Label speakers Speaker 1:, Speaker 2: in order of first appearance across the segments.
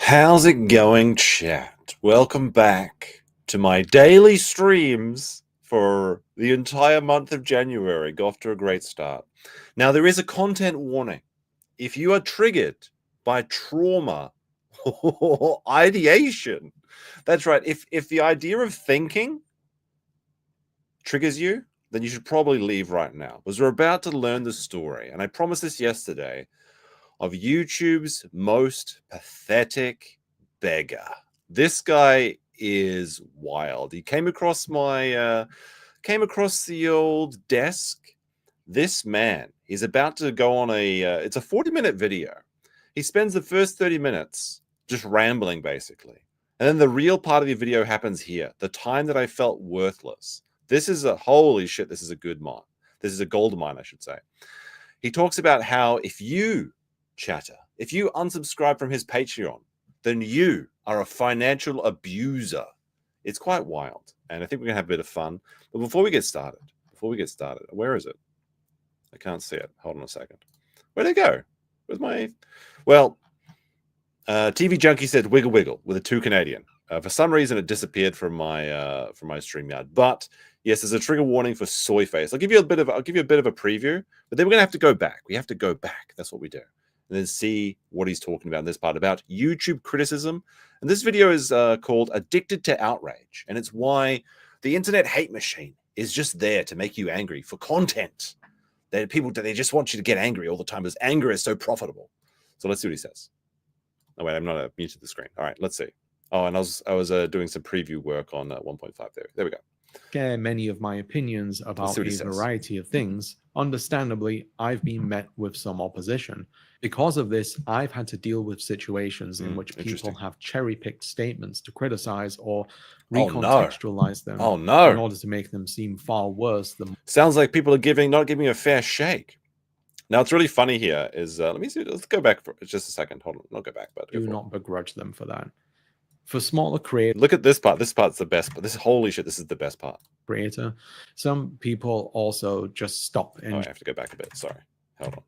Speaker 1: How's it going, chat? Welcome back to my daily streams for the entire month of January. Got off to a great start. Now, there is a content warning. If you are triggered by trauma or ideation, that's right. If the idea of thinking triggers you, then you should probably leave right now, because we're about to learn the story. And I promised this yesterday of YouTube's most pathetic beggar. This guy is wild. He came across the old desk. This man is about to go on it's a 40-minute video. He spends the first 30 minutes just rambling, basically. And then the real part of the video happens here. The time that I felt worthless. This is holy shit, this is a good mine. This is a gold mine, I should say. He talks about how if you unsubscribe from his Patreon, then you are a financial abuser. It's quite wild. And I think we're going to have a bit of fun. But before we get started, where is it? I can't see it. Hold on a second. Where'd it go? Where's my... Well, TV Junkie said wiggle wiggle with a 2 Canadian. For some reason, it disappeared from my StreamYard. But yes, there's a trigger warning for soy face. I'll give you a bit of a preview, but then we're gonna have to go back. We have to go back. That's what we do, and then see what he's talking about in this part about YouTube criticism. And this video is called "Addicted to Outrage," and it's why the internet hate machine is just there to make you angry for content. They just want you to get angry all the time because anger is so profitable. So let's see what he says. Oh wait, I'm not muted the screen. All right, let's see. Oh, and I was doing some preview work on 1.5 there. There we go.
Speaker 2: Share many of my opinions about a variety of things. Understandably, I've been met with some opposition. Because of this, I've had to deal with situations in which people have cherry-picked statements to criticize or recontextualize them in order to make them seem far worse than...
Speaker 1: Sounds like people are not giving a fair shake. Now, it's really funny here is... let me see. Let's go back for just a second. Hold on. Not go back, but...
Speaker 2: Do not begrudge them for that. For smaller creators,
Speaker 1: look at this part. This part's the best. But holy shit, this is the best part.
Speaker 2: Creator. Some people also just stop and...
Speaker 1: Oh, I have to go back a bit. Sorry. Hold on.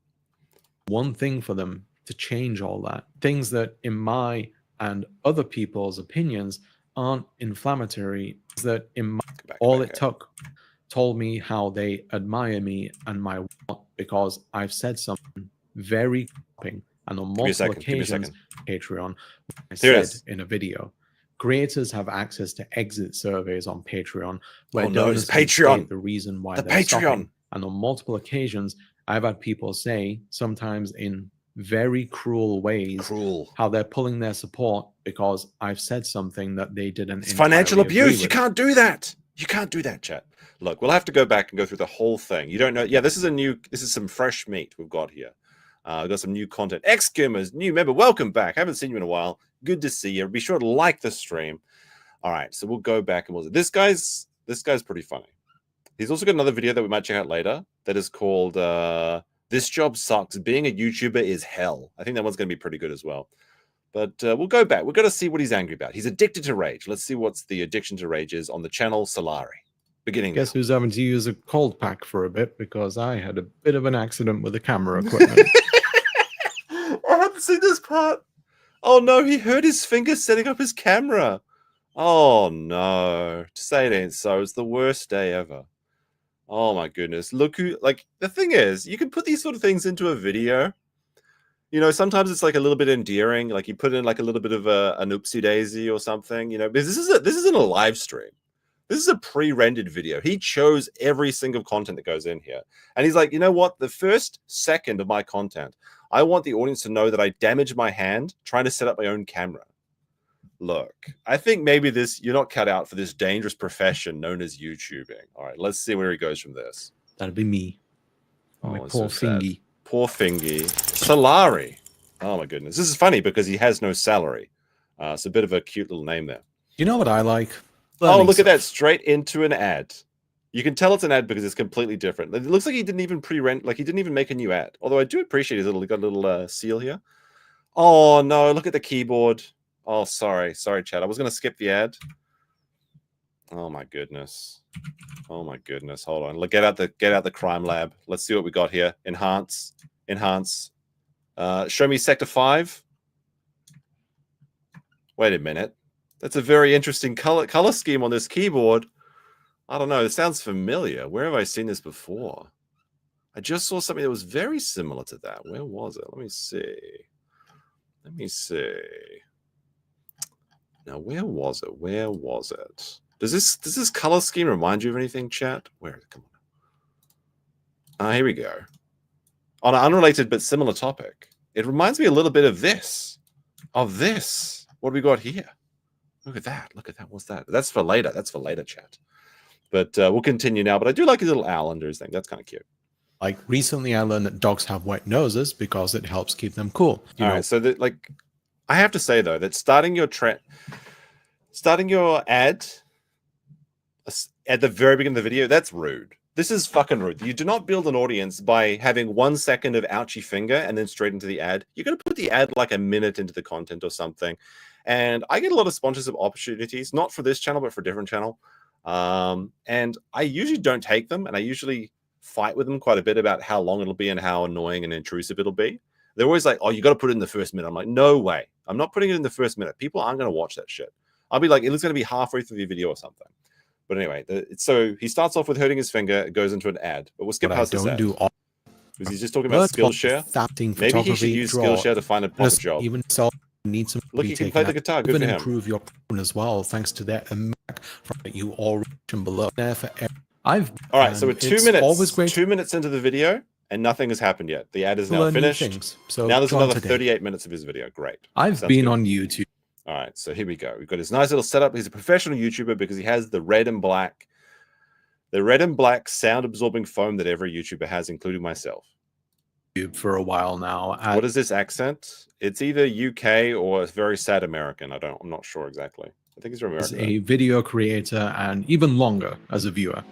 Speaker 2: One thing for them to change all that. Things that in my and other people's opinions aren't inflammatory. That in my... told me how they admire me and my work because I've said something very coping. And on multiple occasions, Patreon, I said in a video, creators have access to exit surveys on Patreon where donors state the reason why they're stopping. And on multiple occasions, I've had people say, sometimes in very cruel ways, how they're pulling their support because I've said something that they didn't.
Speaker 1: It's financial abuse. You can't do that. You can't do that, chat. Look, we'll have to go back and go through the whole thing. You don't know. Yeah, this is some fresh meat we've got here. We've got some new content. X-Skimmers, new member, welcome back. I haven't seen you in a while. Good to see you. Be sure to like the stream. All right, so we'll go back and this guy's pretty funny. He's also got another video that we might check out later that is called "This Job Sucks. Being a YouTuber is Hell." I think that one's going to be pretty good as well. But we'll go back. We're going to see what he's angry about. He's addicted to rage. Let's see what's the addiction to rage is on the channel Salari. Beginning.
Speaker 2: Guess who's having to use a cold pack for a bit because I had a bit of an accident with the camera equipment.
Speaker 1: I haven't seen this part. Oh no, he hurt his finger setting up his camera. Oh no. To say it ain't so. It's the worst day ever. Oh my goodness. Look who, like, the thing is, you can put these sort of things into a video. You know, sometimes it's like a little bit endearing. Like you put in like a little bit of an oopsie daisy or something, you know, because this isn't a live stream. This is a pre-rendered video. He chose every single content that goes in here. And he's like, you know what? The first second of my content, I want the audience to know that I damaged my hand trying to set up my own camera. Look, I think maybe you're not cut out for this dangerous profession known as YouTubing. All right, let's see where he goes from this.
Speaker 2: That'd be me. Oh, my poor fingy.
Speaker 1: Poor fingy. Salari. Oh my goodness. This is funny because he has no salary. It's a bit of a cute little name there.
Speaker 2: You know what I like?
Speaker 1: Oh, look at that. Straight into an ad. You can tell it's an ad because it's completely different. It looks like he didn't even pre-rent, like he didn't even make a new ad. Although I do appreciate his got a little seal here. Oh no, look at the keyboard. Oh, sorry, chat. I was gonna skip the ad. Oh my goodness. Oh my goodness. Hold on. Get out the crime lab. Let's see what we got here. Enhance. Show me sector 5. Wait a minute. That's a very interesting color scheme on this keyboard. I don't know. It sounds familiar. Where have I seen this before? I just saw something that was very similar to that. Where was it? Let me see. Let me see. Now, where was it? Where was it? Does this color scheme remind you of anything, chat? Where is it? Come on. Here we go. On an unrelated but similar topic. It reminds me a little bit of this. Of this. What do we got here? Look at that. Look at that. What's that? That's for later. That's for later, chat. But we'll continue now. But I do like his little owl under his thing. That's kind of cute.
Speaker 2: Like recently, I learned that dogs have wet noses because it helps keep them cool.
Speaker 1: All right. So that, like, I have to say though that starting your ad at the very beginning of the video, that's rude. This is fucking rude. You do not build an audience by having 1 second of ouchy finger and then straight into the ad. You're going to put the ad like a minute into the content or something. And I get a lot of sponsorship opportunities, not for this channel, but for a different channel. And I usually don't take them, and I usually fight with them quite a bit about how long it'll be and how annoying and intrusive it'll be. They're always like, oh, you got to put it in the first minute. I'm like, no way. I'm not putting it in the first minute. People aren't going to watch that shit. I'll be like, it's going to be halfway through the video or something. But anyway, so he starts off with hurting his finger. It goes into an ad. But we'll skip past this ad. Because he's just talking about Skillshare. Maybe he should use Skillshare to find a proper job.
Speaker 2: Even so, need some.
Speaker 1: Look, he can play the guitar. Good for him.
Speaker 2: Improve your as well, thanks to that Mac from you all below. There for all
Speaker 1: right, so we're 2 minutes. 2 minutes into the video, and nothing has happened yet. The ad is now finished.
Speaker 2: So
Speaker 1: now there's another 38 minutes of his video. Great.
Speaker 2: I've been on YouTube.
Speaker 1: All right, so here we go. We've got his nice little setup. He's a professional YouTuber because he has the red and black sound absorbing foam that every YouTuber has, including myself.
Speaker 2: For a while now.
Speaker 1: What is this accent? It's either UK or it's very sad American. I'm not sure exactly. I think he's from America.
Speaker 2: As a video creator and even longer as a viewer.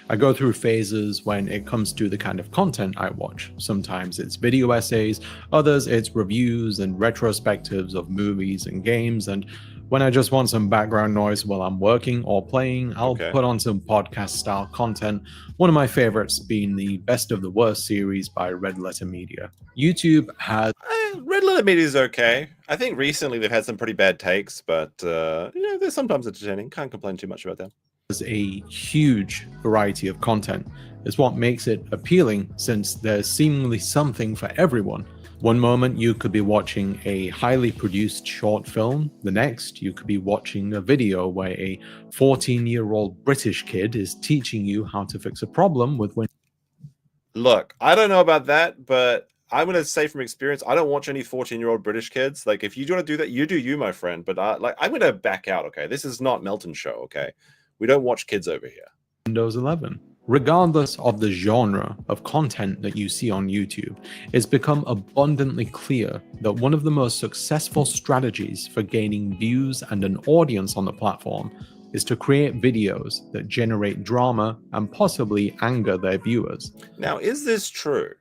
Speaker 2: I go through phases when it comes to the kind of content I watch. Sometimes it's video essays, others it's reviews and retrospectives of movies and games, and when I just want some background noise while I'm working or playing, I'll put on some podcast-style content, one of my favorites being the Best of the Worst series by Red Letter Media. YouTube has...
Speaker 1: Red Letter Media is okay. I think recently they've had some pretty bad takes, but they're sometimes entertaining. Can't complain too much about them.
Speaker 2: There's a huge variety of content. It's what makes it appealing, since there's seemingly something for everyone. One moment you could be watching a highly produced short film. The next you could be watching a video where a 14-year-old British kid is teaching you how to fix a problem with Windows.
Speaker 1: Look, I don't know about that, but I'm going to say from experience, I don't watch any 14-year-old British kids. Like, if you want to do that, you do you, my friend. But I'm going to back out, okay? This is not Melton's show, okay? We don't watch kids over here.
Speaker 2: Windows 11. Regardless of the genre of content that you see on YouTube, it's become abundantly clear that one of the most successful strategies for gaining views and an audience on the platform is to create videos that generate drama and possibly anger their viewers.
Speaker 1: Now, is this true?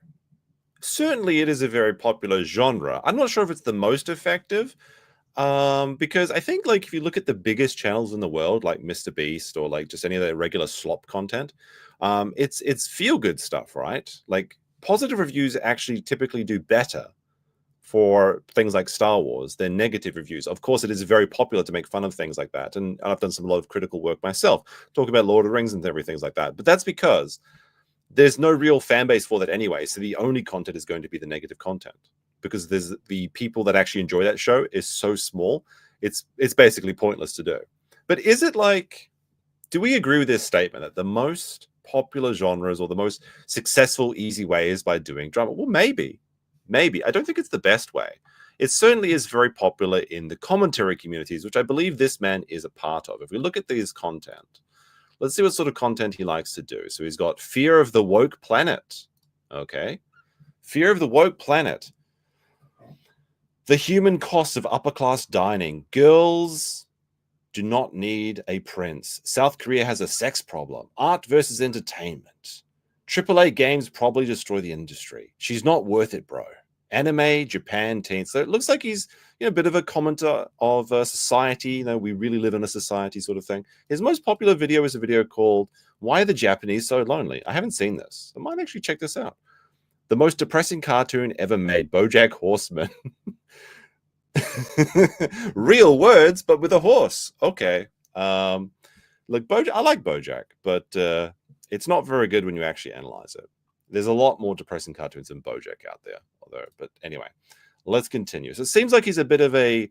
Speaker 1: Certainly it is a very popular genre. I'm not sure if it's the most effective, because I think, like, if you look at the biggest channels in the world, like Mr. Beast or like just any of the regular slop content, it's feel-good stuff, right? Like, positive reviews actually typically do better for things like Star Wars than negative reviews. Of course, it is very popular to make fun of things like that, and I've done a lot of critical work myself, talking about Lord of the Rings and everything like that. But that's because there's no real fan base for that anyway, so the only content is going to be the negative content, because there's the people that actually enjoy that show is so small, it's basically pointless to do. But is it like, do we agree with this statement that the most popular genres or the most successful easy way is by doing drama? Well, maybe. I don't think it's the best way. It certainly is very popular in the commentary communities, which I believe this man is a part of. If we look at his content, let's see what sort of content he likes to do. So he's got Fear of the Woke Planet. Okay. Fear of the Woke Planet. The human cost of upper-class dining. Girls do not need a prince. South Korea has a sex problem. Art versus entertainment. AAA games probably destroy the industry. She's not worth it, bro. Anime, Japan, teens. So it looks like he's a bit of a commenter of society. We really live in a society sort of thing. His most popular video is a video called Why Are the Japanese So Lonely? I haven't seen this. I might actually check this out. The most depressing cartoon ever made, BoJack Horseman. Real words, but with a horse. Okay. Like BoJack, I like BoJack, but it's not very good when you actually analyze it. There's a lot more depressing cartoons than BoJack out there, but anyway, let's continue. So it seems like he's a bit of a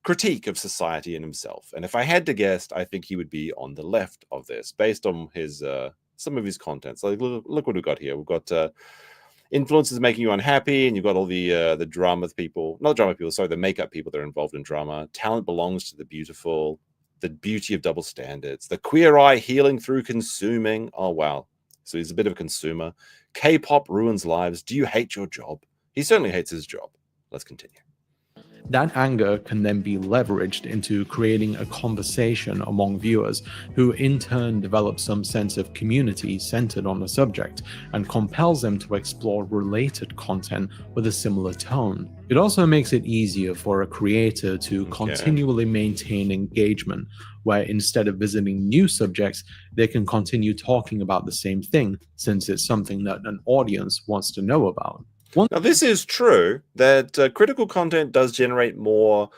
Speaker 1: critique of society and himself. And if I had to guess, I think he would be on the left of this, based on his some of his contents. Like, look what we've got here. We've got influences making you unhappy, and you've got all the drama people, not drama people, sorry, the makeup people that are involved in drama. Talent belongs to the beautiful, the beauty of double standards, the queer eye healing through consuming. Oh, wow. So he's a bit of a consumer. K-pop ruins lives. Do you hate your job? He certainly hates his job. Let's continue.
Speaker 2: That anger can then be leveraged into creating a conversation among viewers, who in turn develop some sense of community centered on the subject, and compels them to explore related content with a similar tone. It also makes it easier for a creator to continually maintain engagement, where instead of visiting new subjects, they can continue talking about the same thing, since it's something that an audience wants to know about.
Speaker 1: Now, this is true that critical content does generate more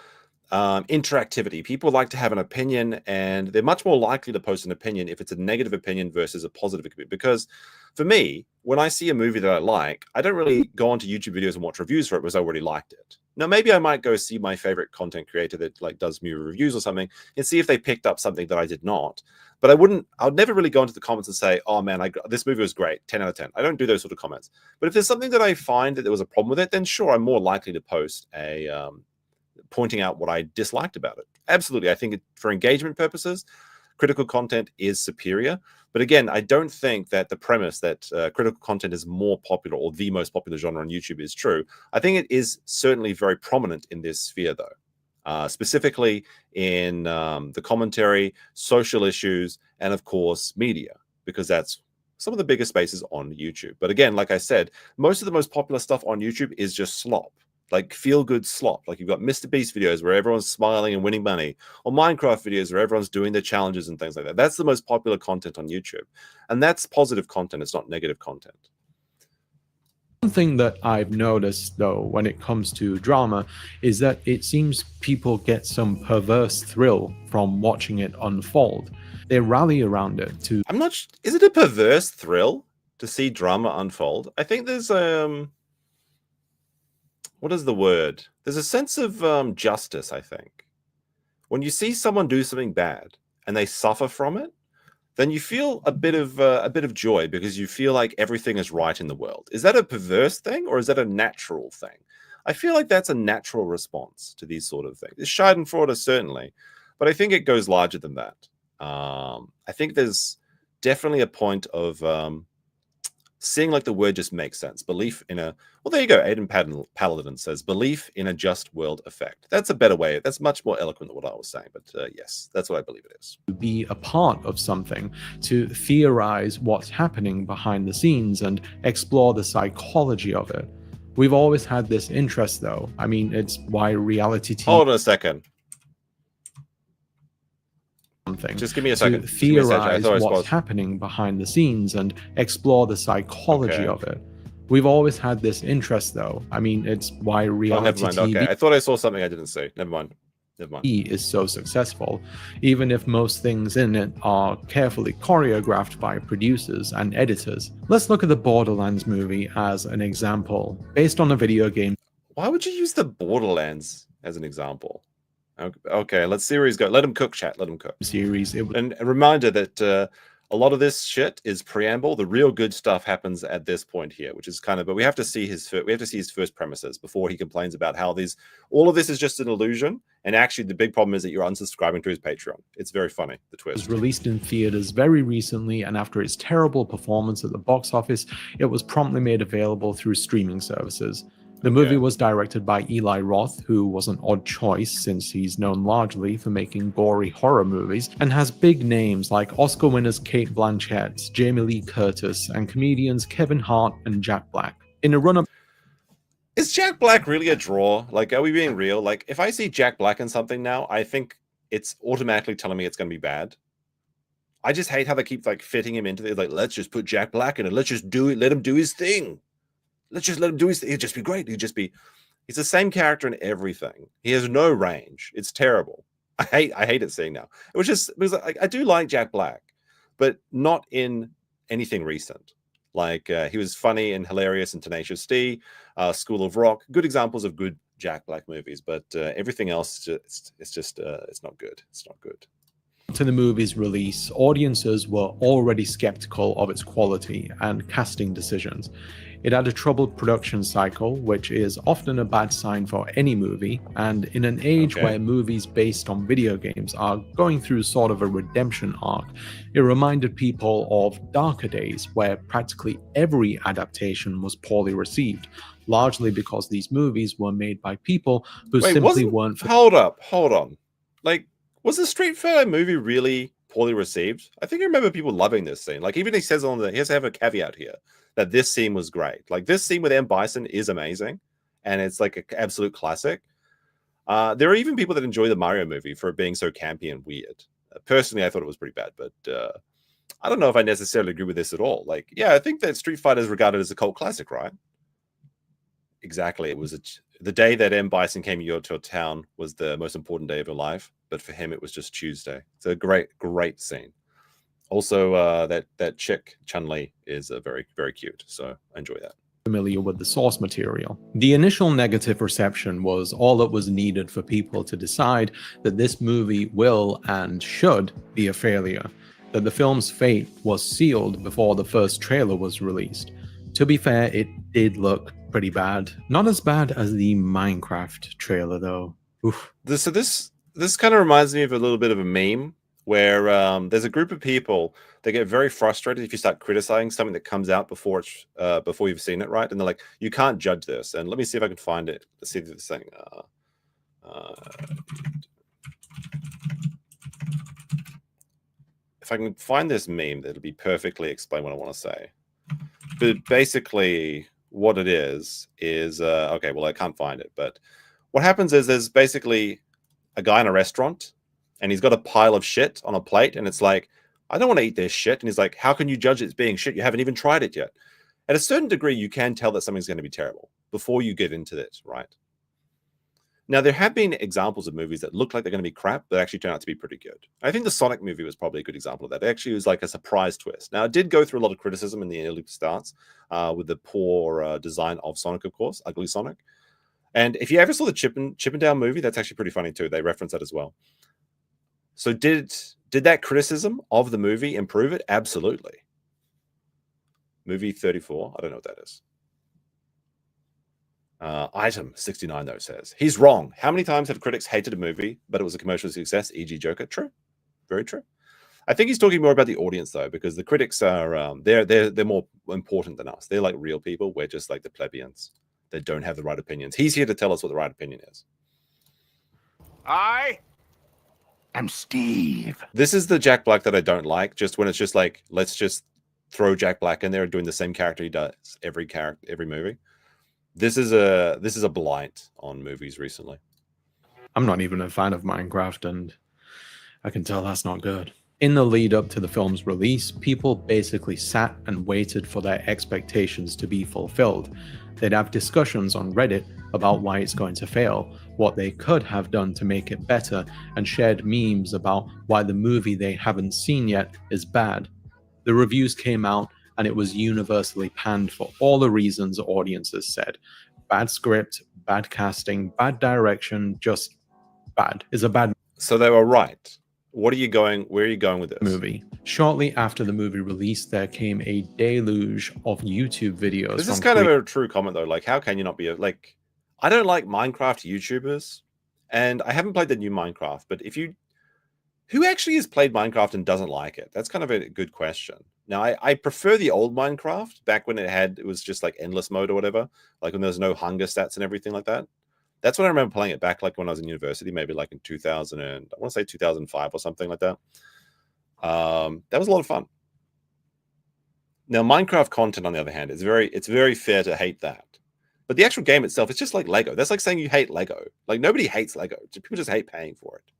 Speaker 1: interactivity. People like to have an opinion, and they're much more likely to post an opinion if it's a negative opinion versus a positive opinion. Because for me, when I see a movie that I like, I don't really go onto YouTube videos and watch reviews for it because I already liked it. Now, maybe I might go see my favorite content creator that like does movie reviews or something and see if they picked up something that I did not. But I'd never really go into the comments and say, oh man, this movie was great, 10 out of 10. I don't do those sort of comments. But if there's something that I find that there was a problem with it, then sure, I'm more likely to post a pointing out what I disliked about it. Absolutely. I think for engagement purposes, critical content is superior. But again, I don't think that the premise that critical content is more popular or the most popular genre on YouTube is true. I think it is certainly very prominent in this sphere, though, specifically in the commentary, social issues, and of course, media, because that's some of the biggest spaces on YouTube. But again, like I said, most of the most popular stuff on YouTube is just slop. Like feel-good slop. Like you've got Mr. Beast videos where everyone's smiling and winning money, or Minecraft videos where everyone's doing their challenges and things like that. That's the most popular content on YouTube. And that's positive content. It's not negative content.
Speaker 2: One thing that I've noticed, though, when it comes to drama, is that it seems people get some perverse thrill from watching it unfold. They rally around it to...
Speaker 1: Is it a perverse thrill to see drama unfold? I think there's what is the word? There's a sense of justice, I think. When you see someone do something bad and they suffer from it, then you feel a bit of joy because you feel like everything is right in the world. Is that a perverse thing or is that a natural thing? I feel like that's a natural response to these sort of things. It's Schadenfreude, certainly, but I think it goes larger than that. I think there's definitely a point of seeing like the word just makes sense. Belief in a... Well, there you go. Aiden Paladin says, belief in a just world effect. That's a better way. That's much more eloquent than what I was saying. But yes, that's what I believe it is.
Speaker 2: To be a part of something, to theorize what's happening behind the scenes and explore the psychology of it. We've always had this interest, though. I mean, it's why reality TV...
Speaker 1: Hold on a second.
Speaker 2: Something.
Speaker 1: Just give me a second.
Speaker 2: To theorize what's happening behind the scenes and explore the psychology of it. We've always had this interest, though. I mean, it's why reality TV...
Speaker 1: Okay, I thought I saw something I didn't see. Never mind.
Speaker 2: Is so successful, even if most things in it are carefully choreographed by producers and editors. Let's look at the Borderlands movie as an example, based on a video game.
Speaker 1: Why would you use the Borderlands as an example? Okay, let's see where he's going. Let him cook, chat. Let him cook.
Speaker 2: Series.
Speaker 1: And a reminder that a lot of this shit is preamble. The real good stuff happens at this point here, which is kind of... But we have to see his first premises before he complains about how all of this is just an illusion. And actually, the big problem is that you're unsubscribing to his Patreon. It's very funny, the twist.
Speaker 2: It was released in theaters very recently, and after its terrible performance at the box office, it was promptly made available through streaming services. The movie was directed by Eli Roth, who was an odd choice since he's known largely for making gory horror movies, and has big names like Oscar winners Cate Blanchett, Jamie Lee Curtis, and comedians Kevin Hart and Jack Black. In a run-up...
Speaker 1: Is Jack Black really a draw? Like, are we being real? Like, if I see Jack Black in something now, I think it's automatically telling me it's going to be bad. I just hate how they keep like fitting him into it. Like, let's just put Jack Black in it. Let's just do it. Let him do his thing. Let's just let him do his thing. It'd just be great. It'd just be... He's the same character in everything. He has no range. It's terrible. I hate it seeing now. It was just because I do like Jack Black, but not in anything recent. Like he was funny and hilarious in Tenacious D, School of Rock, good examples of good Jack Black movies. But everything else, it's not good. It's not good.
Speaker 2: To the movie's release, audiences were already skeptical of its quality and casting decisions. It had a troubled production cycle, which is often a bad sign for any movie, and in an age where movies based on video games are going through sort of a redemption arc, it reminded people of darker days where practically every adaptation was poorly received, largely because these movies were made by people who simply weren't...
Speaker 1: Hold on. Like, was the Street Fighter movie really poorly received? I think I remember people loving this scene. Like, even he says he has to have a caveat here that this scene was great. Like, this scene with M. Bison is amazing, and it's like an absolute classic. There are even people that enjoy the Mario movie for it being so campy and weird. Personally, I thought it was pretty bad, but I don't know if I necessarily agree with this at all. Like, yeah, I think that Street Fighter is regarded as a cult classic, right? Exactly. It was the day that M. Bison came to your town was the most important day of your life, but for him, it was just Tuesday. It's a great scene. Also, that chick, Chun-Li, is very, very cute, so I enjoy that.
Speaker 2: Familiar with the source material. The initial negative reception was all that was needed for people to decide that this movie will and should be a failure, that the film's fate was sealed before the first trailer was released. To be fair, it did look pretty bad. Not as bad as the Minecraft trailer, though. Oof.
Speaker 1: This kind of reminds me of a little bit of a meme where there's a group of people that get very frustrated if you start criticizing something that comes out before you've seen it, right? And they're like, you can't judge this. And let me see if I can find it. Let's see this thing. If I can find this meme, that'll be perfectly explain what I want to say. But basically, what it is okay. Well, I can't find it, but what happens is there's basically a guy in a restaurant, and he's got a pile of shit on a plate, and it's like, I don't want to eat this shit. And he's like, how can you judge it's being shit? You haven't even tried it yet. At a certain degree, you can tell that something's going to be terrible before you get into it, right? Now, there have been examples of movies that look like they're going to be crap, but actually turn out to be pretty good. I think the Sonic movie was probably a good example of that. It actually was like a surprise twist. Now, it did go through a lot of criticism in the early starts with the poor design of Sonic, of course, ugly Sonic. And if you ever saw the Chip and Dale movie, that's actually pretty funny too. They reference that as well. So did that criticism of the movie improve it? Absolutely. Movie 34. I don't know what that is. Item 69, though, says, he's wrong. How many times have critics hated a movie, but it was a commercial success, e.g. Joker? True. Very true. I think he's talking more about the audience, though, because the critics are, they're more important than us. They're like real people. We're just like the plebeians that don't have the right opinions. He's here to tell us what the right opinion is.
Speaker 3: I'm Steve.
Speaker 1: This is the Jack Black that I don't like. Just when it's just like, let's just throw Jack Black in there and doing the same character he does every movie. This is a blight on movies recently.
Speaker 2: I'm not even a fan of Minecraft, and I can tell that's not good. In the lead up to the film's release, people basically sat and waited for their expectations to be fulfilled. They'd have discussions on Reddit about why it's going to fail, what they could have done to make it better, and shared memes about why the movie they haven't seen yet is bad. The reviews came out, and it was universally panned for all the reasons audiences said. Bad script, bad casting, bad direction, just bad. It's a bad.
Speaker 1: So they were right. Where are you going with this?
Speaker 2: Movie. Shortly after the movie release, there came a deluge of YouTube videos.
Speaker 1: This is kind of a true comment, though. Like, how can you not be like, I don't like Minecraft YouTubers, and I haven't played the new Minecraft, but who actually has played Minecraft and doesn't like it? That's kind of a good question. Now, I prefer the old Minecraft back when it was just like endless mode or whatever, like when there was no hunger stats and everything like that. That's when I remember playing it back, like when I was in university, maybe like in 2000 and I want to say 2005 or something like that. That was a lot of fun. Now, Minecraft content, on the other hand, it's very fair to hate that. But the actual game itself, it's just like Lego. That's like saying you hate Lego. Like, nobody hates Lego. People just hate paying for it.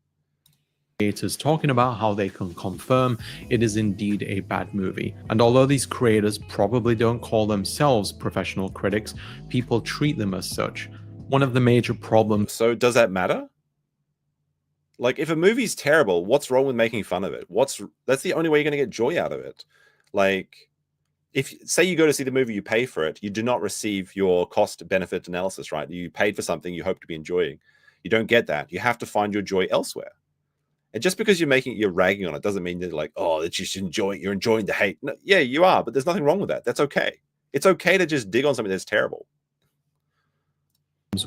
Speaker 2: Creators talking about how they can confirm it is indeed a bad movie. And although these creators probably don't call themselves professional critics, people treat them as such. One of the major problems.
Speaker 1: So does that matter? Like, if a movie's terrible, what's wrong with making fun of it? That's the only way you're going to get joy out of it. Like, if say you go to see the movie, you pay for it, you do not receive your cost benefit analysis, right? You paid for something you hope to be enjoying. You don't get that. You have to find your joy elsewhere. And just because you're ragging on it doesn't mean that, like, oh, that you should enjoy it. You're enjoying the hate. No, yeah, you are, but there's nothing wrong with that. That's okay. It's okay to just dig on something that's terrible.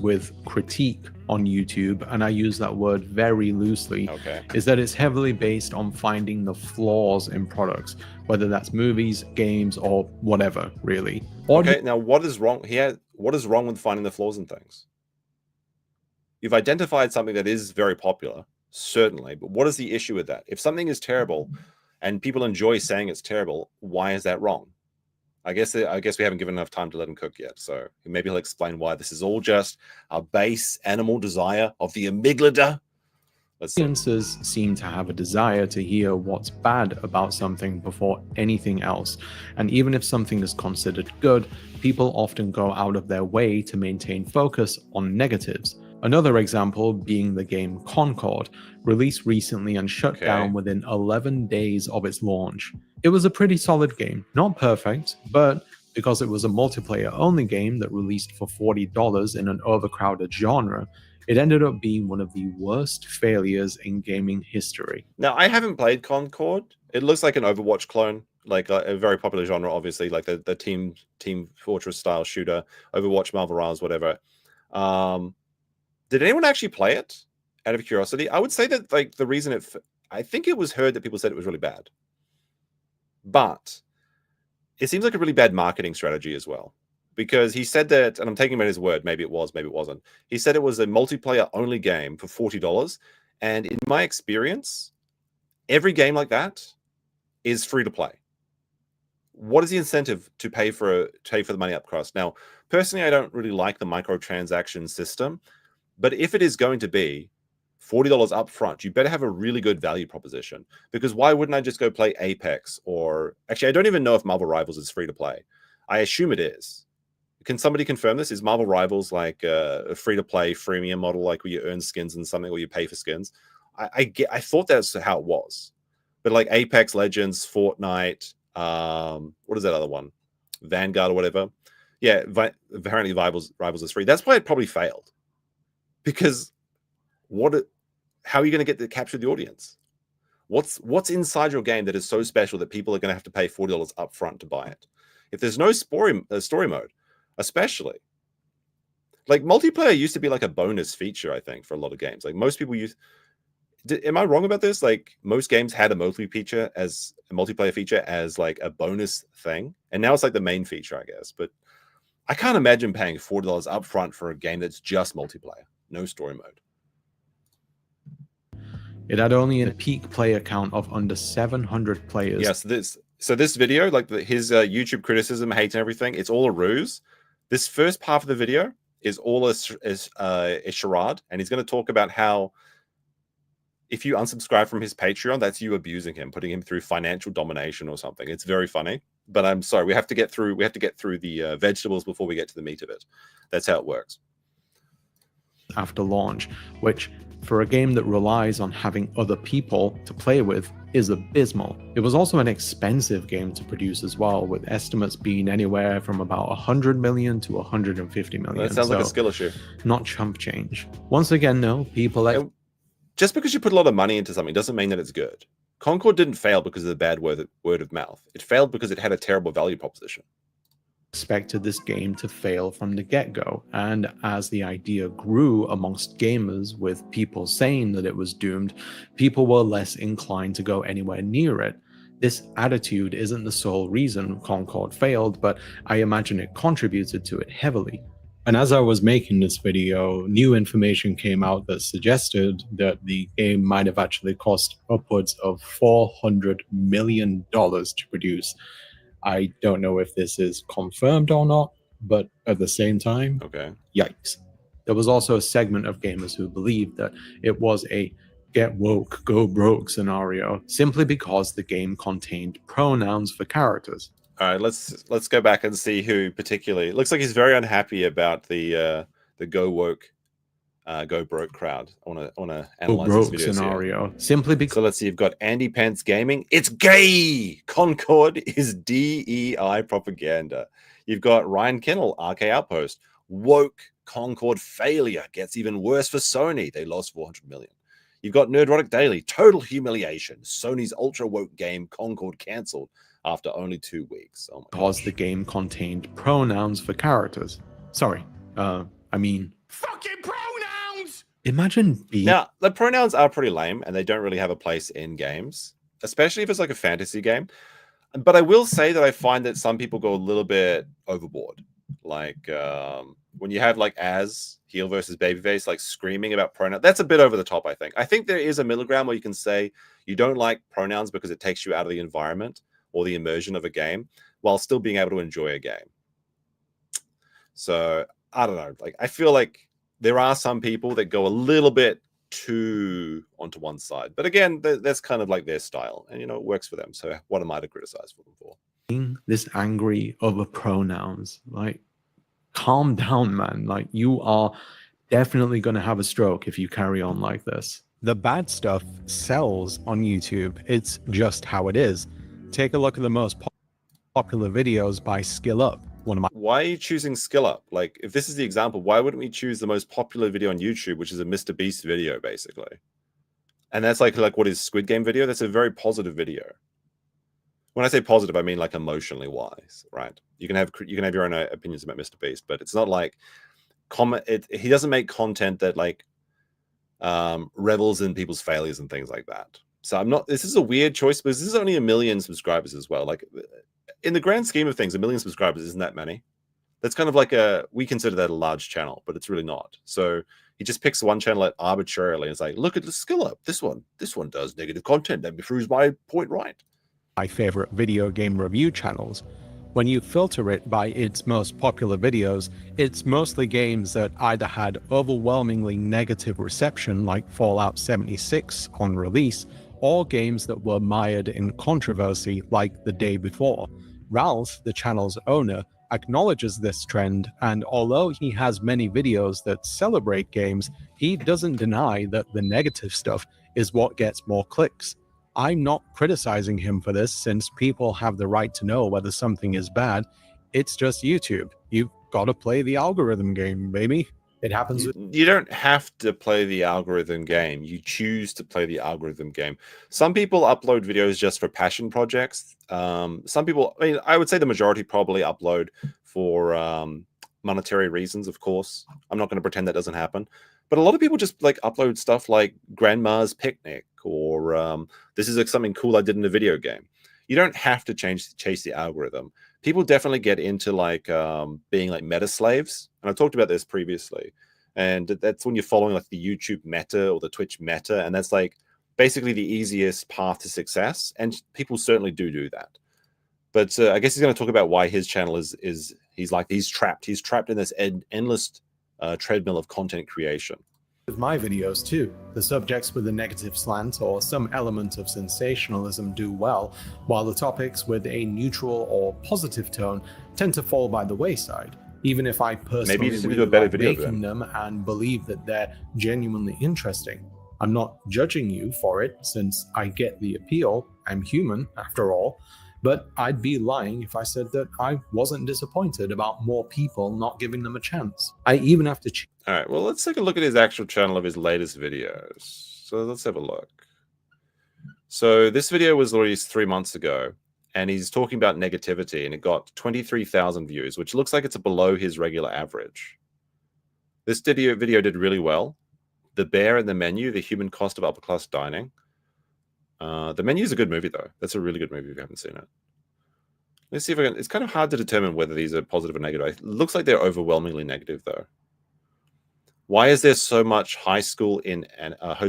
Speaker 2: With critique on YouTube, and I use that word very loosely, is that it's heavily based on finding the flaws in products, whether that's movies, games, or whatever, really.
Speaker 1: Okay, now what is wrong here? What is wrong with finding the flaws in things? You've identified something that is very popular, certainly, but what is the issue with that? If something is terrible and people enjoy saying it's terrible, why is that wrong? I guess we haven't given enough time to let him cook yet, so maybe he'll explain why this is all just a base animal desire of the amygdala.
Speaker 2: Audiences seem to have a desire to hear what's bad about something before anything else, and even if something is considered good, people often go out of their way to maintain focus on negatives. Another example being the game Concord, released recently and shut down within 11 days of its launch. It was a pretty solid game, not perfect, but because it was a multiplayer-only game that released for $40 in an overcrowded genre, it ended up being one of the worst failures in gaming history.
Speaker 1: Now, I haven't played Concord. It looks like an Overwatch clone, like a very popular genre, obviously, like the Team Fortress style shooter, Overwatch, Marvel Rivals, whatever. Did anyone actually play it? Out of curiosity, I would say that, like, the reason I think it was heard that people said it was really bad, but it seems like a really bad marketing strategy as well, because he said that, and I'm taking him at his word, maybe it was, maybe it wasn't. He said it was a multiplayer only game for $40, and in my experience, every game like that is free to play. What is the incentive to pay for the money up cost? Now, personally, I don't really like the microtransaction system, but if it is going to be $40 up front, you better have a really good value proposition, because why wouldn't I just go play Apex? Or actually, I don't even know if Marvel Rivals is free to play. I assume it is. Can somebody confirm this? Is Marvel Rivals like a free to play freemium model, like where you earn skins and something, or you pay for skins? I thought that's how it was, but like Apex Legends, Fortnite, what is that other one? Vanguard or whatever. Yeah, apparently Rivals is free. That's why it probably failed, because how are you going to capture the audience? What's inside your game that is so special that people are going to have to pay $40 up front to buy it? If there's no story mode, especially, like, multiplayer used to be like a bonus feature, I think, for a lot of games. Like, most people am I wrong about this? Like, most games had a multiplayer feature as like a bonus thing, and now it's like the main feature, I guess. But I can't imagine paying $40 up front for a game that's just multiplayer, no story mode.
Speaker 2: It had only a peak player count of under 700 players.
Speaker 1: Yes, so this video, like his YouTube criticism, hate and everything, it's all a ruse. This first part of the video is all a charade, and he's going to talk about how if you unsubscribe from his Patreon, that's you abusing him, putting him through financial domination or something. It's very funny, but I'm sorry, we have to get through the vegetables before we get to the meat of it. That's how it works.
Speaker 2: After launch, which for a game that relies on having other people to play with is abysmal. It was also an expensive game to produce as well, with estimates being anywhere from about 100 million to 150 million.
Speaker 1: That sounds like a skill issue.
Speaker 2: Not chump change. Once again, no, people...
Speaker 1: Just because you put a lot of money into something doesn't mean that it's good. Concord didn't fail because of the bad word of mouth. It failed because it had a terrible value proposition.
Speaker 2: Expected this game to fail from the get-go, and as the idea grew amongst gamers with people saying that it was doomed, people were less inclined to go anywhere near it. This attitude isn't the sole reason Concord failed, but I imagine it contributed to it heavily. And as I was making this video, new information came out that suggested that the game might have actually cost upwards of $400 million to produce. I don't know if this is confirmed or not, but at the same time, yikes. There was also a segment of gamers who believed that it was a get woke, go broke scenario, simply because the game contained pronouns for characters.
Speaker 1: All right, let's go back and see who particularly. It looks like he's very unhappy about the the go woke, go broke crowd. I want to
Speaker 2: Go
Speaker 1: analyze
Speaker 2: broke
Speaker 1: this video
Speaker 2: scenario simply because.
Speaker 1: So let's see. You've got Andy Pence Gaming. It's gay. Concord is DEI propaganda. You've got Ryan Kennel, RK Outpost. Woke Concord failure gets even worse for Sony. They lost 400 million. You've got Nerdrotic Daily. Total humiliation. Sony's ultra woke game Concord cancelled after only 2 weeks. Oh my
Speaker 2: Because
Speaker 1: gosh.
Speaker 2: the game contained pronouns for characters. Sorry, I mean
Speaker 3: Fucking pronouns!
Speaker 2: imagine being.
Speaker 1: Now, the pronouns are pretty lame and they don't really have a place in games, especially if it's like a fantasy game. But I will say that I find that some people go a little bit overboard. Like when you have like as heel versus babyface, like screaming about pronouns, that's a bit over the top, I think. I think there is a middle ground where you can say you don't like pronouns because it takes you out of the environment or the immersion of a game while still being able to enjoy a game. So I don't know. Like I feel like there are some people that go a little bit too onto one side, but again, that's kind of like their style, and it works for them. So what am I to criticize for them for?
Speaker 2: This angry over pronouns, like calm down, man. Like you are definitely going to have a stroke if you carry on like this.
Speaker 4: The bad stuff sells on YouTube. It's just how it is. Take a look at the most popular videos by Skill Up.
Speaker 1: Why are you choosing Skill Up? Like, if this is the example, why wouldn't we choose the most popular video on YouTube, which is a Mr. Beast video, basically? And that's like what is Squid Game video? That's a very positive video. When I say positive, I mean like emotionally wise, right? You can have your own opinions about Mr. Beast, but it's not like he doesn't make content that like revels in people's failures and things like that. So this is a weird choice because this is only 1 million subscribers as well. Like in the grand scheme of things, 1 million subscribers isn't that many. That's kind of like we consider that a large channel, but it's really not. So he just picks one channel arbitrarily and it's like, look at the Skill Up. This one does negative content. That proves my point right.
Speaker 4: My favorite video game review channels. When you filter it by its most popular videos, it's mostly games that either had overwhelmingly negative reception like Fallout 76 on release, or games that were mired in controversy like The Day Before. Ralph, the channel's owner, acknowledges this trend, and although he has many videos that celebrate games, he doesn't deny that the negative stuff is what gets more clicks. I'm not criticizing him for this, since people have the right to know whether something is bad. It's just YouTube. You've got to play the algorithm game, baby.
Speaker 2: It happens.
Speaker 1: You don't have to play the algorithm game. You choose to play the algorithm game. Some people upload videos just for passion projects. Some people, I would say the majority probably upload for monetary reasons, of course. I'm not going to pretend that doesn't happen. But a lot of people just like upload stuff like Grandma's Picnic or this is like something cool I did in a video game. You don't have to chase the algorithm. People definitely get into like being like meta slaves. And I've talked about this previously. And that's when you're following like the YouTube meta or the Twitch meta. And that's like basically the easiest path to success. And people certainly do that. But I guess he's going to talk about why his channel he's trapped. He's trapped in this endless treadmill of content creation.
Speaker 2: With my videos too, the subjects with a negative slant or some element of sensationalism do well, while the topics with a neutral or positive tone tend to fall by the wayside. Even if I personally really like making them and believe that they're genuinely interesting. I'm not judging you for it, since I get the appeal. I'm human, after all. But I'd be lying if I said that I wasn't disappointed about more people not giving them a chance. I even have to...
Speaker 1: All right, well, let's take a look at his actual channel of his latest videos. So let's have a look. So this video was released 3 months ago, and he's talking about negativity, and it got 23,000 views, which looks like it's below his regular average. This video did really well. The Bear and the Menu, The Human Cost of Upper Class Dining. The Menu is a good movie, though. That's a really good movie if you haven't seen it. Let's see if I can... It's kind of hard to determine whether these are positive or negative. It looks like they're overwhelmingly negative, though. Why is there so much high school anime? I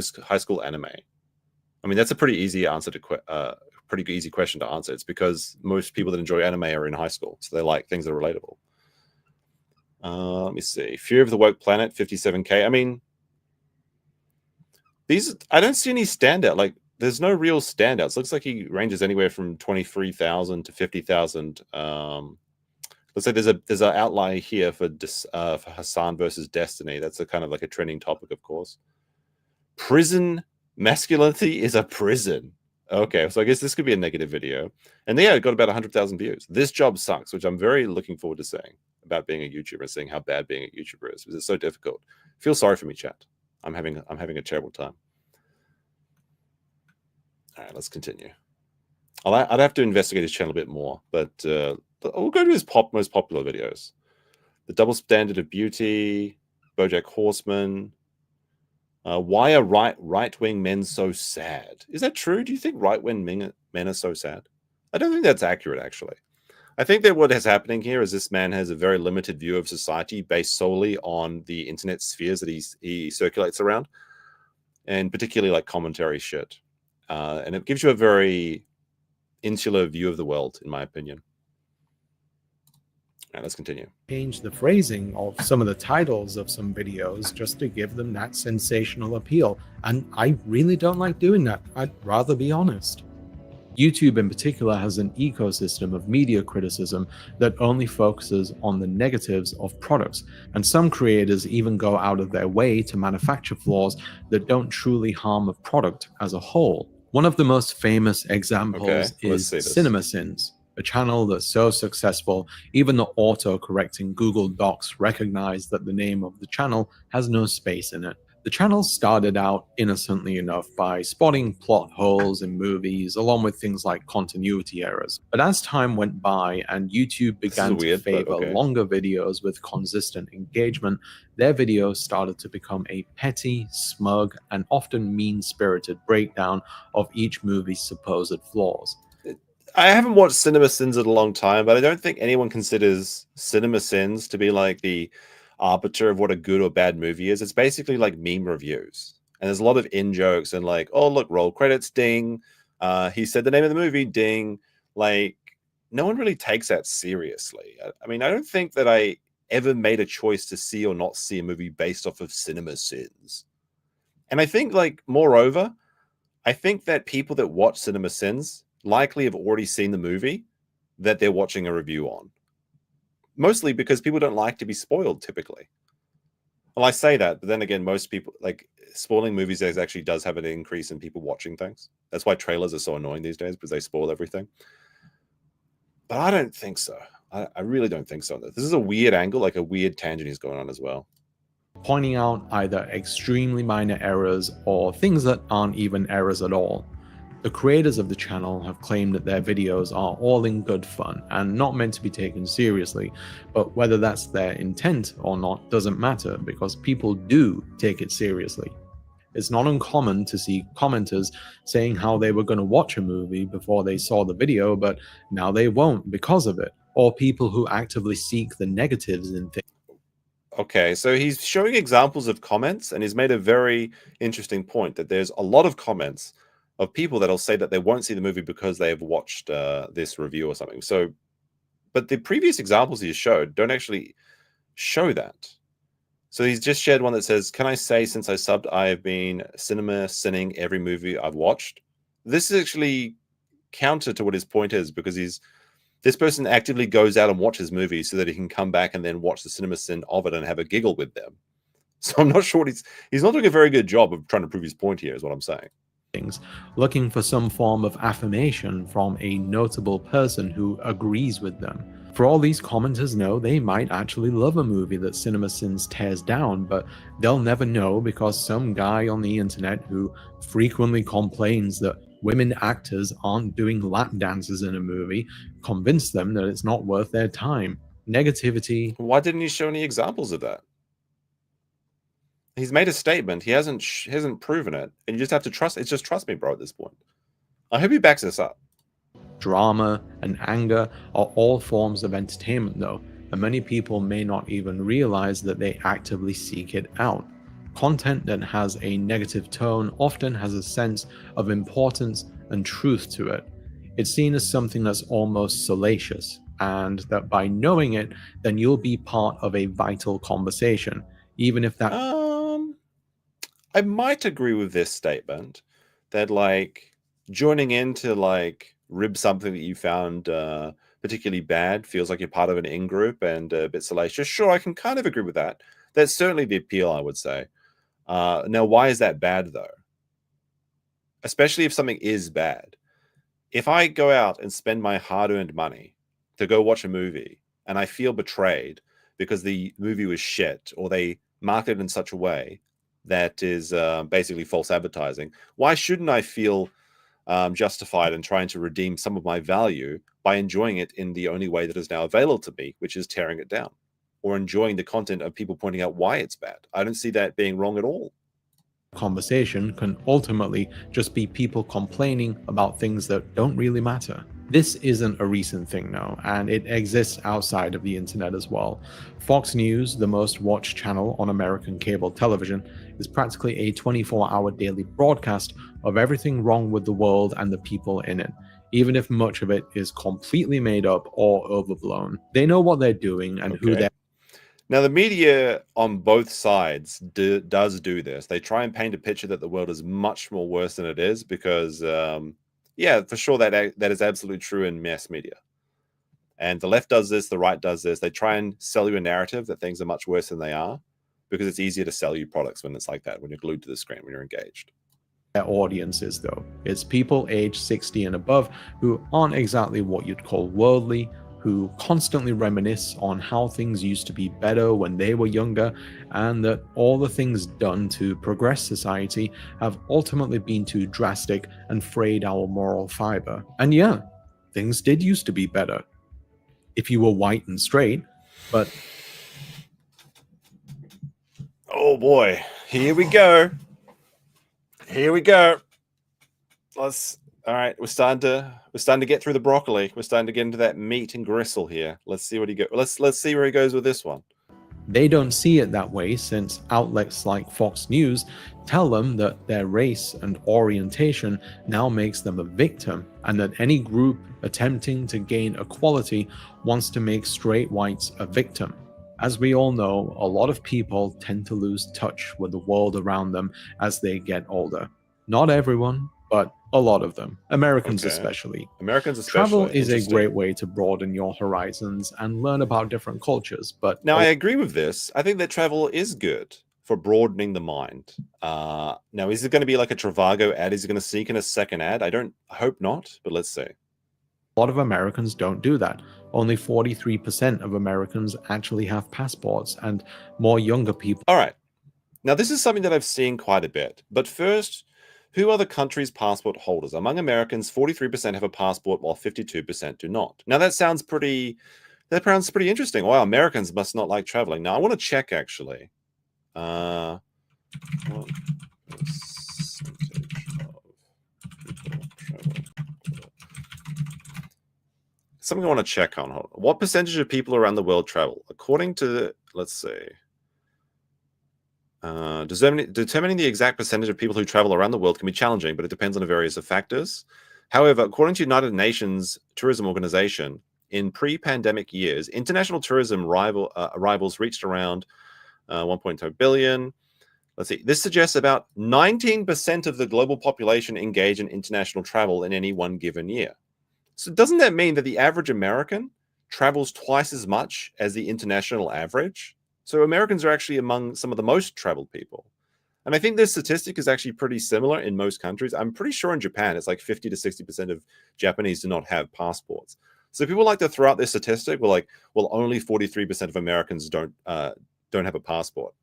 Speaker 1: mean, that's a pretty easy answer to pretty easy question to answer. It's because most people that enjoy anime are in high school, so they like things that are relatable. Let me see. Fear of the Woke Planet, 57K. I mean, I don't see any standout. Like, there's no real standouts. Looks like he ranges anywhere from 23,000 to 50,000 Let's say there's an outlier here for Hassan versus Destiny. That's a kind of like a trending topic, of course. Prison masculinity is a prison. Okay, so I guess this could be a negative video. And yeah, it got about 100,000 views. This job sucks, which I'm very looking forward to saying about being a YouTuber and seeing how bad being a YouTuber is, because it's so difficult. Feel sorry for me, chat. I'm having a terrible time. All right, let's continue. I'd have to investigate his channel a bit more, but we'll go to his most popular videos. The Double Standard of Beauty, BoJack Horseman. Why are right-wing men so sad? Is that true? Do you think right-wing men are so sad? I don't think that's accurate, actually. I think that what is happening here is this man has a very limited view of society based solely on the internet spheres that he circulates around, and particularly like commentary shit. And it gives you a very insular view of the world, in my opinion. All right, let's continue.
Speaker 2: Change the phrasing of some of the titles of some videos just to give them that sensational appeal. And I really don't like doing that. I'd rather be honest. YouTube in particular has an ecosystem of media criticism that only focuses on the negatives of products, and some creators even go out of their way to manufacture flaws that don't truly harm a product as a whole. One of the most famous examples is CinemaSins, a channel that's so successful, even the auto-correcting Google Docs recognize that the name of the channel has no space in it. The channel started out innocently enough by spotting plot holes in movies, along with things like continuity errors. But as time went by and YouTube began to favor longer videos with consistent engagement, their videos started to become a petty, smug, and often mean-spirited breakdown of each movie's supposed flaws.
Speaker 1: I haven't watched CinemaSins in a long time, but I don't think anyone considers CinemaSins to be like the arbiter of what a good or bad movie is. It's basically like meme reviews, and there's a lot of in jokes and like, oh look, roll credits, ding. He said the name of the movie, ding. Like, no one really takes that seriously. I mean, I don't think that I ever made a choice to see or not see a movie based off of CinemaSins. And I think, like, moreover, I think that people that watch CinemaSins likely have already seen the movie that they're watching a review on. Mostly because people don't like to be spoiled, typically. Well, I say that, but then again, most people, like, spoiling movies actually does have an increase in people watching things. That's why trailers are so annoying these days, because they spoil everything. But I don't think so. I really don't think so. This is a weird angle, like a weird tangent is going on as well.
Speaker 2: Pointing out either extremely minor errors or things that aren't even errors at all. The creators of the channel have claimed that their videos are all in good fun and not meant to be taken seriously, but whether that's their intent or not doesn't matter, because people do take it seriously. It's not uncommon to see commenters saying how they were going to watch a movie before they saw the video, but now they won't because of it, or people who actively seek the negatives in things.
Speaker 1: Okay, so he's showing examples of comments, and he's made a very interesting point that there's a lot of comments of people that'll say that they won't see the movie because they have watched this review or something. So, but the previous examples he showed don't actually show that. So he's just shared one that says, "Can I say since I subbed, I have been cinema-sinning every movie I've watched?" This is actually counter to what his point is, because this person actively goes out and watches movies so that he can come back and then watch the cinema sin of it and have a giggle with them. So I'm not sure what he's not doing a very good job of trying to prove his point here, is what I'm saying.
Speaker 2: Looking for some form of affirmation from a notable person who agrees with them. For all these commenters know, they might actually love a movie that CinemaSins tears down, but they'll never know because some guy on the internet who frequently complains that women actors aren't doing lap dances in a movie convinced them that it's not worth their time. Negativity.
Speaker 1: Why didn't he show any examples of that? He's made a statement. He hasn't proven it, and you just have to trust. It's just trust me, bro. At this point, I hope he backs this up.
Speaker 2: Drama and anger are all forms of entertainment, though, and many people may not even realize that they actively seek it out. Content that has a negative tone often has a sense of importance and truth to it. It's seen as something that's almost salacious, and that by knowing it, then you'll be part of a vital conversation, even if that...
Speaker 1: I might agree with this statement, that like joining in to like rib something that you found particularly bad, feels like you're part of an in-group and a bit salacious, sure, I can kind of agree with that. That's certainly the appeal, I would say. Now, why is that bad, though? Especially if something is bad. If I go out and spend my hard-earned money to go watch a movie and I feel betrayed because the movie was shit or they marketed in such a way that is basically false advertising, why shouldn't I feel justified in trying to redeem some of my value by enjoying it in the only way that is now available to me, which is tearing it down or enjoying the content of people pointing out why it's bad? I don't see that being wrong at all.
Speaker 2: Conversation can ultimately just be people complaining about things that don't really matter. This isn't a recent thing now, and it exists outside of the internet as well. Fox News, the most watched channel on American cable television, is practically a 24-hour daily broadcast of everything wrong with the world and the people in it, even if much of it is completely made up or overblown. They know what they're doing and who they're.
Speaker 1: Now, the media on both sides does do this. They try and paint a picture that the world is much more worse than it is because, yeah, for sure, that is absolutely true in mass media. And the left does this, the right does this. They try and sell you a narrative that things are much worse than they are because it's easier to sell you products when it's like that, when you're glued to the screen, when you're engaged.
Speaker 2: Their audiences, though. It's people aged 60 and above who aren't exactly what you'd call worldly, who constantly reminisce on how things used to be better when they were younger, and that all the things done to progress society have ultimately been too drastic and frayed our moral fiber. And yeah, things did used to be better if you were white and straight, but...
Speaker 1: Oh boy, here we go. Here we go. All right, we're starting to get through the broccoli. We're starting to get into that meat and gristle here. Let's see what he go. Let's see where he goes with this one.
Speaker 2: They don't see it that way, since outlets like Fox News tell them that their race and orientation now makes them a victim, and that any group attempting to gain equality wants to make straight whites a victim. As we all know, a lot of people tend to lose touch with the world around them as they get older. Not everyone, but a lot of them. Americans especially. Travel is a great way to broaden your horizons and learn about different cultures, but...
Speaker 1: Now, I agree with this. I think that travel is good for broadening the mind. Now, is it going to be like a Trivago ad? Is it going to sneak in a second ad? I hope not, but let's see.
Speaker 2: A lot of Americans don't do that. Only 43% of Americans actually have passports, and more younger people...
Speaker 1: All right. Now, this is something that I've seen quite a bit. But first, who are the country's passport holders? Among Americans, 43% have a passport, while 52% do not. Now, that sounds pretty interesting. Wow, Americans must not like traveling. Now, I want to check, actually. What percentage of people travel? Something I want to check on. What percentage of people around the world travel? According to, let's see. Determining the exact percentage of people who travel around the world can be challenging, but it depends on a variety of factors. However, according to United Nations Tourism Organization, in pre-pandemic years, international tourism arrivals reached around 1.2 billion. Let's see. This suggests about 19% of the global population engage in international travel in any one given year. So doesn't that mean that the average American travels twice as much as the international average? So Americans are actually among some of the most traveled people. And I think this statistic is actually pretty similar in most countries. I'm pretty sure in Japan, it's like 50 to 60% of Japanese do not have passports. So people like to throw out this statistic. We're like, well, only 43% of Americans don't have a passport.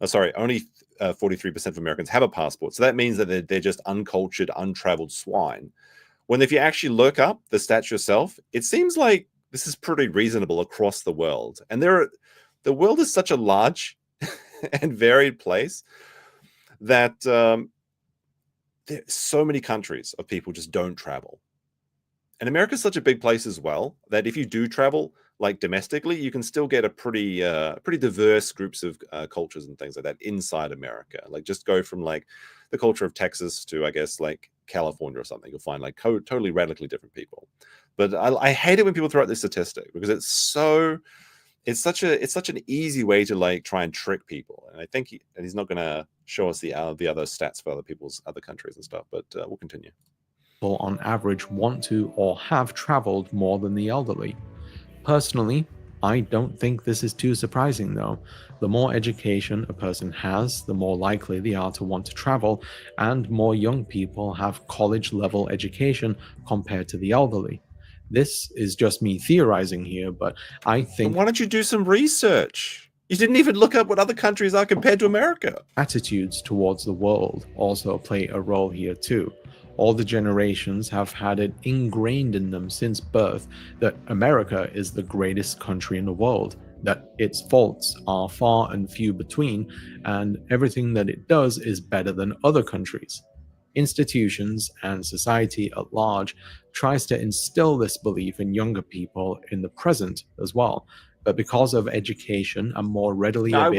Speaker 1: Only 43% of Americans have a passport. So that means that they're just uncultured, untraveled swine. When if you actually look up the stats yourself, it seems like this is pretty reasonable across the world. And the world is such a large and varied place that there's so many countries of people just don't travel. And America's such a big place as well that if you do travel, like domestically, you can still get a pretty diverse groups of cultures and things like that inside America. Like just go from like the culture of Texas to, I guess, like California or something. You'll find like totally radically different people. But I hate it when people throw out this statistic because it's such an easy way to like try and trick people. And I think he's not going to show us the other stats for other people's other countries and stuff. But we'll continue.
Speaker 2: people on average want to or have traveled more than the elderly. Personally, I don't think this is too surprising though. The more education a person has, the more likely they are to want to travel, and more young people have college-level education compared to the elderly. This is just me theorizing here, but I think...
Speaker 1: Why don't you do some research? You didn't even look up what other countries are compared to America.
Speaker 2: Attitudes towards the world also play a role here too. All the generations have had it ingrained in them since birth that America is the greatest country in the world, that its faults are far and few between, and everything that it does is better than other countries. Institutions and society at large tries to instill this belief in younger people in the present as well, but because of education and more readily available...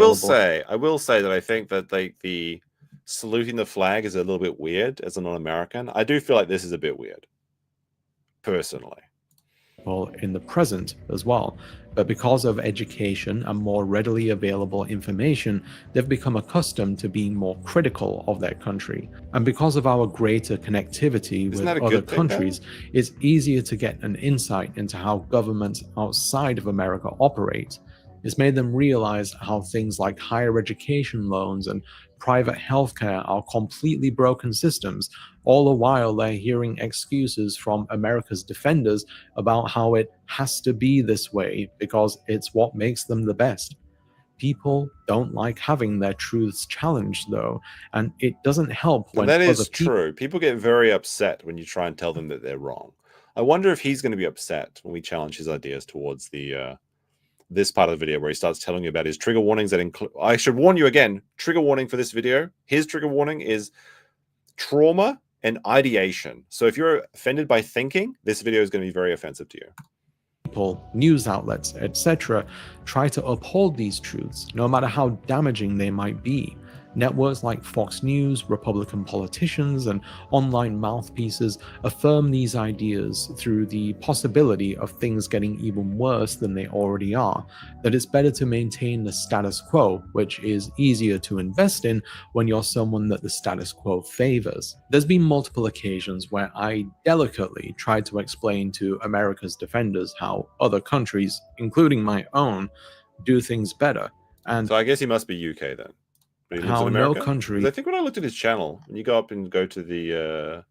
Speaker 1: I will say that I think that the saluting the flag is a little bit weird as a non-American. I do feel like this is a bit weird, personally.
Speaker 2: In the present as well, but because of education and more readily available information, they've become accustomed to being more critical of their country. And because of our greater connectivity with other countries, it's easier to get an insight into how governments outside of America operate. It's made them realize how things like higher education loans and private healthcare are completely broken systems, all the while they're hearing excuses from America's defenders about how it has to be this way because it's what makes them the best. People don't like having their truths challenged, though, and it doesn't help when
Speaker 1: that is true. People get very upset when you try and tell them that they're wrong. I wonder if he's going to be upset when we challenge his ideas towards the this part of the video where he starts telling you about his trigger warnings that include... I should warn you again, trigger warning for this video. His trigger warning is trauma and ideation. So if you're offended by thinking, this video is going to be very offensive to you.
Speaker 2: People, news outlets, etc. try to uphold these truths, no matter how damaging they might be. Networks like Fox News, Republican politicians, and online mouthpieces affirm these ideas through the possibility of things getting even worse than they already are, that it's better to maintain the status quo, which is easier to invest in when you're someone that the status quo favors. There's been multiple occasions where I delicately tried to explain to America's defenders how other countries, including my own, do things better. And
Speaker 1: so I guess he must be UK then.
Speaker 2: How no country...
Speaker 1: I think when I looked at his channel, when you go up and go to the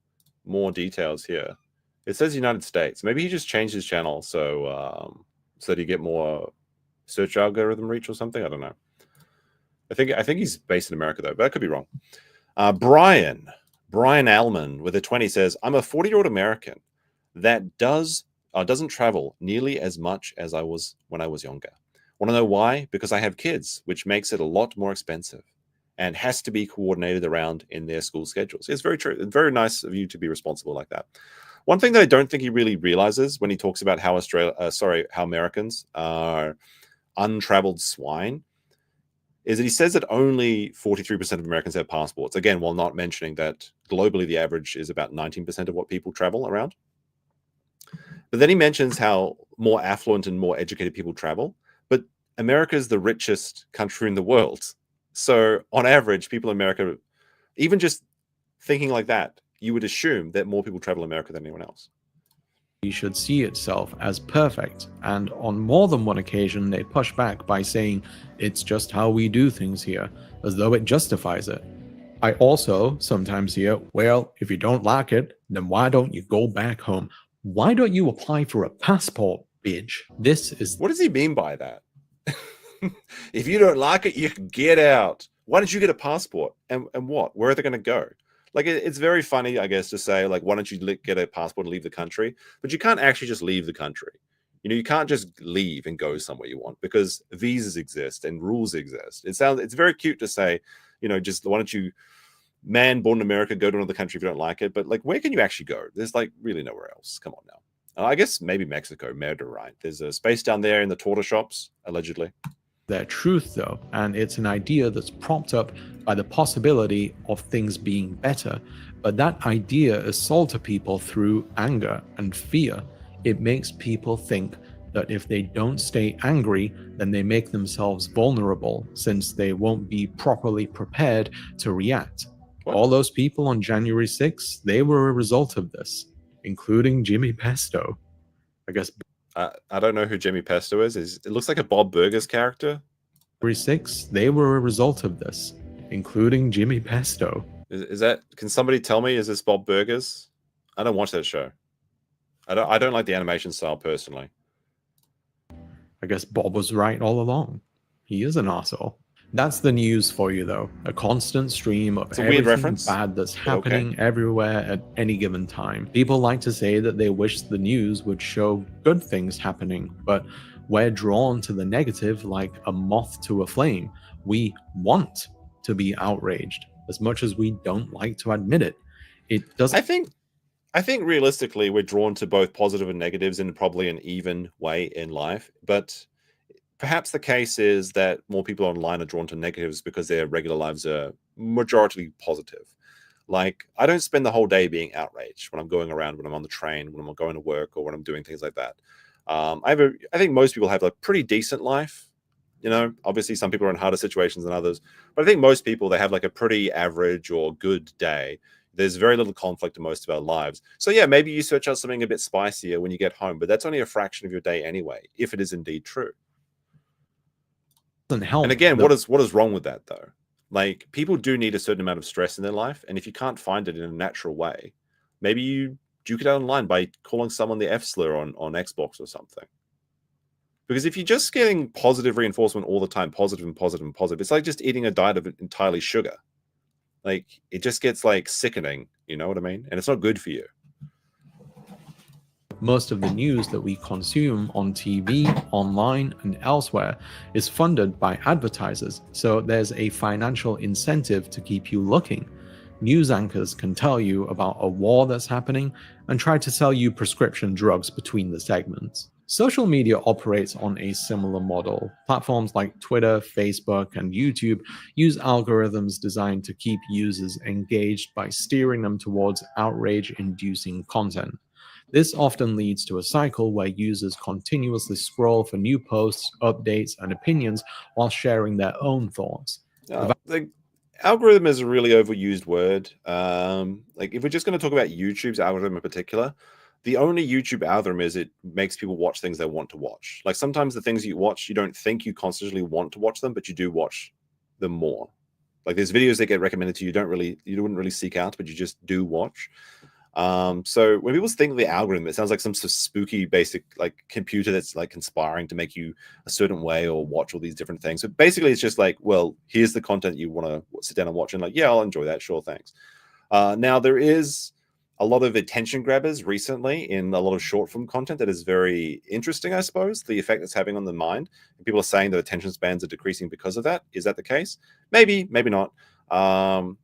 Speaker 1: more details here, it says United States. Maybe he just changed his channel so that you get more search algorithm reach or something. I don't know. I think he's based in America though, but I could be wrong. Brian Alman with a 20 says, "I'm a 40-year-old American that doesn't travel nearly as much as I was when I was younger. Want to know why? Because I have kids, which makes it a lot more expensive and has to be coordinated around in their school schedules." It's very true. It's very nice of you to be responsible like that. One thing that I don't think he really realizes when he talks about how how Americans are untraveled swine is that he says that only 43% of Americans have passports. Again, while not mentioning that globally the average is about 19% of what people travel around. But then he mentions how more affluent and more educated people travel. But America is the richest country in the world. So on average, people in America, even just thinking like that, you would assume that more people travel America than anyone else.
Speaker 2: Should see itself as perfect, and on more than one occasion they push back by saying it's just how we do things here, as though it justifies it. I also sometimes hear, well, if you don't like it, then why don't you go back home? Why don't you apply for a passport, bitch? This is...
Speaker 1: What does he mean by that? If you don't like it, you can get out. Why don't you get a passport? And what? Where are they going to go? Like, it's very funny, I guess, to say, like, why don't you get a passport and leave the country? But you can't actually just leave the country. You know, you can't just leave and go somewhere you want because visas exist and rules exist. It's very cute to say, you know, just why don't you, man born in America, go to another country if you don't like it. But, like, where can you actually go? There's, like, really nowhere else. Come on now. I guess maybe Mexico, Merida, right? There's a space down there in the torta shops, allegedly.
Speaker 2: Their truth though, and it's an idea that's propped up by the possibility of things being better, but that idea is sold to people through anger and fear. It makes people think that if they don't stay angry, then they make themselves vulnerable since they won't be properly prepared to react.
Speaker 1: What?
Speaker 2: All those people on January 6th, they were a result of this, including Jimmy Pesto. I guess
Speaker 1: I don't know who Jimmy Pesto is. It looks like a Bob Burgers character.
Speaker 2: January 6th, they were a result of this, including Jimmy Pesto.
Speaker 1: Is that? Can somebody tell me? Is this Bob Burgers? I don't watch that show. I don't like the animation style personally.
Speaker 2: I guess Bob was right all along. He is an arsehole. That's the news for you, though. A constant stream of everything bad that's happening everywhere at any given time. People like to say that they wish the news would show good things happening, but we're drawn to the negative like a moth to a flame. We want to be outraged, as much as we don't like to admit it. It doesn't.
Speaker 1: I think realistically, we're drawn to both positive and negatives in probably an even way in life, but perhaps the case is that more people online are drawn to negatives because their regular lives are majority positive. Like, I don't spend the whole day being outraged when I'm going around, when I'm on the train, when I'm going to work, or when I'm doing things like that. I think most people have a pretty decent life. You know, obviously some people are in harder situations than others, but I think most people, they have like a pretty average or good day. There's very little conflict in most of our lives. So yeah, maybe you search out something a bit spicier when you get home, but that's only a fraction of your day anyway, if it is indeed true.
Speaker 2: Help.
Speaker 1: And again, what is wrong with that though? Like, people do need a certain amount of stress in their life, and if you can't find it in a natural way, maybe you duke it out online by calling someone the F slur on Xbox or something. Because if you're just getting positive reinforcement all the time, positive and positive and positive, it's like just eating a diet of entirely sugar. Like, it just gets like sickening, you know what I mean? And it's not good for you.
Speaker 2: Most of the news that we consume on TV, online, and elsewhere is funded by advertisers, so there's a financial incentive to keep you looking. News anchors can tell you about a war that's happening and try to sell you prescription drugs between the segments. Social media operates on a similar model. Platforms like Twitter, Facebook, and YouTube use algorithms designed to keep users engaged by steering them towards outrage-inducing content. This often leads to a cycle where users continuously scroll for new posts, updates, and opinions while sharing their own thoughts.
Speaker 1: The algorithm is a really overused word. Like, if we're just going to talk about YouTube's algorithm in particular, the only YouTube algorithm is it makes people watch things they want to watch. Like, sometimes the things you watch, you don't think you constantly want to watch them, but you do watch them more. Like, there's videos that get recommended to you, you wouldn't really seek out, but you just do watch. So when people think of the algorithm, it sounds like some sort of spooky basic like computer that's like conspiring to make you a certain way or watch all these different things. So basically it's just like, well, here's the content you want to sit down and watch, and like, yeah, I'll enjoy that, sure, thanks. Now there is a lot of attention grabbers recently in a lot of short form content that is very interesting, I suppose, the effect it's having on the mind. And people are saying that attention spans are decreasing because of that. Is that the case? Maybe, maybe not.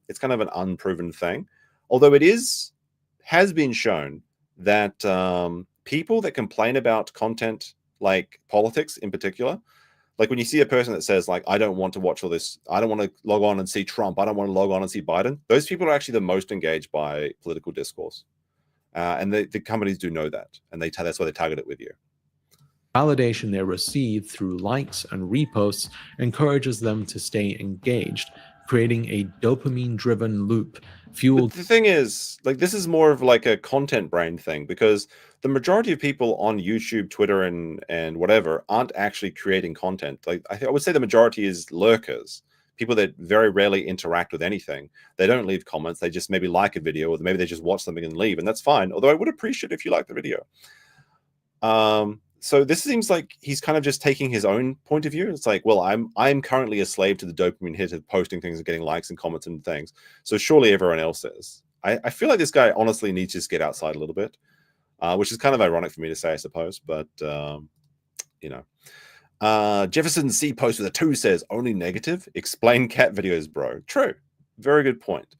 Speaker 1: It's kind of an unproven thing, although it has been shown that people that complain about content like politics in particular, like when you see a person that says like, I don't want to watch all this, I don't want to log on and see Trump, I don't want to log on and see Biden, those people are actually the most engaged by political discourse. And the companies do know that, and that's why they target it with you.
Speaker 2: Validation they receive through likes and reposts encourages them to stay engaged, creating a dopamine-driven loop fueled.
Speaker 1: But the thing is, like, this is more of like a content brain thing, because the majority of people on YouTube, Twitter, and whatever aren't actually creating content. Like, I would say the majority is lurkers, people that very rarely interact with anything. They don't leave comments. They just maybe like a video, or maybe they just watch something and leave, and that's fine. Although I would appreciate if you like the video. So this seems like he's kind of just taking his own point of view. It's like, well, I'm currently a slave to the dopamine hit of posting things and getting likes and comments and things. So surely everyone else is. I feel like this guy honestly needs to just get outside a little bit, which is kind of ironic for me to say, I suppose. But you know, Jefferson C post with a 2 says only negative. Explain cat videos, bro. True, very good point.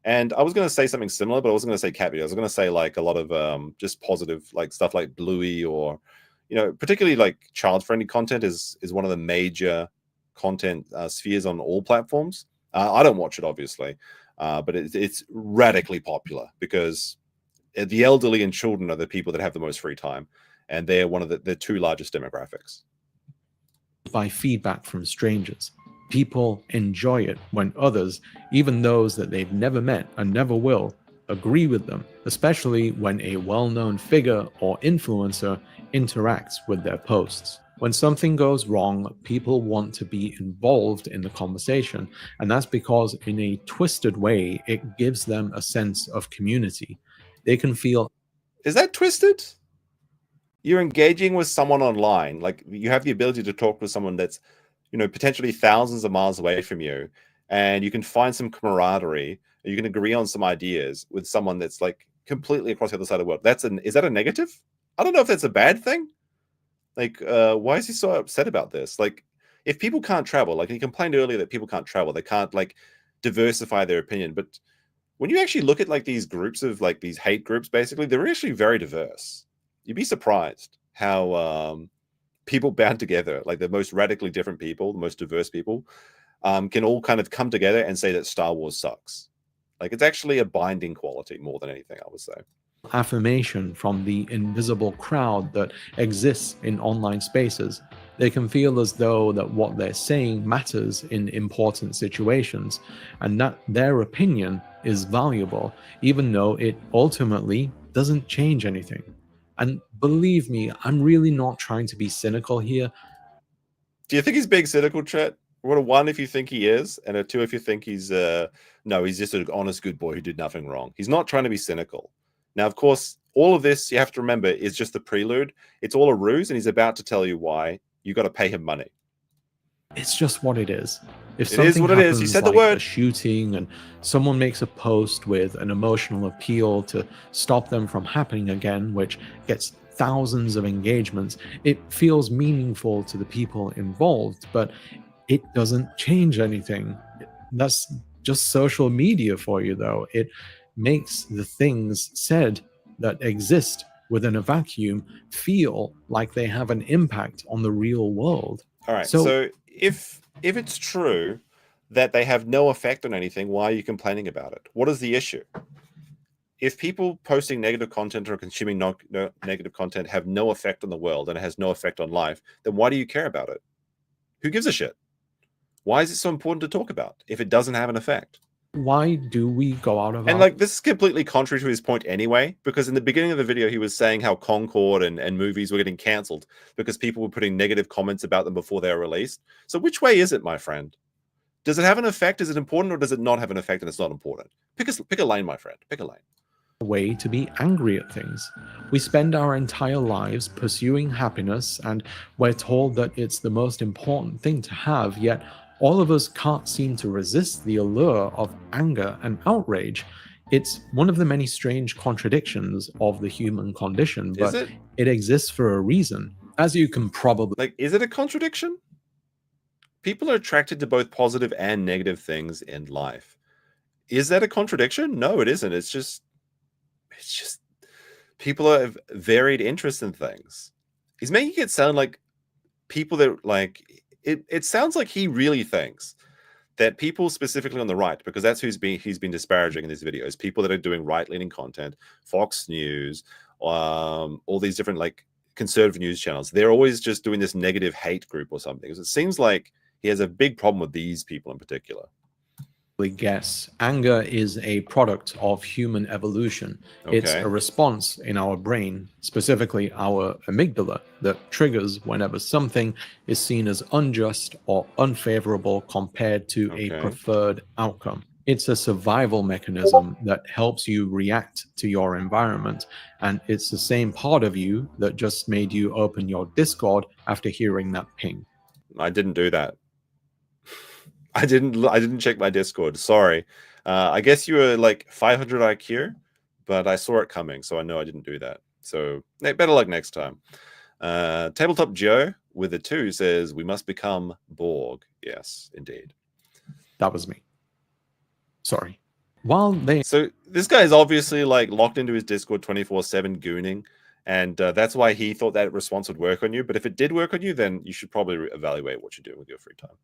Speaker 1: And I was going to say something similar, but I wasn't going to say cat videos. I was going to say like a lot of just positive, like stuff like Bluey, or you know, particularly like child-friendly content is one of the major content spheres on all platforms. I don't watch it, obviously, but it's radically popular because the elderly and children are the people that have the most free time, and they're one of the 2 largest demographics.
Speaker 2: By feedback from strangers. People enjoy it when others, even those that they've never met and never will, agree with them, especially when a well-known figure or influencer interacts with their posts. When something goes wrong, people want to be involved in the conversation, and that's because in a twisted way, it gives them a sense of community. They can feel...
Speaker 1: Is that twisted? You're engaging with someone online, like you have the ability to talk with someone that's, you know, potentially thousands of miles away from you, and you can find some camaraderie, you can agree on some ideas with someone that's like completely across the other side of the world. Is that a negative? I don't know if that's a bad thing. Like, why is he so upset about this? Like, if people can't travel, like he complained earlier that people can't travel, they can't like diversify their opinion. But when you actually look at like these groups of like these hate groups, basically, they're actually very diverse. You'd be surprised how people band together, like the most radically different people, the most diverse people, can all kind of come together and say that Star Wars sucks. Like, it's actually a binding quality more than anything, I would say.
Speaker 2: Affirmation from the invisible crowd that exists in online spaces. They can feel as though that what they're saying matters in important situations, and that their opinion is valuable, even though it ultimately doesn't change anything. And believe me, I'm really not trying to be cynical here.
Speaker 1: Do you think he's being cynical, Chet? What a one if you think he is, and a two if you think he's no, he's just an honest good boy who did nothing wrong. He's not trying to be cynical. Now, of course, all of this, you have to remember, is just the prelude. It's all a ruse, and he's about to tell you why. You got to pay him money.
Speaker 2: It's just what it is. If
Speaker 1: it is what it is. You said the word.
Speaker 2: A shooting, and someone makes a post with an emotional appeal to stop them from happening again, which gets thousands of engagements, it feels meaningful to the people involved, but it doesn't change anything. That's just social media for you, though. It makes the things said that exist within a vacuum feel like they have an impact on the real world.
Speaker 1: All right. So if it's true that they have no effect on anything, why are you complaining about it? What is the issue? If people posting negative content or consuming negative content have no effect on the world and it has no effect on life, then why do you care about it? Who gives a shit? Why is it so important to talk about if it doesn't have an effect?
Speaker 2: Why do we go out of
Speaker 1: And like, this is completely contrary to his point anyway, because in the beginning of the video, he was saying how Concord and movies were getting cancelled because people were putting negative comments about them before they were released. So which way is it, my friend? Does it have an effect? Is it important, or does it not have an effect and it's not important? Pick a lane, my friend. Pick a lane.
Speaker 2: Way to be angry at things. We spend our entire lives pursuing happiness, and we're told that it's the most important thing to have, yet all of us can't seem to resist the allure of anger and outrage. It's one of the many strange contradictions of the human condition, but it exists for a reason. As you can probably...
Speaker 1: Like, is it a contradiction? People are attracted to both positive and negative things in life. Is that a contradiction? No, it isn't. It's just people have varied interests in things. He's making it sound like people that like it sounds like he really thinks that people specifically on the right, because that's he's been disparaging in these videos, people that are doing right-leaning content, Fox News, all these different like conservative news channels, they're always just doing this negative hate group or something. So it seems like he has a big problem with these people in particular.
Speaker 2: Guess anger is a product of human evolution. It's a response in our brain, specifically our amygdala, that triggers whenever something is seen as unjust or unfavorable compared to a preferred outcome. It's a survival mechanism that helps you react to your environment, and it's the same part of you that just made you open your Discord after hearing that ping.
Speaker 1: I didn't do that. I didn't check my Discord. Sorry. I guess you were like 500 IQ, but I saw it coming, so I know I didn't do that. So better luck next time. Tabletop Joe with a 2 says, we must become Borg. Yes, indeed.
Speaker 2: That was me. Sorry.
Speaker 1: So this guy is obviously like locked into his Discord 24/7 gooning, and that's why he thought that response would work on you. But if it did work on you, then you should probably evaluate what you're doing with your free time.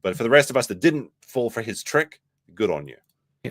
Speaker 1: But for the rest of us that didn't fall for his trick, good on you.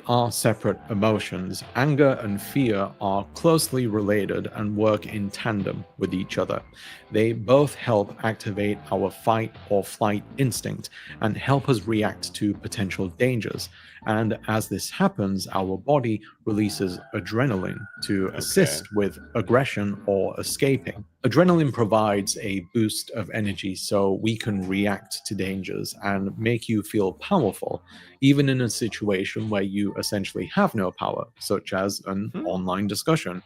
Speaker 2: are separate emotions. Anger and fear are closely related and work in tandem with each other. They both help activate our fight or flight instinct and help us react to potential dangers. And as this happens, our body releases adrenaline to assist with aggression or escaping. Adrenaline provides a boost of energy so we can react to dangers and make you feel powerful, even in a situation where you essentially have no power, such as an online discussion.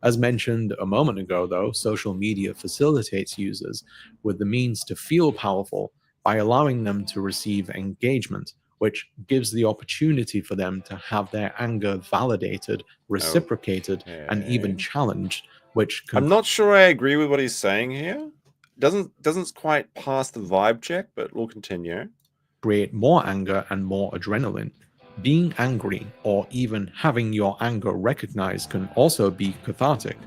Speaker 2: As mentioned a moment ago, though, social media facilitates users with the means to feel powerful by allowing them to receive engagement, which gives the opportunity for them to have their anger validated, reciprocated, and even challenged, which can
Speaker 1: I'm not sure I agree with what he's saying here. Doesn't quite pass the vibe check, but we'll continue.
Speaker 2: create more anger and more adrenaline. Being angry or even having your anger recognized can also be cathartic.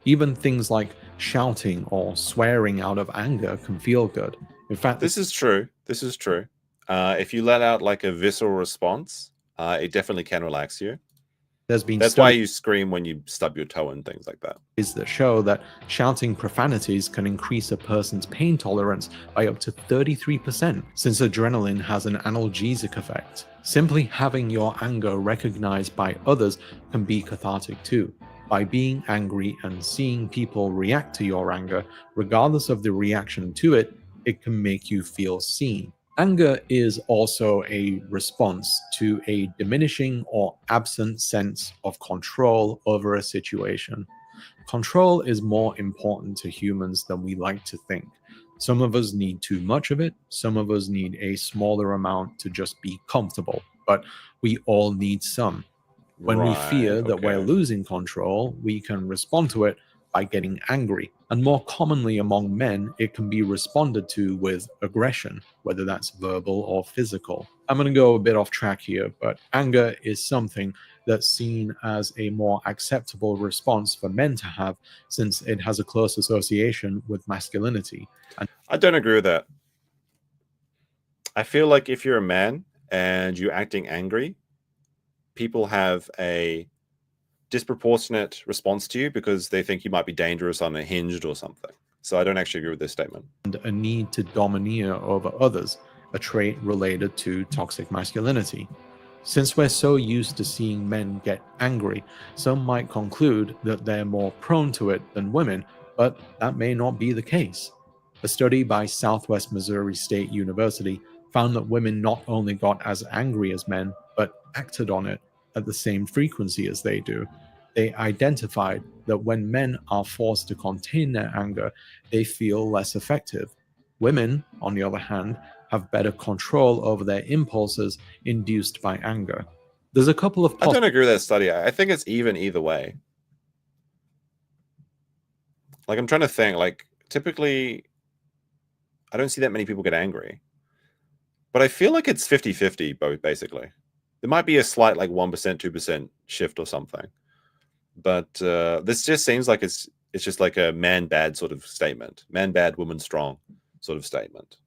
Speaker 2: Even things like shouting or swearing out of anger can feel good. In fact,
Speaker 1: this is true. This is true. If you let out like a visceral response, it definitely can relax you. That's why you scream when you stub your toe and things like that.
Speaker 2: Is that show that shouting profanities can increase a person's pain tolerance by up to 33%, since adrenaline has an analgesic effect. Simply having your anger recognized by others can be cathartic too. By being angry and seeing people react to your anger, regardless of the reaction to it, it can make you feel seen. Anger is also a response to a diminishing or absent sense of control over a situation. Control is more important to humans than we like to think. Some of us need too much of it, some of us need a smaller amount to just be comfortable, but we all need some. When we fear that we're losing control, we can respond to it by getting angry. And more commonly among men, it can be responded to with aggression, whether that's verbal or physical. I'm going to go a bit off track here, but anger is something that's seen as a more acceptable response for men to have, since it has a close association with masculinity. And
Speaker 1: I don't agree with that. I feel like if you're a man and you're acting angry, people have a disproportionate response to you because they think you might be dangerous, unhinged, or something. So I don't actually agree with this statement.
Speaker 2: And a need to domineer over others, a trait related to toxic masculinity. Since we're so used to seeing men get angry, some might conclude that they're more prone to it than women, but that may not be the case. A study by Southwest Missouri State University found that women not only got as angry as men, but acted on it at the same frequency as they do. They identified that when men are forced to contain their anger, they feel less effective. Women, on the other hand, have better control over their impulses induced by anger. There's a couple of
Speaker 1: I don't agree with that study. I think it's even either way. Like, I'm trying to think, like, typically, I don't see that many people get angry. But I feel like it's 50-50, both, basically. There might be a slight, like, 1%, 2% shift or something. But this just seems like it's just like a man bad sort of statement. Man bad, woman strong sort of statement.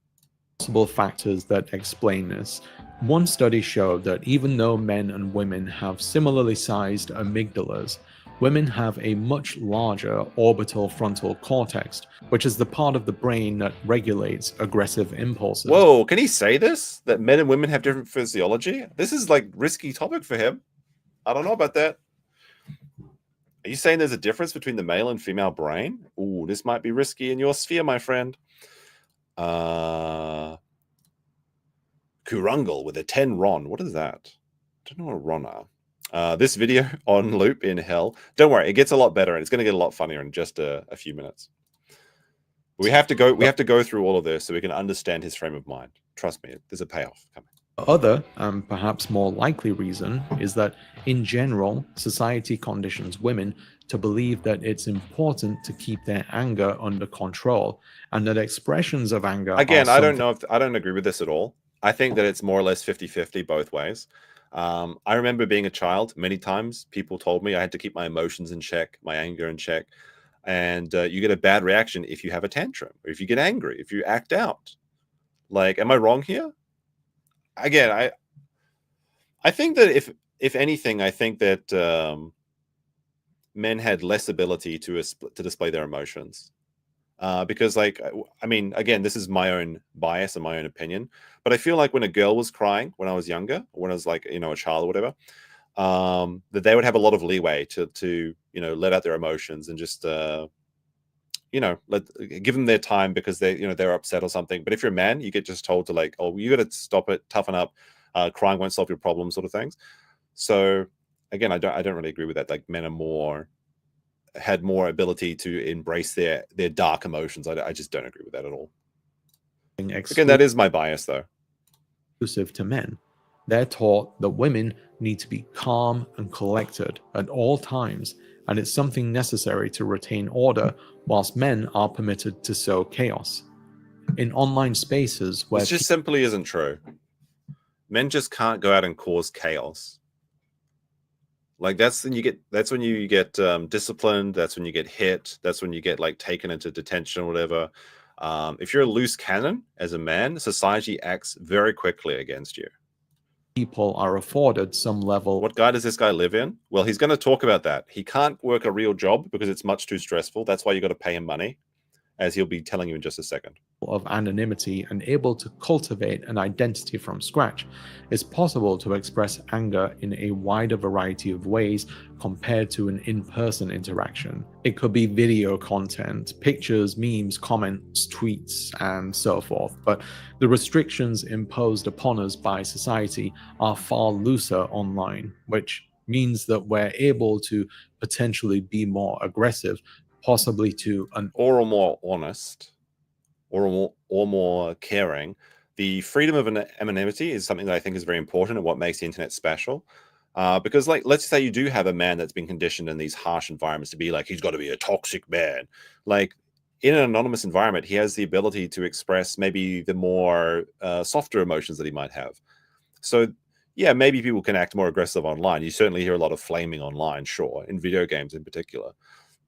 Speaker 2: Possible factors that explain this. One study showed that even though men and women have similarly sized amygdalas, women have a much larger orbital frontal cortex, which is the part of the brain that regulates aggressive impulses.
Speaker 1: Whoa, can he say this? That men and women have different physiology? This is like risky topic for him. I don't know about that. Are you saying there's a difference between the male and female brain? Ooh, this might be risky in your sphere, my friend. Kurungal with a 10 Ron. What is that? I don't know what Ron are. This video on loop in hell. Don't worry, it gets a lot better and it's going to get a lot funnier in just a few minutes. We have to go through all of this so we can understand his frame of mind. Trust me, there's a payoff coming.
Speaker 2: The other, and perhaps more likely reason, is that in general, society conditions women to believe that it's important to keep their anger under control, and that expressions of anger
Speaker 1: Again, I don't agree with this at all. I think that it's more or less 50-50 both ways. I remember being a child, many times people told me I had to keep my emotions in check, my anger in check, and you get a bad reaction if you have a tantrum, or if you get angry, if you act out. Like, am I wrong here? Again, I think that if anything, I think that men had less ability to display their emotions. Because, like, I mean, again, this is my own bias and my own opinion, but I feel like when a girl was crying when I was younger, or when I was like, a child or whatever, that they would have a lot of leeway to let out their emotions and just give them their time because they're upset or something. But if you're a man, you get just told to, like, oh, you got to stop it, toughen up, crying won't solve your problem, sort of things. So again, I don't really agree with that. Like, men had more ability to embrace their dark emotions. I just don't agree with that at all. Again, that is my bias, though.
Speaker 2: Exclusive to men. They're taught that women need to be calm and collected at all times, and it's something necessary to retain order, whilst men are permitted to sow chaos. In online spaces where
Speaker 1: this just simply isn't true. Men just can't go out and cause chaos. Like, that's when you get disciplined. That's when you get hit. That's when you get, like, taken into detention or whatever. If you're a loose cannon as a man, society acts very quickly against you.
Speaker 2: People are afforded some level.
Speaker 1: What guy does this guy live in? Well, he's going to talk about that. He can't work a real job because it's much too stressful. That's why you got to pay him money, as he'll be telling you in just a second.
Speaker 2: Of anonymity and able to cultivate an identity from scratch, it's possible to express anger in a wider variety of ways compared to an in-person interaction. It could be video content, pictures, memes, comments, tweets, and so forth, but the restrictions imposed upon us by society are far looser online, which means that we're able to potentially be more aggressive, possibly to
Speaker 1: or more honest, or more caring. The freedom of anonymity is something that I think is very important and what makes the internet special. Because, like, let's say you do have a man that's been conditioned in these harsh environments to be like, he's got to be a toxic man. Like, in an anonymous environment, he has the ability to express maybe the more softer emotions that he might have. So, yeah, maybe people can act more aggressive online. You certainly hear a lot of flaming online, sure, in video games in particular.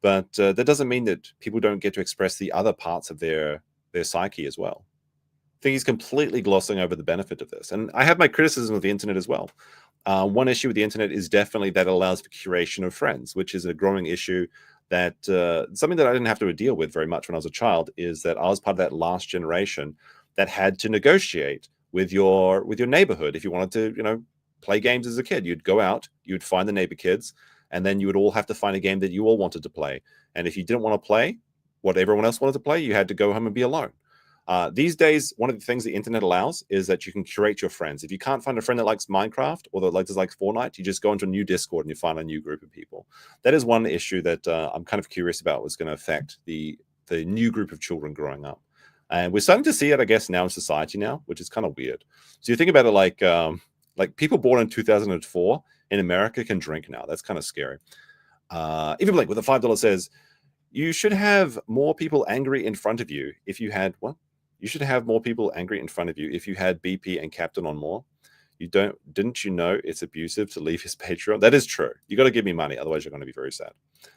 Speaker 1: But that doesn't mean that people don't get to express the other parts of their psyche as well. I think he's completely glossing over the benefit of this. And I have my criticism of the internet as well. One issue with the internet is definitely that it allows for curation of friends, which is a growing issue that something that I didn't have to deal with very much when I was a child, is that I was part of that last generation that had to negotiate with your neighborhood. If you wanted to, play games as a kid, you'd go out, you'd find the neighbor kids, and then you would all have to find a game that you all wanted to play. And if you didn't want to play what everyone else wanted to play, you had to go home and be alone. These days, one of the things the internet allows is that you can curate your friends. If you can't find a friend that likes Minecraft or that likes Fortnite, you just go into a new Discord and you find a new group of people. That is one issue that I'm kind of curious about what's going to affect the new group of children growing up. And we're starting to see it, I guess, now in society now, which is kind of weird. So you think about it like people born in 2004 in America can drink now. That's kind of scary. Even like with a $5 says, you should have more people angry in front of you if you had what? You should have more people angry in front of you if you had BP and Captain on more. Didn't you know it's abusive to leave his Patreon? That is true. You got to give me money, otherwise you're going to be very sad.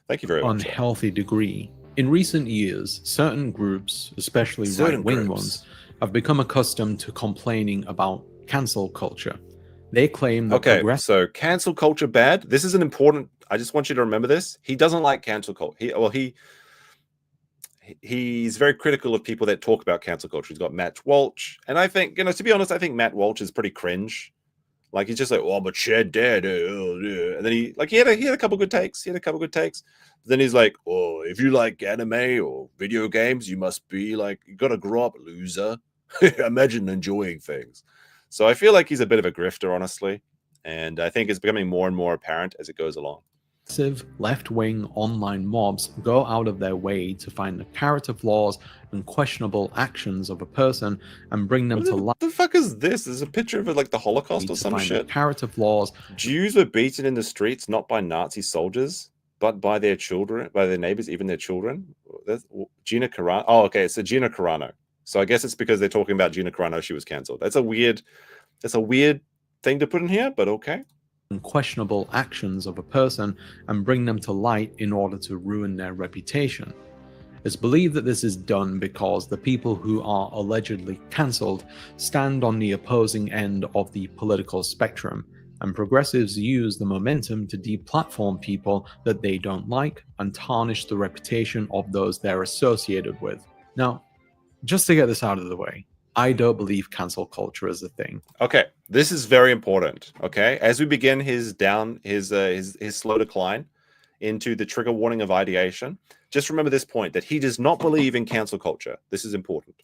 Speaker 1: Thank you very much.
Speaker 2: Unhealthy degree. In recent years, certain groups, especially right-wing ones, have become accustomed to complaining about cancel culture. They claim that
Speaker 1: so cancel culture bad. This is an important. I just want you to remember this. He doesn't like cancel culture. He's very critical of people that talk about cancel culture. He's got Matt Walsh, and I think, to be honest, I think Matt Walsh is pretty cringe. Like, he's just like, oh, but Shed dead, and then he had a couple good takes. Then he's like, oh, if you like anime or video games, you must be like, you gotta grow up, loser. Imagine enjoying things. So I feel like he's a bit of a grifter, honestly, and I think it's becoming more and more apparent as it goes along.
Speaker 2: Left-wing online mobs go out of their way to find the character flaws and questionable actions of a person and bring them to light.
Speaker 1: What the fuck is this? There's a picture of it, like the Holocaust or some shit.
Speaker 2: Character flaws.
Speaker 1: Jews were beaten in the streets not by Nazi soldiers, but by their children, by their neighbors, even their children. That's Gina Carano. Oh, okay, it's Gina Carano. So I guess it's because they're talking about Gina Carano. She was cancelled. That's a weird thing to put in here, but okay.
Speaker 2: And questionable actions of a person and bring them to light in order to ruin their reputation. It's believed that this is done because the people who are allegedly cancelled stand on the opposing end of the political spectrum. and progressives use the momentum to deplatform people that they don't like and tarnish the reputation of those they're associated with. Now, just to get this out of the way, I don't believe cancel culture is a thing.
Speaker 1: Okay, this is very important. Okay, as we begin his slow decline into the trigger warning of ideation, just remember this point, that he does not believe in cancel culture. This is important.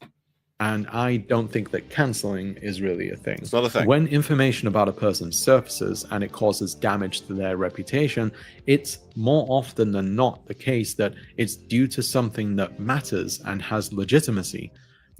Speaker 2: And I don't think that canceling is really a thing.
Speaker 1: It's not a thing.
Speaker 2: When information about a person surfaces and it causes damage to their reputation, it's more often than not the case that it's due to something that matters and has legitimacy.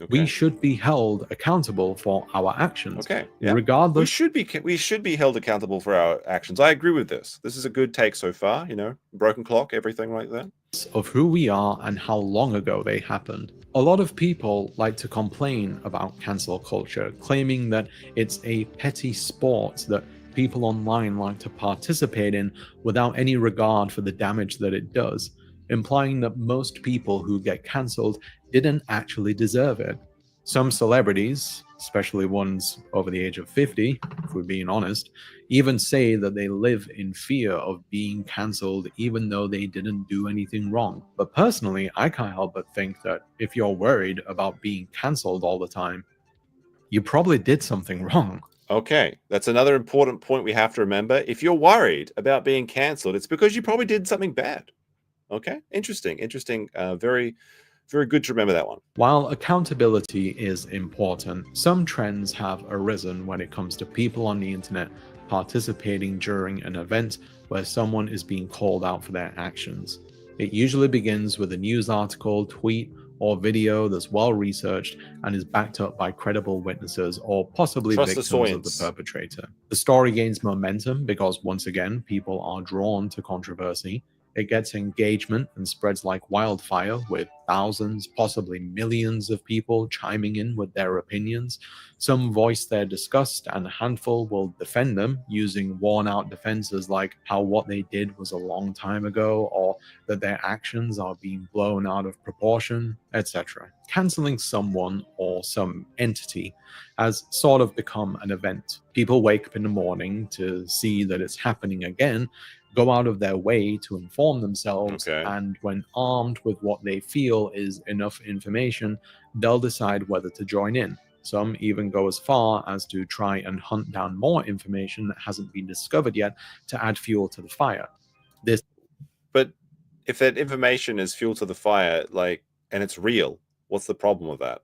Speaker 1: Okay.
Speaker 2: We should be held accountable for our actions.
Speaker 1: Okay. Yeah.
Speaker 2: Regardless,
Speaker 1: we should be held accountable for our actions. I agree with this. This is a good take so far. You know, broken clock, everything like that.
Speaker 2: Of who we are and how long ago they happened. A lot of people like to complain about cancel culture, claiming that it's a petty sport that people online like to participate in without any regard for the damage that it does, implying that most people who get cancelled didn't actually deserve it. Some celebrities, especially ones over the age of 50, if we're being honest, even say that they live in fear of being cancelled even though they didn't do anything wrong. But personally, I can't help but think that if you're worried about being cancelled all the time, you probably did something wrong.
Speaker 1: Okay, that's another important point we have to remember. If you're worried about being cancelled, it's because you probably did something bad. Okay, interesting. Very, very good to remember that one.
Speaker 2: While accountability is important, some trends have arisen when it comes to people on the internet participating during an event where someone is being called out for their actions. It usually begins with a news article, tweet, or video that's well researched and is backed up by credible witnesses or possibly victims of the perpetrator. The story gains momentum because, once again, people are drawn to controversy. It gets engagement and spreads like wildfire, with thousands, possibly millions of people chiming in with their opinions. Some voice their disgust, and a handful will defend them using worn-out defenses like how what they did was a long time ago, or that their actions are being blown out of proportion, etc. Canceling someone or some entity has sort of become an event. People wake up in the morning to see that it's happening again, go out of their way to inform themselves, and when armed with what they feel is enough information, they'll decide whether to join in. Some even go as far as to try and hunt down more information that hasn't been discovered yet to add fuel to the fire.
Speaker 1: But if that information is fuel to the fire, and it's real, what's the problem with that?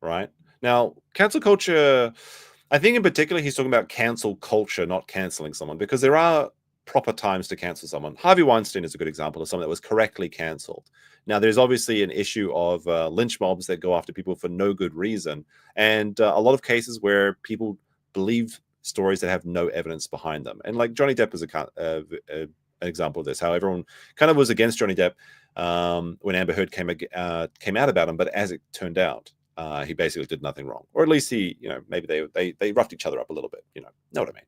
Speaker 1: Right? Now, cancel culture, I think in particular he's talking about cancel culture, not canceling someone, because there are proper times to cancel someone. Harvey Weinstein is a good example of someone that was correctly cancelled. Now, there's obviously an issue of lynch mobs that go after people for no good reason, and a lot of cases where people believe stories that have no evidence behind them. And like Johnny Depp is an example of this, how everyone kind of was against Johnny Depp when Amber Heard came out about him, but as it turned out, he basically did nothing wrong, or at least he, maybe they roughed each other up a little bit. Know what I mean?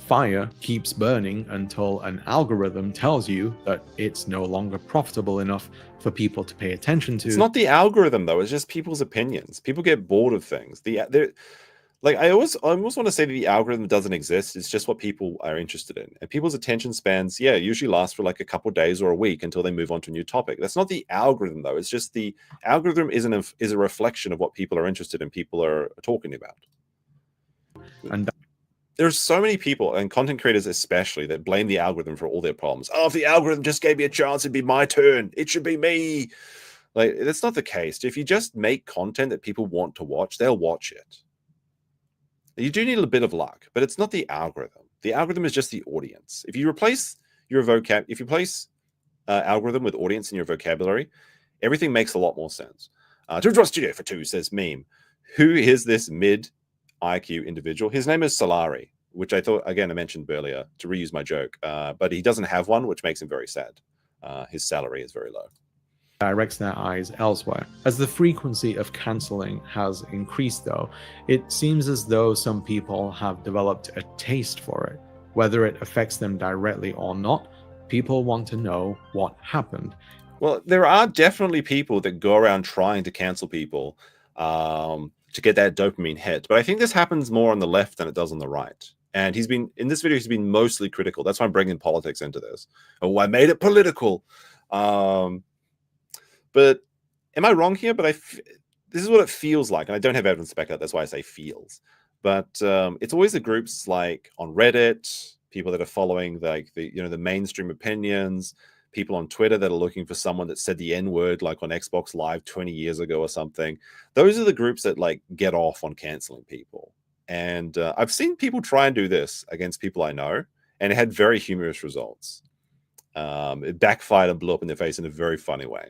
Speaker 2: Fire keeps burning until an algorithm tells you that it's no longer profitable enough for people to pay attention to.
Speaker 1: It's not the algorithm, though. It's just people's opinions. People get bored of things. I almost want to say that the algorithm doesn't exist. It's just what people are interested in. And people's attention spans, usually last for like a couple of days or a week until they move on to a new topic. That's not the algorithm, though. It's just the algorithm is a reflection of what people are interested in, people are talking about.
Speaker 2: And
Speaker 1: there's so many people, and content creators especially, that blame the algorithm for all their problems. Oh, if the algorithm just gave me a chance, it'd be my turn. It should be me. That's not the case. If you just make content that people want to watch, they'll watch it. You do need a bit of luck, but it's not the algorithm. The algorithm is just the audience. If you replace algorithm with audience in your vocabulary, everything makes a lot more sense. To Draw Studio for 2 says, meme, who is this mid IQ individual? His name is Salari, which I mentioned earlier to reuse my joke, but he doesn't have one, which makes him very sad. His salary is very low.
Speaker 2: Directs their eyes elsewhere. As the frequency of cancelling has increased, though, it seems as though some people have developed a taste for it. Whether it affects them directly or not, people want to know what happened.
Speaker 1: Well, there are definitely people that go around trying to cancel people to get that dopamine hit. But I think this happens more on the left than it does on the right. And he's been in this video. He's been mostly critical. That's why I'm bringing politics into this. Oh, I made it political. But am I wrong here? But this is what it feels like, and I don't have evidence to back up. That's why I say feels. But it's always the groups like on Reddit, people that are following the mainstream opinions, people on Twitter that are looking for someone that said the N-word like on Xbox Live 20 years ago or something. Those are the groups that like get off on canceling people. And I've seen people try and do this against people I know, and it had very humorous results. It backfired and blew up in their face in a very funny way.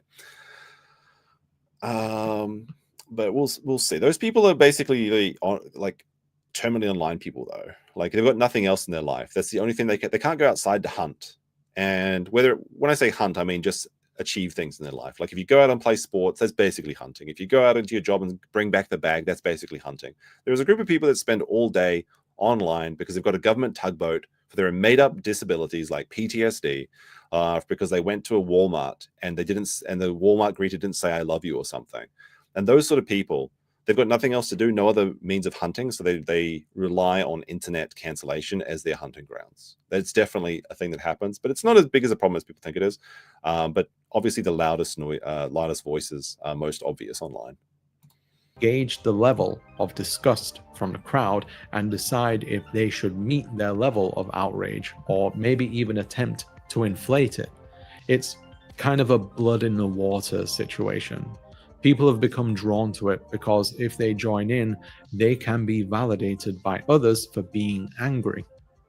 Speaker 1: But we'll see. Those people are basically like terminally online people, though. Like they've got nothing else in their life. That's the only thing they can't go outside to hunt. And when I say hunt, I mean just achieve things in their life. Like if you go out and play sports, that's basically hunting. If you go out into your job and bring back the bag, that's basically hunting. There's a group of people that spend all day online because they've got a government tugboat for their made-up disabilities like PTSD, because they went to a Walmart and the Walmart greeter didn't say "I love you" or something. And those sort of people, they've got nothing else to do, no other means of hunting, so they rely on internet cancellation as their hunting grounds. That's definitely a thing that happens, but it's not as big as a problem as people think it is. But obviously the loudest voices are most obvious online.
Speaker 2: Gauge the level of disgust from the crowd and decide if they should meet their level of outrage or maybe even attempt to inflate it. It's kind of a blood in the water situation. People have become drawn to it because if they join in, they can be validated by others for being angry.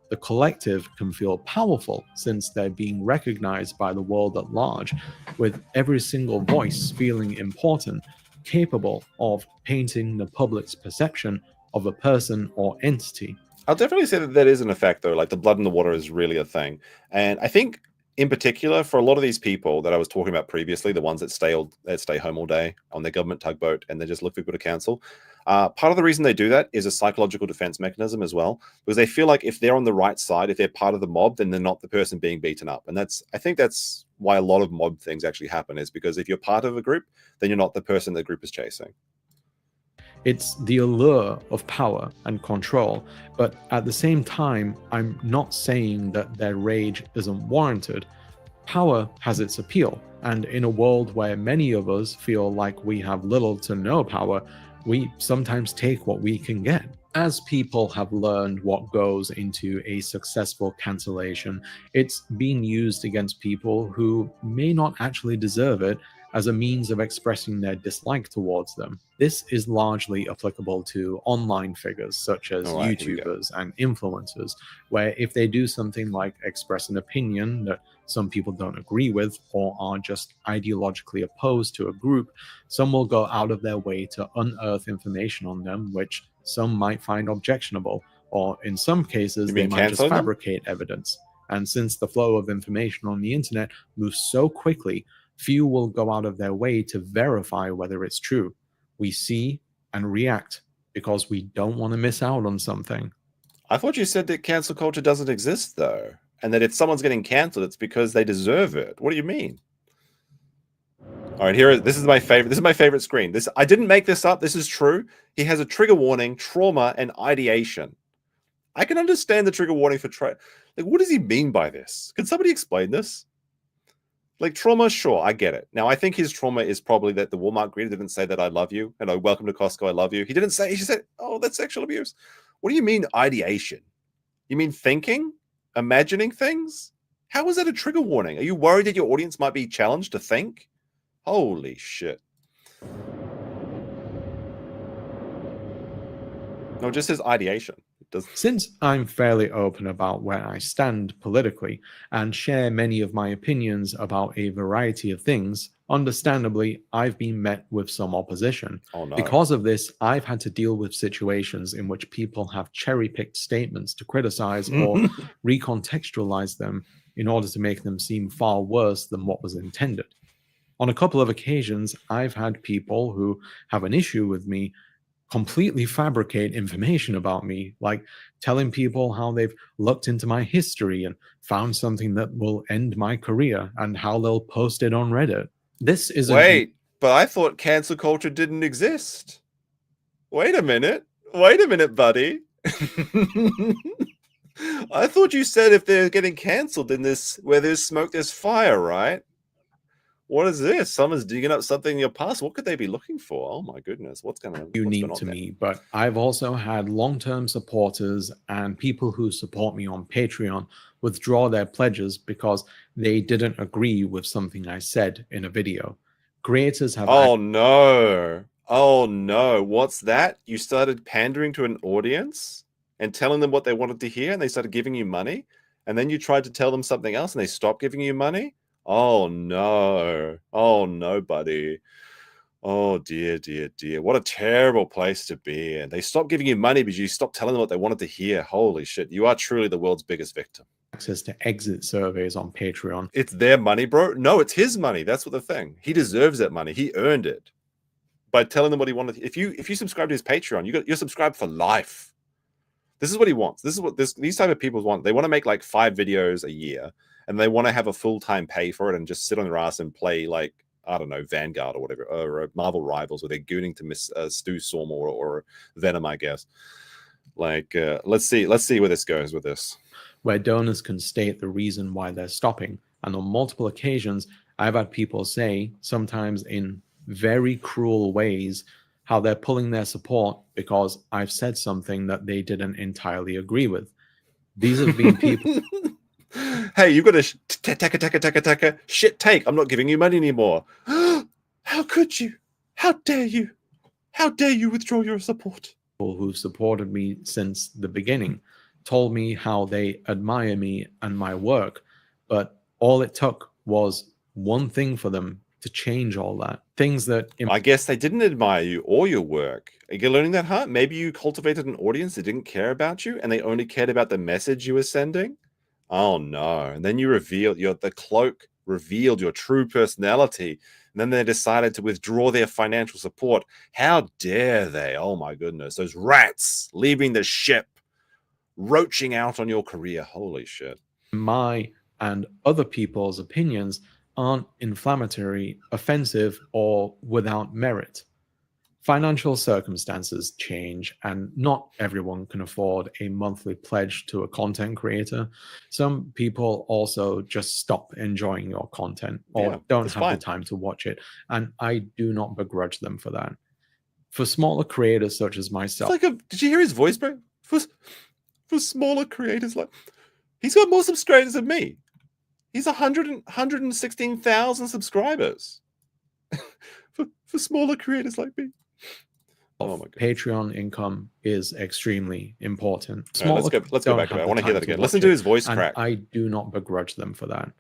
Speaker 2: The collective can feel powerful since they're being recognized by the world at large, with every single voice feeling important, capable of painting the public's perception of a person or entity.
Speaker 1: I'll definitely say that is an effect, though. Like the blood in the water is really a thing. And I think in particular, for a lot of these people that I was talking about previously, the ones that stay home all day on their government tugboat and they just look for people to cancel, part of the reason they do that is a psychological defense mechanism as well, because they feel like if they're on the right side, if they're part of the mob, then they're not the person being beaten up. And I think that's why a lot of mob things actually happen, is because if you're part of a group, then you're not the person the group is chasing.
Speaker 2: It's the allure of power and control, but at the same time, I'm not saying that their rage isn't warranted. Power has its appeal, and in a world where many of us feel like we have little to no power, we sometimes take what we can get. As people have learned what goes into a successful cancellation, it's being used against people who may not actually deserve it as a means of expressing their dislike towards them. This is largely applicable to online figures such as YouTubers and influencers, where if they do something like express an opinion that some people don't agree with or are just ideologically opposed to a group, some will go out of their way to unearth information on them which some might find objectionable, or in some cases they might just fabricate evidence. And since the flow of information on the internet moves so quickly, few will go out of their way to verify whether it's true. We see and react because we don't want to miss out on something.
Speaker 1: I thought you said that cancel culture doesn't exist, though, and that if someone's getting canceled, it's because they deserve it. What do you mean? All right, this is my favorite. This is my favorite screen. I didn't make this up. This is true. He has a trigger warning, trauma, and ideation. I can understand the trigger warning for like, what does he mean by this? Can somebody explain this? Like trauma, sure, I get it. Now, I think his trauma is probably that the Walmart greeter didn't say that I love you, and welcome to Costco, I love you. He didn't say, he just said, oh, that's sexual abuse. What do you mean ideation? You mean thinking? Imagining things? How is that a trigger warning? Are you worried that your audience might be challenged to think? Holy shit. No, it just says ideation.
Speaker 2: Since I'm fairly open about where I stand politically and share many of my opinions about a variety of things, understandably, I've been met with some opposition.
Speaker 1: Oh, no.
Speaker 2: Because of this, I've had to deal with situations in which people have cherry-picked statements to criticize or recontextualize them in order to make them seem far worse than what was intended. On a couple of occasions, I've had people who have an issue with me completely fabricate information about me, like telling people how they've looked into my history and found something that will end my career and how they'll post it on Reddit. This is
Speaker 1: but I thought cancel culture didn't exist. Wait a minute, buddy. I thought you said if they're getting cancelled in this, where there's smoke, there's fire, right? What is this? Someone's digging up something in your past. What could they be looking for? Oh my goodness, what's going on?
Speaker 2: Unique to me, but I've also had long-term supporters and people who support me on Patreon withdraw their pledges because they didn't agree with something I said in a video. Creators have
Speaker 1: Oh no. Oh no. What's that? You started pandering to an audience and telling them what they wanted to hear, and they started giving you money, and then you tried to tell them something else and they stopped giving you money? Oh no. Oh no, buddy. Oh dear, dear, dear. What a terrible place to be in. They stopped giving you money because you stopped telling them what they wanted to hear. Holy shit. You are truly the world's biggest victim.
Speaker 2: access to exit surveys on Patreon.
Speaker 1: It's their money, bro. No, it's his money. That's what the thing. He deserves that money. He earned it by telling them what he wanted. If you subscribe to his Patreon, you're subscribed for life. This is what he wants. This is what these type of people want. They want to make like 5 videos a year, and they want to have a full-time pay for it and just sit on their ass and play like, I don't know, Vanguard or whatever, or Marvel Rivals, where they're gooning to Miss Stu Storm or Venom, I guess. Like, let's see where this goes with this.
Speaker 2: Where donors can state the reason why they're stopping. And on multiple occasions, I've had people say, sometimes in very cruel ways, how they're pulling their support because I've said something that they didn't entirely agree with. These have been people.
Speaker 1: Hey, you've got a shit take. I'm not giving you money anymore. How could you? How dare you? How dare you withdraw your support?
Speaker 2: People who've supported me since the beginning told me how they admire me and my work, but all it took was one thing for them to change all that. Things that
Speaker 1: I guess they didn't admire you or your work. Are you learning that, huh? Maybe you cultivated an audience that didn't care about you and they only cared about the message you were sending. Oh no. And then you revealed the cloak revealed your true personality. And then they decided to withdraw their financial support. How dare they? Oh my goodness. Those rats leaving the ship, roaching out on your career. Holy shit.
Speaker 2: My and other people's opinions aren't inflammatory, offensive, or without merit. Financial circumstances change, and not everyone can afford a monthly pledge to a content creator. Some people also just stop enjoying your content or don't have the time to watch it, and I do not begrudge them for that. For smaller creators such as myself,
Speaker 1: did you hear his voice, bro? For smaller creators, like, he's got more subscribers than me. He's 116,000 subscribers. for smaller creators like me. Oh my God.
Speaker 2: Patreon income is extremely important.
Speaker 1: Right, let's go back to it. I want to hear that again. Listen to his voice crack.
Speaker 2: I do not begrudge them for that.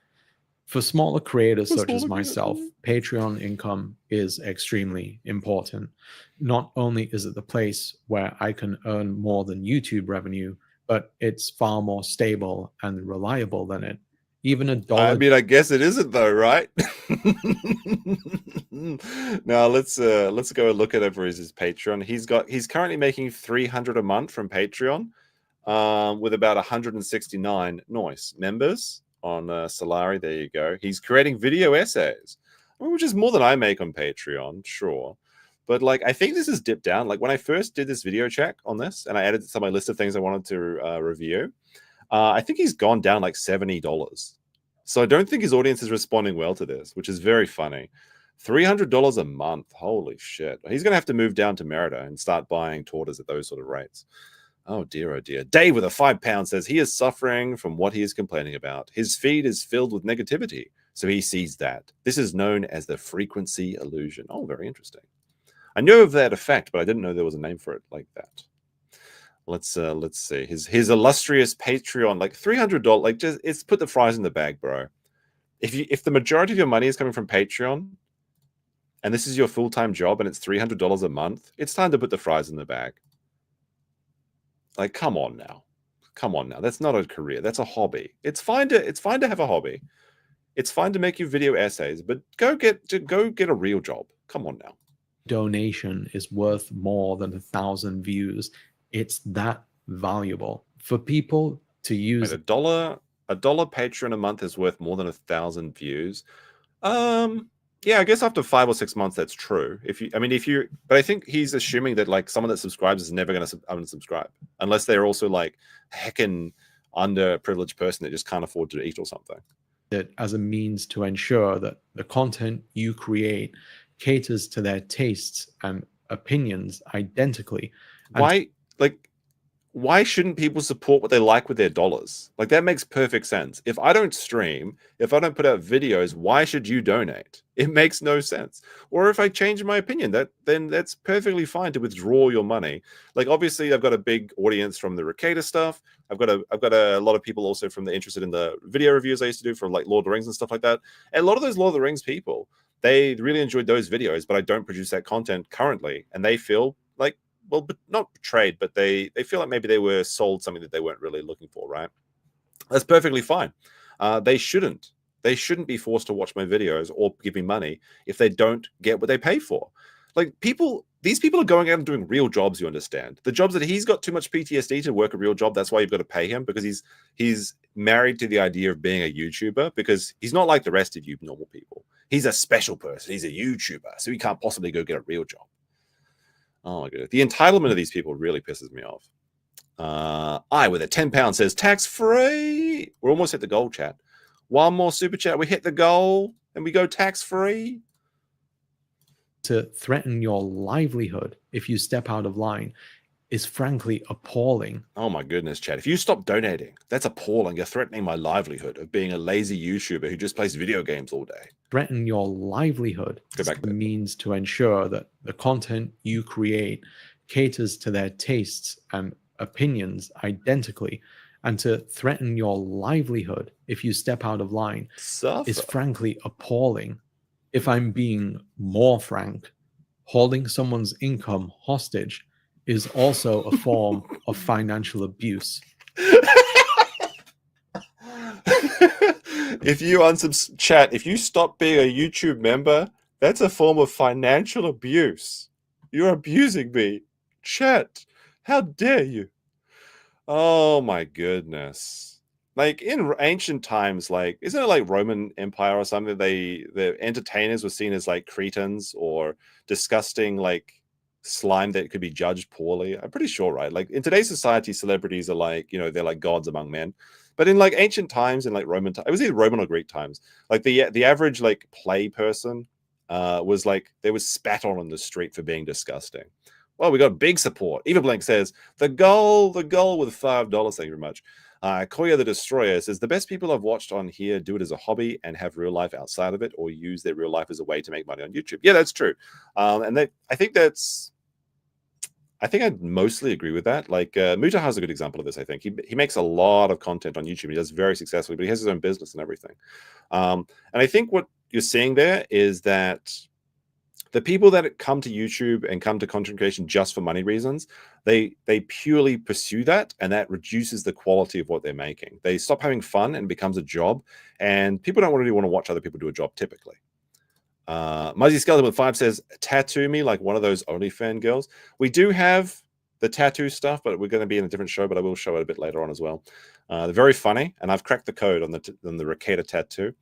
Speaker 2: For smaller creators such as myself, Patreon income is extremely important. Not only is it the place where I can earn more than YouTube revenue, but it's far more stable and reliable than it. Even $1.
Speaker 1: I mean, I guess it isn't though, right? Now let's go and look at over his Patreon. He's currently making $300 a month from Patreon, with about 169 members on Salari. There you go. He's creating video essays, which is more than I make on Patreon, sure. But like, I think this has dipped down. Like when I first did this video check on this, and I added it to my list of things I wanted to review, I think he's gone down like $70. So I don't think his audience is responding well to this, which is very funny. $300 a month. Holy shit. He's going to have to move down to Merida and start buying tortas at those sort of rates. Oh dear, oh dear. Dave with a £5 says he is suffering from what he is complaining about. His feed is filled with negativity, so he sees that. This is known as the frequency illusion. Oh, very interesting. I knew of that effect, but I didn't know there was a name for it like that. Let's see. His illustrious Patreon, like $300, like just it's put the fries in the bag, bro. If the majority of your money is coming from Patreon, and this is your full-time job and it's $300 a month, it's time to put the fries in the bag. Like, come on now. Come on now. That's not a career. That's a hobby. It's fine to have a hobby. It's fine to make your video essays, but go get a real job. Come on now.
Speaker 2: Donation is worth more than 1,000 views. It's that valuable for people to use.
Speaker 1: Wait, $1 Patreon a month is worth more than 1,000 views. Yeah, I guess after 5 or 6 months, that's true. But I think he's assuming that like someone that subscribes is never going to unsubscribe unless they're also like heckin' underprivileged person that just can't afford to eat or something.
Speaker 2: It as a means to ensure that the content you create caters to their tastes and opinions identically.
Speaker 1: Why shouldn't people support what they like with their dollars? Like, that makes perfect sense. If I don't stream, if I don't put out videos, why should you donate? It makes no sense. Or if I change my opinion, then that's perfectly fine to withdraw your money. Like, obviously, I've got a big audience from the Ricada stuff. I've got a lot of people also from the interested in the video reviews I used to do from like Lord of the Rings and stuff like that. And a lot of those Lord of the Rings people, they really enjoyed those videos, but I don't produce that content currently, and they feel like, well, but not betrayed, but they feel like maybe they were sold something that they weren't really looking for, right? That's perfectly fine. They shouldn't be forced to watch my videos or give me money if they don't get what they pay for. Like, these people are going out and doing real jobs, you understand. The jobs that he's got too much PTSD to work a real job, that's why you've got to pay him, because he's married to the idea of being a YouTuber, because he's not like the rest of you normal people. He's a special person. He's a YouTuber, so he can't possibly go get a real job. Oh my goodness. The entitlement of these people really pisses me off. I with a £10 says tax free. We're almost at the goal, chat. One more super chat. We hit the goal and we go tax free.
Speaker 2: To threaten your livelihood if you step out of line is frankly appalling.
Speaker 1: Oh my goodness, chat. If you stop donating, that's appalling. You're threatening my livelihood of being a lazy YouTuber who just plays video games all day.
Speaker 2: Threaten your livelihood means to ensure that the content you create caters to their tastes and opinions identically. And to threaten your livelihood if you step out of line is frankly appalling. If I'm being more frank, holding someone's income hostage is also a form of financial abuse.
Speaker 1: If you stop being a YouTube member, that's a form of financial abuse. You're abusing me. Chat, how dare you? Oh my goodness. Like, in ancient times, like, isn't it like Roman Empire or something? The entertainers were seen as like cretins or disgusting, like slime that could be judged poorly. I'm pretty sure, right? Like, in today's society, celebrities are like, they're like gods among men. But in like ancient times, in like Roman times, it was either Roman or Greek times, like the average like play person was like, they was spat on in the street for being disgusting. Well, we got big support. Eva Blank says, the goal with $5. Thank you very much. Koya the Destroyer says, the best people I've watched on here do it as a hobby and have real life outside of it, or use their real life as a way to make money on YouTube. Yeah, that's true. And I think I'd mostly agree with that. Like, Mutaha is a good example of this, I think. He makes a lot of content on YouTube. He does very successfully, but he has his own business and everything. And I think what you're seeing there is that the people that come to YouTube and come to content creation just for money reasons, they purely pursue that, and that reduces the quality of what they're making. They stop having fun and it becomes a job, and people don't really want to watch other people do a job typically. Muzzy Skeleton with 5 says, tattoo me like one of those OnlyFans girls. We do have the tattoo stuff, but we're going to be in a different show, but I will show it a bit later on as well. They're very funny, and I've cracked the code on the Ricada tattoo.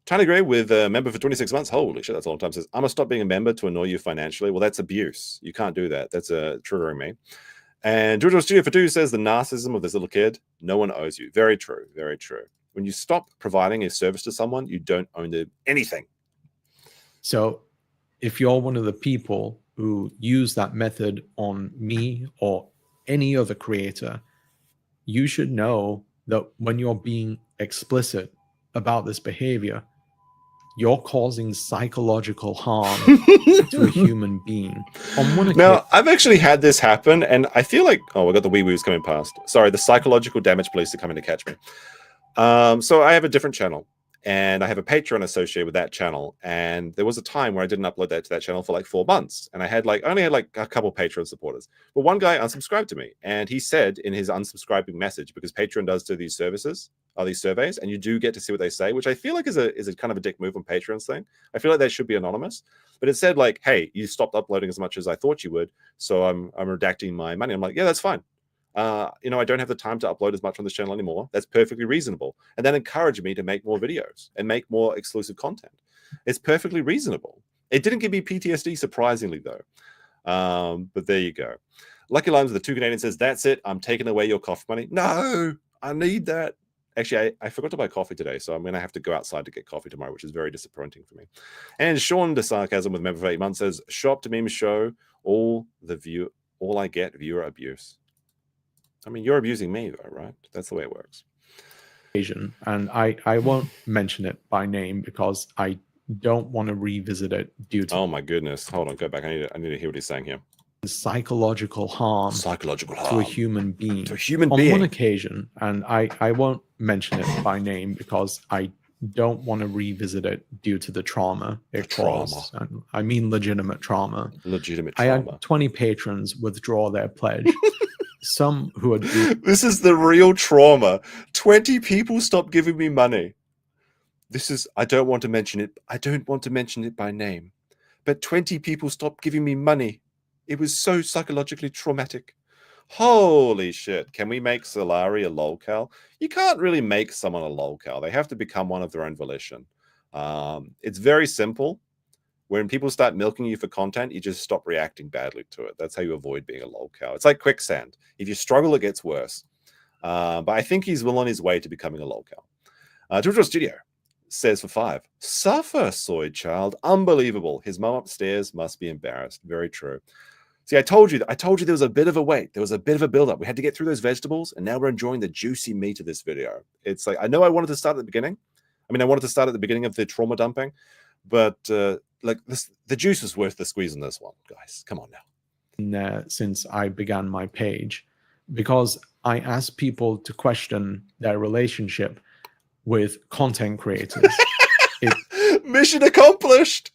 Speaker 1: Tiny Gray with a member for 26 months. Holy shit, that's a long time. Says, I'm going to stop being a member to annoy you financially. Well, that's abuse. You can't do that. That's triggering me. And Jojo Studio for 2 says, the narcissism of this little kid. No one owes you. Very true. Very true. When you stop providing a service to someone, you don't own anything.
Speaker 2: So if you're one of the people who use that method on me or any other creator, you should know that when you're being explicit about this behavior, you're causing psychological harm to a human being.
Speaker 1: Now, I've actually had this happen, and I feel like, oh, we got the wee-woos coming past. Sorry, the psychological damage police are coming to catch me. So I have a different channel, and I have a Patreon associated with that channel. And there was a time where I didn't upload that to that channel for like 4 months, and I only had a couple Patreon supporters. But one guy unsubscribed to me, and he said in his unsubscribing message, because Patreon does do these surveys, and you do get to see what they say, which I feel like is a kind of a dick move on Patreon's thing. I feel like they should be anonymous, but it said like, hey, you stopped uploading as much as I thought you would, so I'm redacting my money. I'm like, yeah, that's fine. I don't have the time to upload as much on this channel anymore. That's perfectly reasonable. And then encourage me to make more videos and make more exclusive content. It's perfectly reasonable. It didn't give me PTSD, surprisingly, though. But there you go. Lucky Limes with the 2 Canadian says, that's it. I'm taking away your coffee money. No, I need that. Actually, I forgot to buy coffee today, so I'm going to have to go outside to get coffee tomorrow, which is very disappointing for me. And Sean de Sarcasm with member for 8 months says, shop to meme show, all I get, viewer abuse. I mean, you're abusing me, though, right? That's the way it works.
Speaker 2: Asian, and I won't mention it by name because I don't want to revisit it due to
Speaker 1: Oh my goodness. Hold on, go back. I need to hear what he's saying here.
Speaker 2: Psychological harm to a human being. On one occasion, and I won't mention it by name because I don't want to revisit it due to the trauma it caused. And I mean legitimate trauma. I had 20 patrons withdraw their pledge. Some who had
Speaker 1: This is the real trauma. 20 people stopped giving me money. I don't want to mention it. I don't want to mention it by name. But 20 people stopped giving me money. It was so psychologically traumatic. Holy shit. Can we make Salari a lolcow? You can't really make someone a lolcow. They have to become one of their own volition. It's very simple. When people start milking you for content, you just stop reacting badly to it. That's how you avoid being a lolcow. It's like quicksand. If you struggle, it gets worse. But I think he's well on his way to becoming a lolcow. Jojo Studio says for 5, suffer, soy child. Unbelievable. His mum upstairs must be embarrassed. Very true. See, I told you there was a bit of a wait. There was a bit of a build-up. We had to get through those vegetables, and now we're enjoying the juicy meat of this video. It's like, I know I wanted to start at the beginning. I mean, I wanted to start at the beginning of the trauma dumping, but like this, the juice is worth the squeeze in this one, guys. Come on now.
Speaker 2: Since I began my page, because I asked people to question their relationship with content creators.
Speaker 1: Mission accomplished.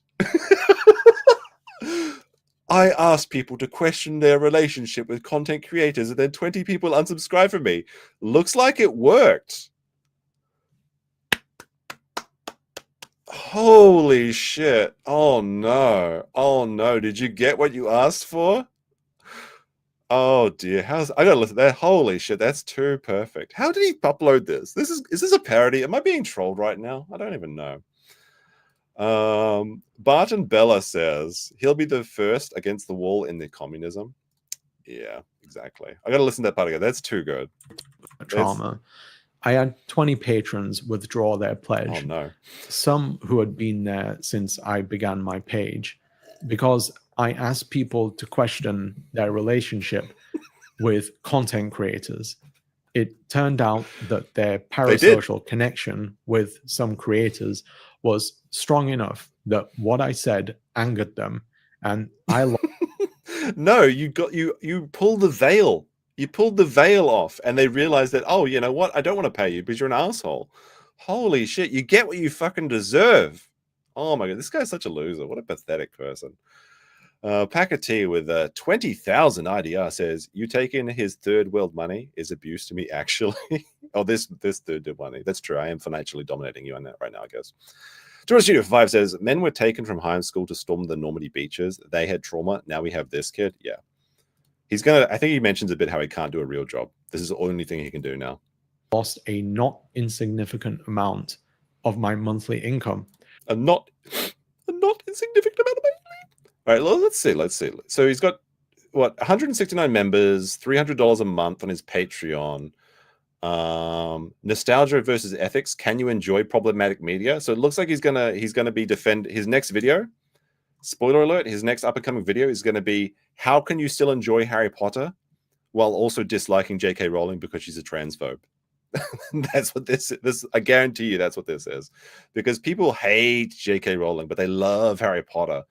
Speaker 1: I asked people to question their relationship with content creators, and then 20 people unsubscribed from me. Looks like it worked. Holy shit. Oh no. Oh no. Did you get what you asked for? Oh dear. I gotta listen to that. Holy shit, that's too perfect. How did he upload this? Is this a parody? Am I being trolled right now? I don't even know. Barton Bella says he'll be the first against the wall in the communism. Yeah, exactly. I gotta listen to that part again. That's too good.
Speaker 2: Trauma. I had 20 patrons withdraw their pledge.
Speaker 1: Oh no.
Speaker 2: Some who had been there since I began my page, because I asked people to question their relationship with content creators. It turned out that their parasocial connection with some creators was strong enough that what I said angered them, and I
Speaker 1: no, you pulled the veil. You pulled the veil off, and they realized that, oh, you know what? I don't want to pay you because you're an asshole. Holy shit! You get what you fucking deserve. Oh my god, this guy's such a loser. What a pathetic person. Pack of tea with 20,000 IDR says, you taking his third world money is abuse to me, actually. Oh, this third world money. That's true. I am financially dominating you on that right now, I guess. Tourist Studio 5 says, men were taken from high school to storm the Normandy beaches. They had trauma. Now we have this kid. Yeah. I think he mentions a bit how he can't do a real job. This is the only thing he can do now.
Speaker 2: Lost a not insignificant amount of my monthly income.
Speaker 1: A not insignificant amount of money. All right, well, let's see. So he's got, what, 169 members, $300 a month on his Patreon. Nostalgia versus ethics. Can you enjoy problematic media? So it looks like he's gonna be his next video. Spoiler alert, his next up-and-coming video is going to be, how can you still enjoy Harry Potter while also disliking J.K. Rowling because she's a transphobe? That's what this is. I guarantee you that's what this is. Because people hate J.K. Rowling, but they love Harry Potter.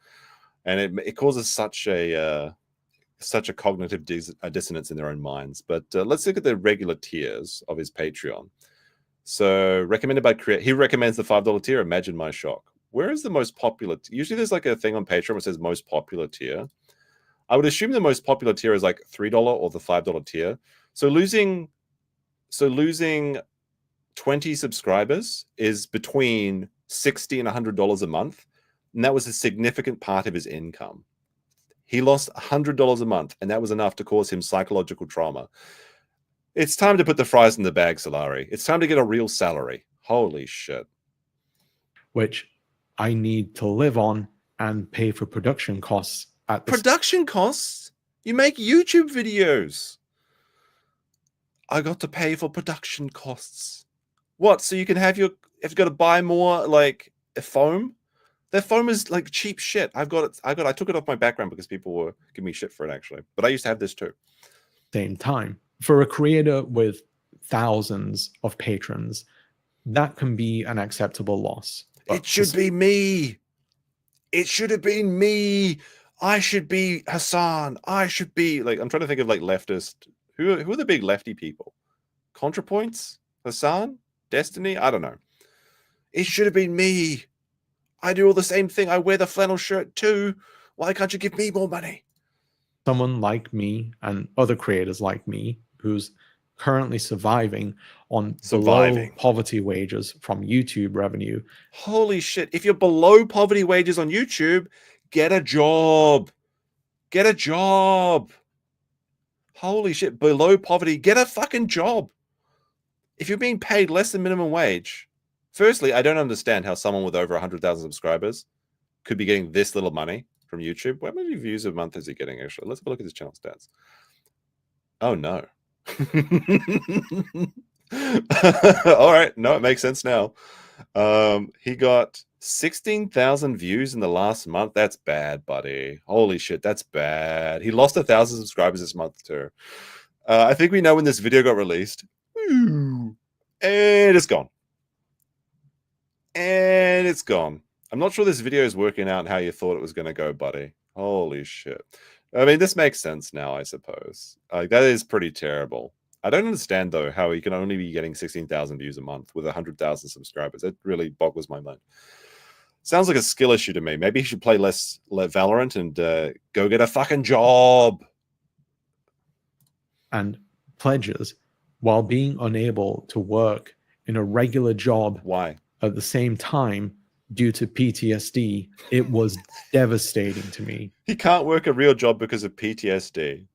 Speaker 1: And it causes such a cognitive dissonance in their own minds. But let's look at the regular tiers of his Patreon. So recommended by he recommends the $5 tier. Imagine my shock. Where is the most popular? Usually there's like a thing on Patreon that says most popular tier. I would assume the most popular tier is like $3 or the $5 tier. So losing 20 subscribers is between $60 and $100 a month. And that was a significant part of his income. He lost $100 a month, and that was enough to cause him psychological trauma. It's time to put the fries in the bag, Salari. It's time to get a real salary. Holy shit.
Speaker 2: Which I need to live on and pay for production costs at the
Speaker 1: Production costs? You make YouTube videos. I got to pay for production costs. What? So you can have your... If you've got to buy more, like, foam? Their foam is, like, cheap shit. I took it off my background because people were giving me shit for it, actually. But I used to have this too.
Speaker 2: same time. For a creator with thousands of patrons, that can be an acceptable loss.
Speaker 1: It should be me. It should have been me. I should be Hassan. I should be... Like, I'm trying to think of, like, leftist... Who are the big lefty people? ContraPoints? Hassan? Destiny? I don't know. It should have been me. I do all the same thing. I wear the flannel shirt too. Why can't you give me more money?
Speaker 2: Someone like me and other creators like me who's currently surviving on below poverty wages from YouTube revenue.
Speaker 1: Holy shit. If you're below poverty wages on YouTube, get a job. Get a job. Holy shit. Below poverty, get a fucking job. If you're being paid less than minimum wage, firstly, I don't understand how someone with over 100,000 subscribers could be getting this little money from YouTube. How many views a month is he getting, actually? Let's have a look at his channel stats. Oh, no. All right. No, it makes sense now. He got 16,000 views in the last month. That's bad, buddy. Holy shit, that's bad. He lost 1,000 subscribers this month, too. I think we know when this video got released. And it's gone. And it's gone. I'm not sure this video is working out how you thought it was going to go, buddy. Holy shit. I mean, this makes sense now, I suppose. That is pretty terrible. I don't understand, though, how he can only be getting 16,000 views a month with 100,000 subscribers. It really boggles my mind. Sounds like a skill issue to me. Maybe he should play less Valorant and go get a fucking job.
Speaker 2: And pledges while being unable to work in a regular job.
Speaker 1: Why?
Speaker 2: At the same time, due to PTSD, it was devastating to me.
Speaker 1: He can't work a real job because of PTSD.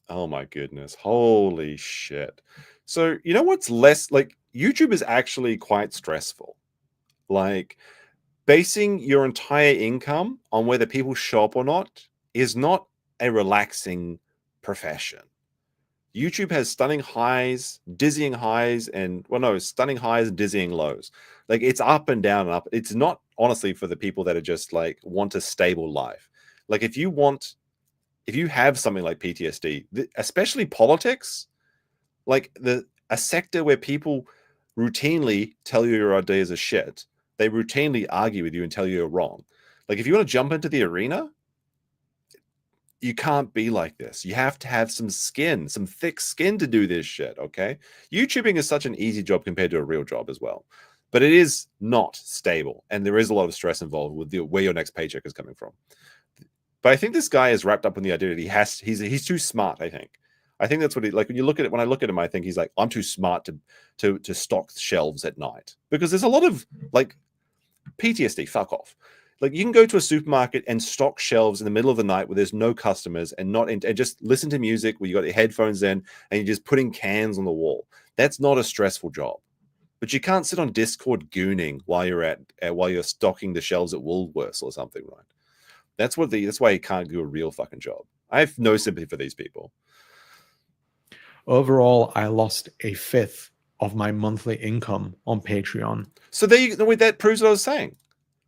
Speaker 1: Oh my goodness. Holy shit. So, you know what's less... Like, YouTube is actually quite stressful. Like, basing your entire income on whether people shop or not is not a relaxing profession. YouTube has stunning highs, dizzying highs, and... Well, no, stunning highs and dizzying lows. Like, it's up and down and up. It's not, honestly, for the people that are just, like, want a stable life. Like, if you have something like PTSD, especially politics, like a sector where people routinely tell you your ideas are shit, they routinely argue with you and tell you you're wrong. Like, if you want to jump into the arena, you can't be like this. You have to have some skin, some thick skin to do this shit, okay? YouTubing is such an easy job compared to a real job as well. But it is not stable, and there is a lot of stress involved with where your next paycheck is coming from. But I think this guy is wrapped up in the idea that he's too smart, I think. I think that's what he... Like, when I look at him, I think he's like, I'm too smart to stock shelves at night. Because there's a lot of, like, PTSD, fuck off. Like, you can go to a supermarket and stock shelves in the middle of the night where there's no customers and just listen to music where you got your headphones in and you're just putting cans on the wall. That's not a stressful job. But you can't sit on Discord gooning while you're stocking the shelves at Woolworths or something, right? That's why you can't do a real fucking job. I have no sympathy for these people.
Speaker 2: Overall, I lost a fifth of my monthly income on Patreon.
Speaker 1: So that proves what I was saying.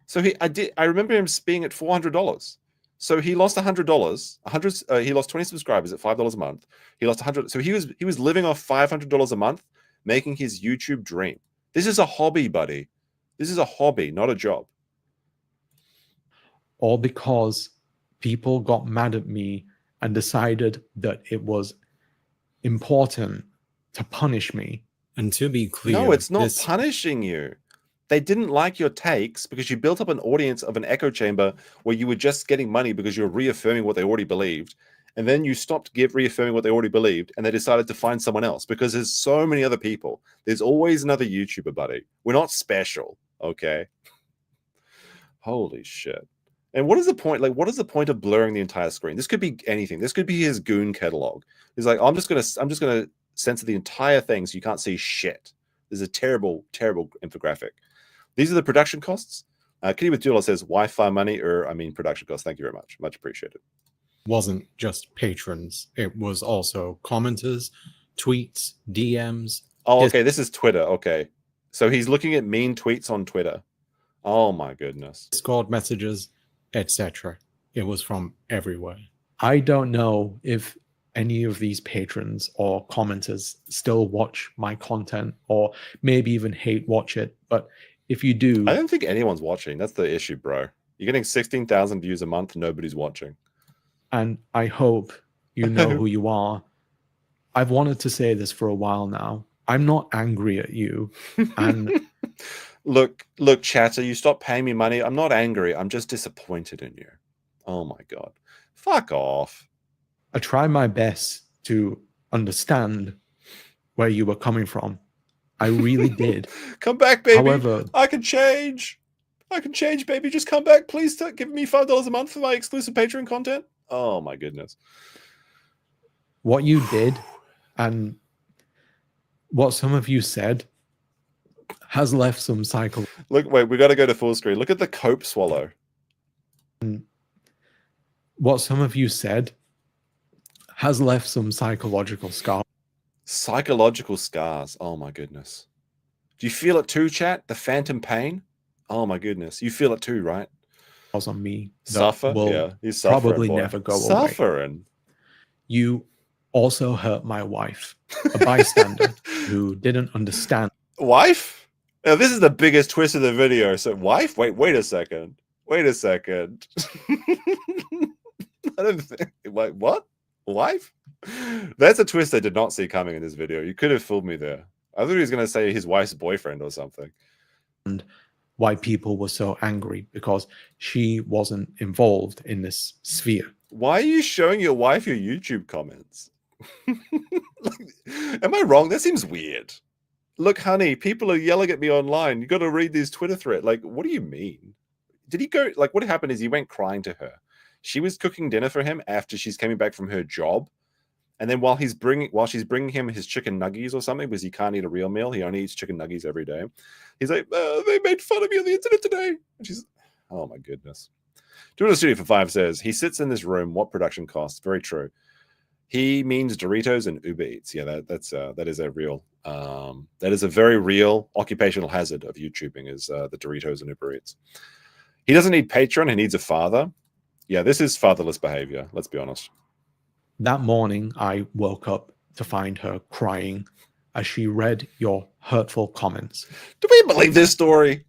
Speaker 1: So I remember him being at $400. So he lost $100. He lost 20 subscribers at $5 a month. He lost 100. So he was living off $500 a month, making his YouTube dream. This is a hobby, buddy. This is a hobby, not a job.
Speaker 2: All because people got mad at me and decided that it was important to punish me.
Speaker 5: And to be clear...
Speaker 1: No, it's not punishing you. They didn't like your takes because you built up an audience of an echo chamber where you were just getting money because you were reaffirming what they already believed. And then you stopped reaffirming what they already believed, and they decided to find someone else because there's so many other people. There's always another YouTuber, buddy. We're not special, okay? Holy shit. And what is the point? Like, what is the point of blurring the entire screen? This could be anything. This could be his goon catalog. He's like, I'm just gonna censor the entire thing so you can't see shit. This is a terrible, terrible infographic. These are the production costs. Kitty with $2 says Wi-Fi money, or I mean production costs. Thank you very much. Much appreciated.
Speaker 4: Wasn't just patrons. It was also commenters, tweets, DMs.
Speaker 1: Oh, okay. This is Twitter. Okay. So he's looking at mean tweets on Twitter. Oh my goodness.
Speaker 4: Discord messages, etc. It was from everywhere.
Speaker 2: I don't know if any of these patrons or commenters still watch my content or maybe even hate watch it, but if you do,
Speaker 1: I don't think anyone's watching. That's the issue, bro. You're getting 16,000 views a month. Nobody's watching.
Speaker 2: And I hope you know who you are. I've wanted to say this for a while now. I'm not angry at you. And
Speaker 1: look, chatter, you stop paying me money. I'm not angry. I'm just disappointed in you. Oh my God. Fuck off.
Speaker 2: I try my best to understand where you were coming from. I really did.
Speaker 1: Come back, baby.
Speaker 2: However,
Speaker 1: I can change. I can change, baby. Just come back. Please give me $5 a month for my exclusive Patreon content. Oh my goodness.
Speaker 2: What you did and what some of you said has left some cycle.
Speaker 1: Look, wait, we got to go to full screen. Look at the cope swallow.
Speaker 2: What some of you said has left some psychological scars.
Speaker 1: Psychological scars. Oh my goodness. Do you feel it too, chat? The phantom pain? Oh my goodness. You feel it too, right?
Speaker 2: On me.
Speaker 1: Suffer? Yeah. He's suffering,
Speaker 2: probably
Speaker 1: boy.
Speaker 2: never go
Speaker 1: Suffering.
Speaker 2: away. You also hurt my wife, a bystander who didn't understand.
Speaker 1: Wife? Now, this is the biggest twist of the video. So, wife? Wait a second. Wait a second. I don't think. Wait, what? Wife? That's a twist I did not see coming in this video. You could have fooled me there. I thought he was going to say his wife's boyfriend or something.
Speaker 2: And why people were so angry because she wasn't involved in this sphere.
Speaker 1: Why are you showing your wife your YouTube comments? Am I wrong? That seems weird. Look, honey, people are yelling at me online. You got to read these Twitter threads. Like, what do you mean? Did he go? Like, what happened is he went crying to her. She was cooking dinner for him after she's coming back from her job. And then while she's bringing him his chicken nuggies or something, because he can't eat a real meal, he only eats chicken nuggies every day. He's like, they made fun of me on the internet today. And she's, oh my goodness. Doing a studio for 5 says he sits in this room. What production costs? Very true. He means Doritos and Uber Eats. Yeah, that is a real that is a very real occupational hazard of YouTubing is the Doritos and Uber Eats. He doesn't need Patreon. He needs a father. Yeah, this is fatherless behavior. Let's be honest.
Speaker 2: That morning, I woke up to find her crying as she read your hurtful comments.
Speaker 1: Do we believe this story?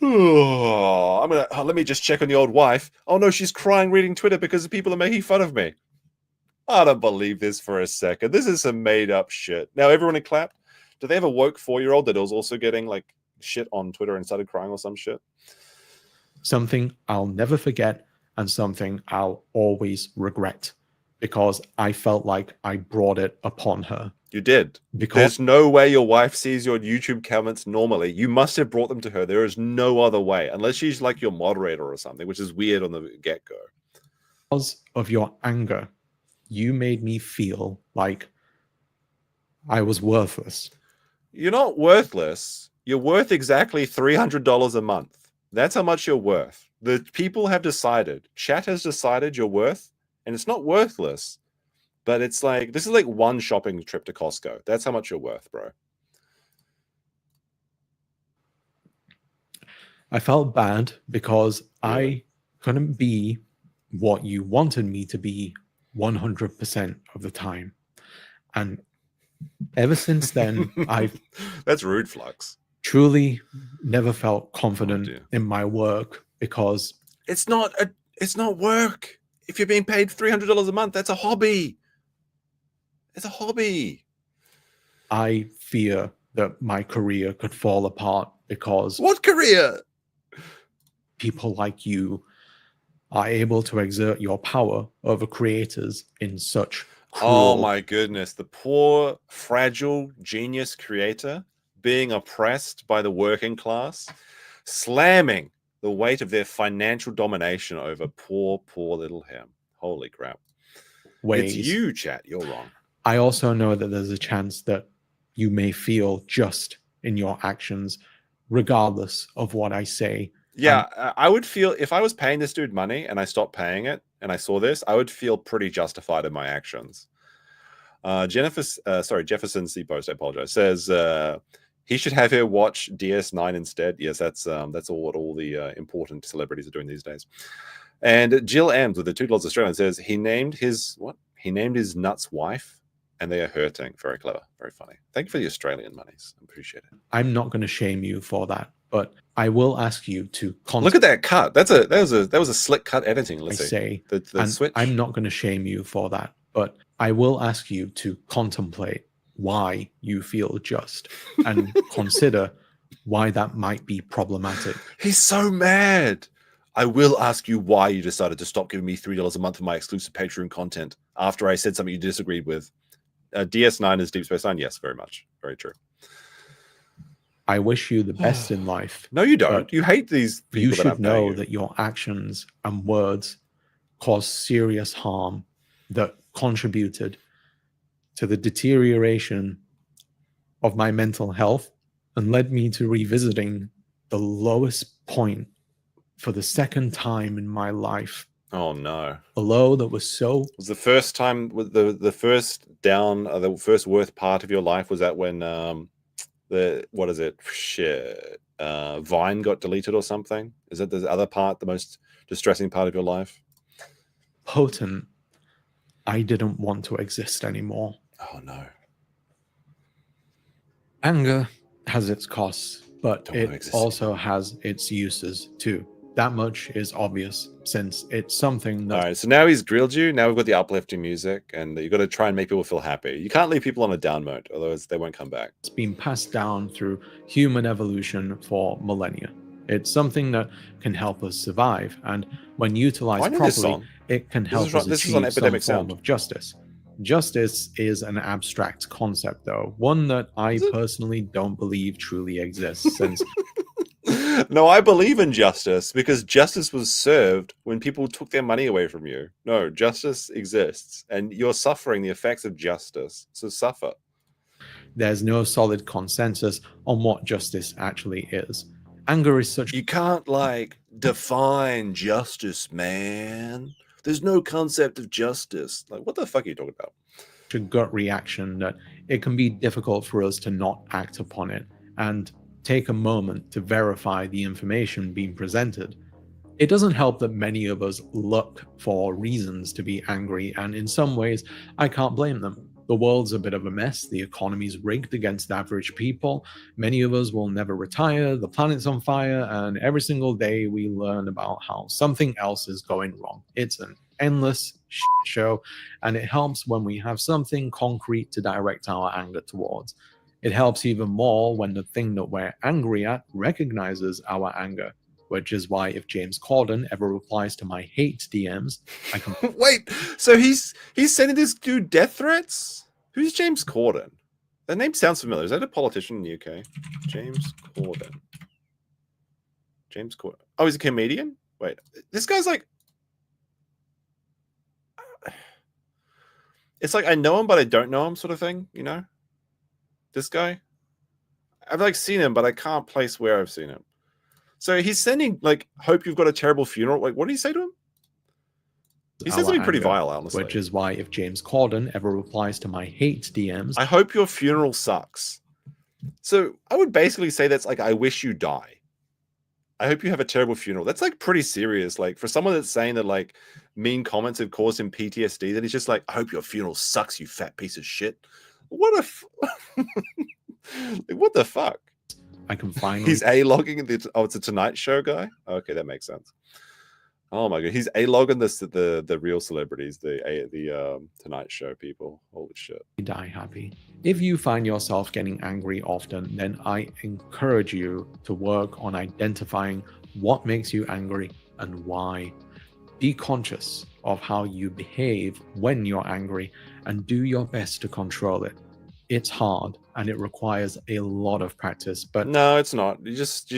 Speaker 1: Oh, let me just check on the old wife. Oh no, she's crying reading Twitter because the people are making fun of me. I don't believe this for a second. This is some made up shit. Now everyone had clapped. Do they have a woke 4-year-old that was also getting like shit on Twitter and started crying or some shit?
Speaker 2: Something I'll never forget and something I'll always regret because I felt like I brought it upon her.
Speaker 1: You did.
Speaker 2: Because
Speaker 1: there's no way your wife sees your YouTube comments normally. You must have brought them to her. There is no other way, unless she's like your moderator or something, which is weird on the get-go.
Speaker 2: Because of your anger, you made me feel like I was worthless.
Speaker 1: You're not worthless. You're worth exactly $300 a month. That's how much you're worth. The people have decided. Chat has decided you're worth, and it's not worthless. But it's like, this is like one shopping trip to Costco. That's how much you're worth, bro.
Speaker 2: I felt bad because I couldn't be what you wanted me to be 100% of the time. And ever since then, I've...
Speaker 1: That's rude, Flux.
Speaker 2: Truly never felt confident in my work because...
Speaker 1: It's not work. If you're being paid $300 a month, that's a hobby. It's a hobby.
Speaker 2: I fear that my career could fall apart because...
Speaker 1: What career?
Speaker 2: People like you are able to exert your power over creators in such cruel...
Speaker 1: Oh my goodness. The poor, fragile, genius creator being oppressed by the working class, slamming the weight of their financial domination over poor little him. Holy crap.
Speaker 2: Ways.
Speaker 1: It's you, chat. You're wrong.
Speaker 2: I also know that there's a chance that you may feel just in your actions regardless of what I say.
Speaker 1: Yeah, I would feel if I was paying this dude money and I stopped paying it and I saw this, I would feel pretty justified in my actions. Jefferson C. Post, I apologize, says he should have her watch DS9 instead. Yes, that's what all the important celebrities are doing these days. And Jill M's with the $2 Australian says he named his nuts wife, and they are hurting. Very clever, very funny. Thank you for the Australian monies. I appreciate it.
Speaker 2: I'm not going to shame you for that, but I will ask you to
Speaker 1: look at that cut. That was a slick cut editing. Let's see the switch.
Speaker 2: I'm not going to shame you for that, but I will ask you to contemplate why you feel just and consider why that might be problematic.
Speaker 1: He's so mad. I will ask you why you decided to stop giving me $3 a month for my exclusive Patreon content after I said something you disagreed with. DS9 is Deep Space Nine. Yes, very much. Very true.
Speaker 2: I wish you the best in life.
Speaker 1: No, you don't. You hate these people.
Speaker 2: You should know that your actions and words caused serious harm that contributed to the deterioration of my mental health and led me to revisiting the lowest point for the second time in my life.
Speaker 1: Oh no.
Speaker 2: A low that was so...
Speaker 1: Was the first time, the first down, the first worst part of your life, was that when what is it? Shit. Vine got deleted or something? Is that the other part, the most distressing part of your life?
Speaker 2: Potent. I didn't want to exist anymore.
Speaker 1: Oh no.
Speaker 2: Anger has its costs, but it also has its uses too. That much is obvious, since it's something that...
Speaker 1: All right, so now he's grilled you. Now we've got the uplifting music, and you've got to try and make people feel happy. You can't leave people on a down mode, otherwise they won't come back.
Speaker 2: It's been passed down through human evolution for millennia. It's something that can help us survive, and when utilized properly, it can help us achieve some form of justice. Justice is an abstract concept, though, one that I personally don't believe truly exists, since...
Speaker 1: No, I believe in justice because justice was served when people took their money away from you. No, justice exists and you're suffering the effects of justice. So suffer.
Speaker 2: There's no solid consensus on what justice actually is. Anger is such...
Speaker 1: You can't, like, define justice, man. There's no concept of justice. Like, what the fuck are you talking about?
Speaker 2: A gut reaction that it can be difficult for us to not act upon it and take a moment to verify the information being presented. It doesn't help that many of us look for reasons to be angry, and in some ways, I can't blame them. The world's a bit of a mess, the economy's rigged against average people, many of us will never retire, the planet's on fire, and every single day we learn about how something else is going wrong. It's an endless shit show, and it helps when we have something concrete to direct our anger towards. It helps even more when the thing that we're angry at recognizes our anger, which is why if James Corden ever replies to my hate DMs, I can...
Speaker 1: Wait, so he's sending this dude death threats? Who's James Corden? That name sounds familiar. Is that a politician in the UK? James Corden. James Corden. Oh, he's a comedian? Wait, this guy's like... It's like I know him, but I don't know him sort of thing, you know? This guy? I've like seen him, but I can't place where I've seen him. So he's sending like, hope you've got a terrible funeral. Like, what did he say to him? He said something pretty vile, honestly.
Speaker 2: Which is why if James Corden ever replies to my hate DMs...
Speaker 1: I hope your funeral sucks. So I would basically say that's like, I wish you die. I hope you have a terrible funeral. That's like pretty serious. Like for someone that's saying that like mean comments have caused him PTSD, then he's just like, I hope your funeral sucks, you fat piece of shit. What what the fuck?
Speaker 2: I can finally...
Speaker 1: He's A-logging the... Oh, it's a Tonight Show guy? Okay, that makes sense. Oh my god, he's A-logging the real celebrities, the Tonight Show people. Holy shit.
Speaker 2: Die happy. If you find yourself getting angry often, then I encourage you to work on identifying what makes you angry and why. Be conscious of how you behave when you're angry and do your best to control it. It's hard and it requires a lot of practice, but...
Speaker 1: No, it's not. You just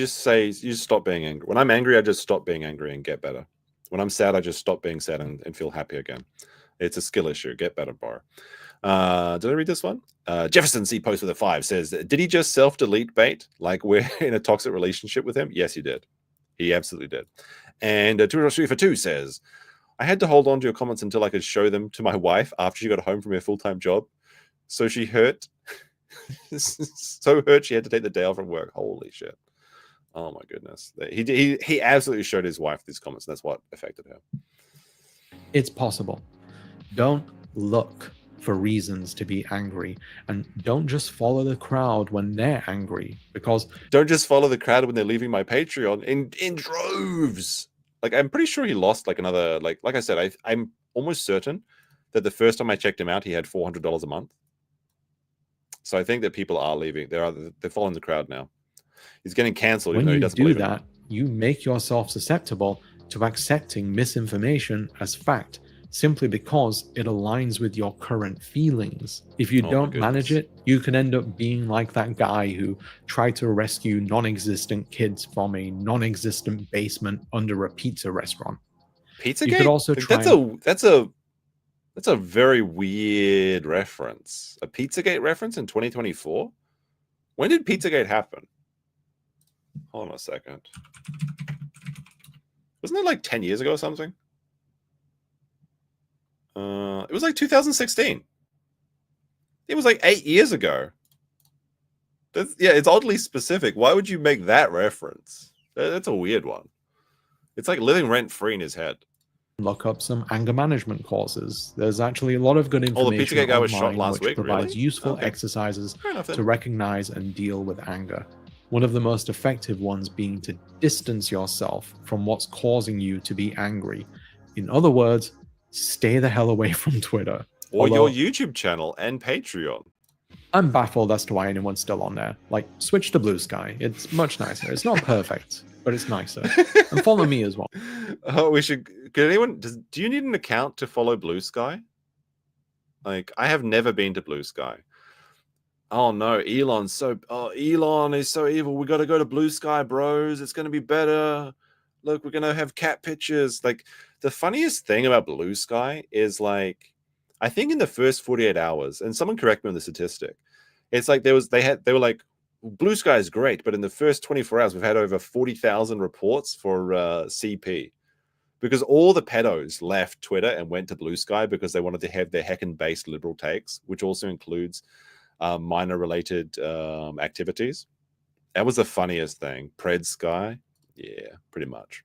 Speaker 1: stop being angry. When I'm angry, I just stop being angry and get better. When I'm sad, I just stop being sad and feel happy again. It's a skill issue. Get better, Bar. Did I read this one? Jefferson C post with a 5 says, did he just self-delete bait? Like we're in a toxic relationship with him? Yes, he did. He absolutely did. And 2 for 2 says, I had to hold on to your comments until I could show them to my wife after she got home from her full-time job. So she hurt. So hurt she had to take the day off from work. Holy shit. Oh my goodness. He absolutely showed his wife these comments. And that's what affected her.
Speaker 2: It's possible. Don't look for reasons to be angry, and don't just follow the crowd when they're angry, because
Speaker 1: don't just follow the crowd when they're leaving my Patreon in droves. Like, I'm pretty sure he lost like another, like I said, I'm almost certain that the first time I checked him out, he had $400 a month. So I think that people are leaving. They're following the crowd now. He's getting canceled.
Speaker 2: When you do that, you make yourself susceptible to accepting misinformation as fact, simply because it aligns with your current feelings. If you don't manage it, you can end up being like that guy who tried to rescue non-existent kids from a non-existent basement under a pizza restaurant.
Speaker 1: Pizzagate?
Speaker 2: You could also try.
Speaker 1: That's a very weird reference. A Pizzagate reference in 2024? When did Pizzagate happen? Hold on a second. Wasn't it like 10 years ago or something? It was like 2016. It was like 8 years ago. It's oddly specific. Why would you make that reference? That's a weird one. It's like living rent-free in his head.
Speaker 2: Look up some anger management courses. There's actually a lot of good information
Speaker 1: the Pizzagate guy was shot last
Speaker 2: which
Speaker 1: week,
Speaker 2: provides
Speaker 1: really?
Speaker 2: useful exercises to recognize and deal with anger. One of the most effective ones being to distance yourself from what's causing you to be angry. In other words, stay the hell away from Twitter.
Speaker 1: Or your YouTube channel and Patreon.
Speaker 2: I'm baffled as to why anyone's still on there. Like, switch to Blue Sky. It's much nicer. It's not perfect, but it's nicer. And follow me as well.
Speaker 1: Oh, we should. Could anyone? Do you need an account to follow Blue Sky? Like, I have never been to Blue Sky. Oh no, Elon is so evil. We got to go to Blue Sky, bros. It's going to be better. Look, we're going to have cat pictures. Like, the funniest thing about Blue Sky is, like, I think in the first 48 hours, and someone correct me on the statistic, it's like they were like, Blue Sky is great, but in the first 24 hours, we've had over 40,000 reports for CP, because all the pedos left Twitter and went to Blue Sky because they wanted to have their heckin'-based liberal takes, which also includes minor-related activities. That was the funniest thing. Pred Sky, yeah, pretty much.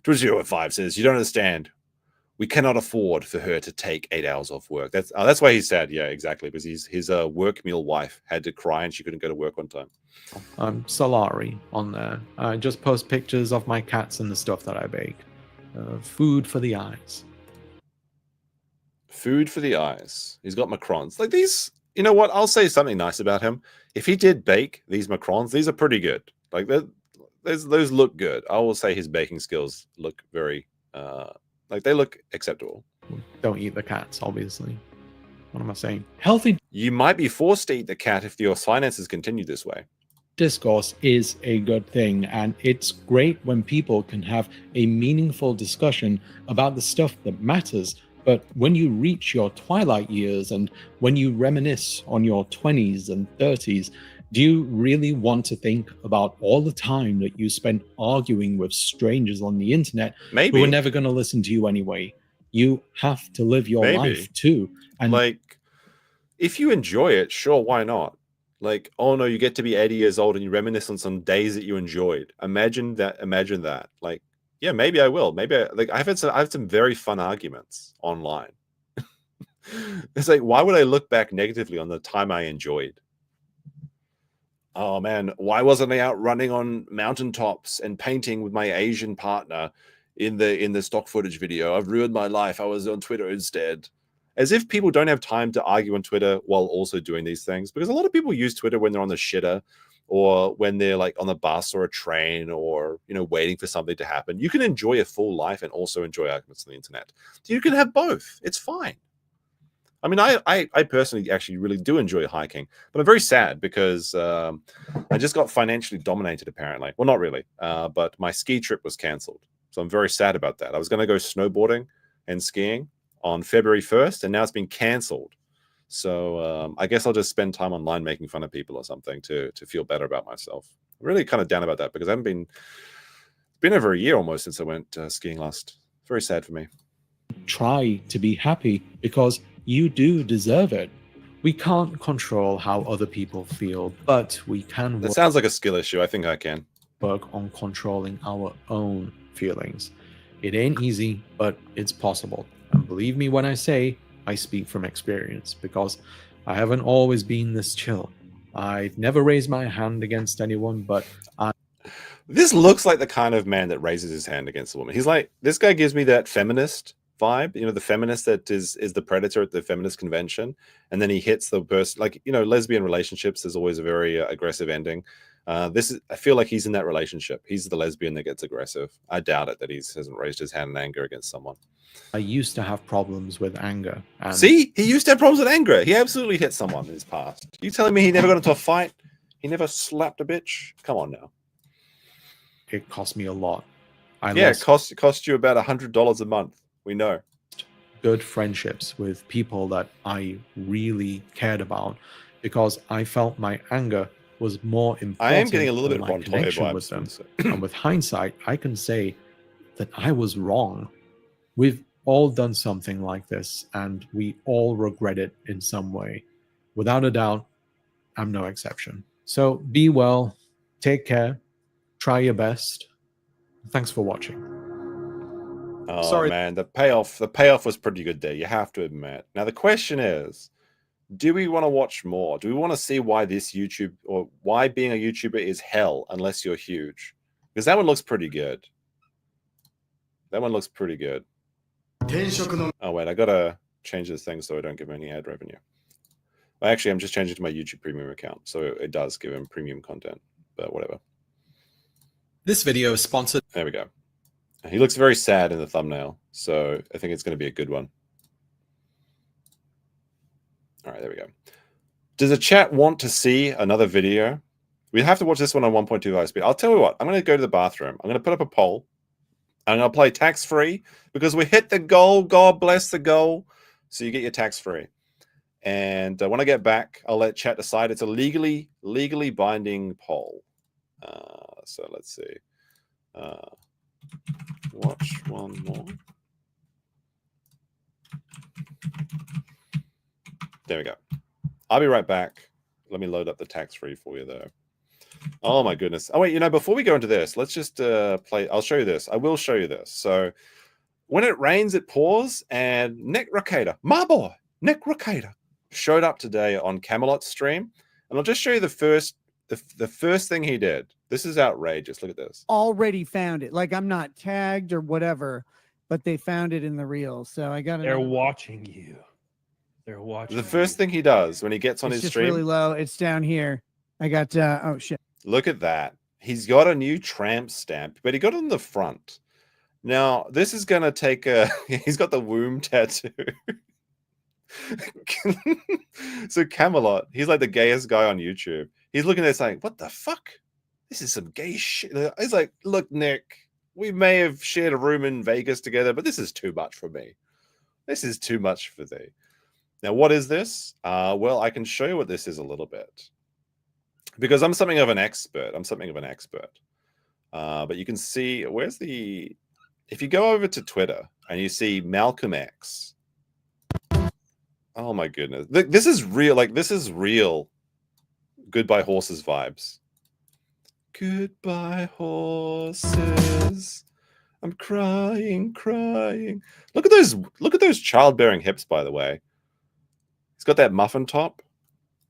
Speaker 1: 205 says, you don't understand. We cannot afford for her to take 8 hours off work. That's why he's sad. Yeah, exactly. Because his work meal wife had to cry and she couldn't go to work on time.
Speaker 2: Salari on there. I just post pictures of my cats and the stuff that I bake. Food for the eyes. Food for the eyes.
Speaker 1: He's got macarons. Like these, you know what? I'll say something nice about him. If he did bake these macarons, these are pretty good. Like those look good. I will say his baking skills look very like they look acceptable.
Speaker 2: Don't eat the cats, obviously. What am I saying? Healthy.
Speaker 1: You might be forced to eat the cat if your finances continue this way.
Speaker 4: Discourse is a good thing, and it's great when people can have a meaningful discussion about the stuff that matters. But when you reach your twilight years and when you reminisce on your 20s and 30s, do you really want to think about all the time that you spent arguing with strangers on the internet who are never going to listen to you anyway? You have to live your life too. And
Speaker 1: like, if you enjoy it, sure, why not? Like, oh no, you get to be 80 years old and you reminisce on some days that you enjoyed. Imagine that. Like, yeah, maybe I will. I've had some very fun arguments online. It's like, why would I look back negatively on the time I enjoyed? Oh man, why wasn't I out running on mountaintops and painting with my Asian partner in the stock footage video? I've ruined my life. I was on Twitter instead. As if people don't have time to argue on Twitter while also doing these things, because a lot of people use Twitter when they're on the shitter or when they're like on the bus or a train or, you know, waiting for something to happen. You can enjoy a full life and also enjoy arguments on the internet. You can have both. It's fine. I mean, I personally actually really do enjoy hiking, but I'm very sad because I just got financially dominated, apparently. Well, not really, but my ski trip was canceled. So I'm very sad about that. I was going to go snowboarding and skiing on February 1st, and now it's been canceled. So I guess I'll just spend time online making fun of people or something to feel better about myself. I'm really kind of down about that because I haven't been over a year almost since I went skiing last. Very sad for me.
Speaker 2: Try to be happy because you do deserve it. We can't control how other people feel, but we can
Speaker 1: That sounds like a skill issue. I think I can
Speaker 2: work on controlling our own feelings. It ain't easy, but it's possible. And believe me when I say I speak from experience, because I haven't always been this chill. I've never raised my hand against anyone, but
Speaker 1: This looks like the kind of man that raises his hand against a woman. He's like, this guy gives me that feminist vibe, you know, the feminist that is the predator at the feminist convention, and then he hits the person. Like, you know, lesbian relationships, there's always a very aggressive ending. I feel like he's in that relationship. He's the lesbian that gets aggressive. I doubt it that he hasn't raised his hand in anger against someone.
Speaker 2: I used to have problems with anger. And
Speaker 1: see, he used to have problems with anger. He absolutely hit someone in his past. You telling me he never got into a fight? He never slapped a bitch? Come on now.
Speaker 2: It cost me a lot.
Speaker 1: It cost you about $100 a month. We know.
Speaker 2: Good friendships with people that I really cared about because I felt my anger was more important.
Speaker 1: I am getting a little bit of
Speaker 2: my
Speaker 1: Montoya
Speaker 2: connection
Speaker 1: vibes
Speaker 2: with them.
Speaker 1: So.
Speaker 2: And with hindsight, I can say that I was wrong. We've all done something like this, and we all regret it in some way. Without a doubt, I'm no exception. So be well, take care, try your best. Thanks for watching.
Speaker 1: Oh,
Speaker 4: Sorry.
Speaker 1: Man, the payoff was pretty good there, you have to admit. Now the question is, do we want to watch more? Do we want to see why this YouTube or why being a YouTuber is hell unless you're huge? Because that one looks pretty good. That one looks pretty good. Oh wait, I gotta change this thing so I don't give him any ad revenue. Well, actually, I'm just changing to my YouTube Premium account, so it does give him premium content, but whatever.
Speaker 5: This video is sponsored.
Speaker 1: There we go. He looks very sad in the thumbnail, so I think it's going to be a good one. All right, there we go. Does the chat want to see another video? We have to watch this one on 1.25 speed. I'll tell you what. I'm going to go to the bathroom. I'm going to put up a poll. I'm going to play tax-free because we hit the goal. God bless the goal. So you get your tax-free. And when I get back, I'll let chat decide. It's a legally binding poll. So let's see. Watch one more. There we go. I'll be right back. Let me load up the tax-free for you, though. Oh, my goodness. Oh, wait, before we go into this, let's just play. I'll show you this. I will show you this. So when it rains, it pours, and Nick Ricada, my boy, Nick Ricada, showed up today on Camelot's stream, and I'll just show you the first thing he did. This is outrageous. Look at this.
Speaker 6: Already found it. Like, I'm not tagged or whatever, but they found it in the reel. So I got it.
Speaker 7: They're watching you. They're watching.
Speaker 1: The first thing he does when he gets on his stream.
Speaker 6: It's really low. It's down here. I got, oh shit.
Speaker 1: Look at that. He's got a new tramp stamp, but he got it on the front. Now, this is going to take he's got the womb tattoo. So Camelot, he's like the gayest guy on YouTube. He's looking there saying, what the fuck? This is some gay shit. He's like, look, Nick, we may have shared a room in Vegas together, but this is too much for me. This is too much for thee. Now, what is this? Well, I can show you what this is a little bit. Because I'm something of an expert. But you can see, if you go over to Twitter and you see Malcolm X. Oh my goodness. This is real. Like, this is real Goodbye Horses vibes. Goodbye horses. I'm crying. Look at those childbearing hips, by the way. He's got that muffin top.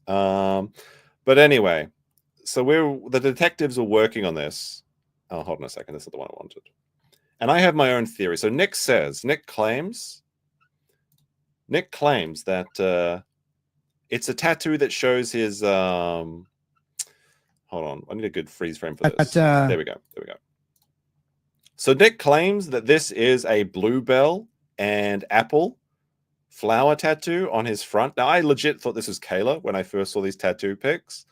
Speaker 1: But anyway, so the detectives are working on this. Oh, hold on a second. This is the one I wanted. And I have my own theory. So Nick claims that it's a tattoo that shows his hold on. I need a good freeze frame for this. There we go. So Nick claims that this is a bluebell and apple flower tattoo on his front. Now, I legit thought this was Kayla when I first saw these tattoo pics,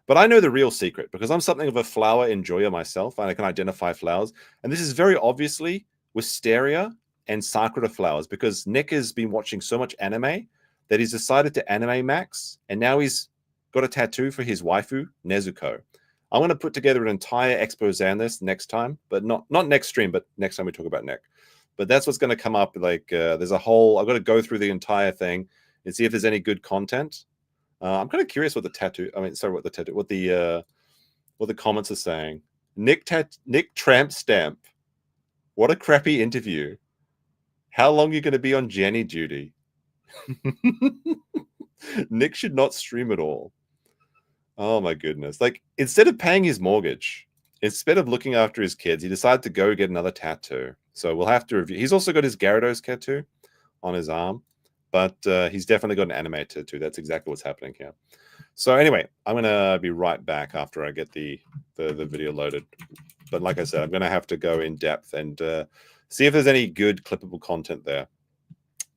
Speaker 1: but I know the real secret because I'm something of a flower enjoyer myself, and I can identify flowers. And this is very obviously wisteria and sakura flowers because Nick has been watching so much anime that he's decided to anime Max, and now he's got a tattoo for his waifu, Nezuko. I'm going to put together an entire expose on this next time, but not next stream, but next time we talk about Nick. But that's what's going to come up. Like, there's a whole. I've got to go through the entire thing and see if there's any good content. I'm kind of curious what the tattoo. I mean, sorry, what the comments are saying. Nick Tramp Stamp. What a crappy interview. How long are you going to be on Jenny duty? Nick should not stream at all. Oh my goodness. Like, instead of paying his mortgage, instead of looking after his kids, he decided to go get another tattoo. So we'll have to review. He's also got his Gyarados tattoo on his arm, but he's definitely got an anime tattoo. That's exactly what's happening here. So anyway, I'm going to be right back after I get the video loaded. But like I said, I'm going to have to go in depth and see if there's any good clippable content there.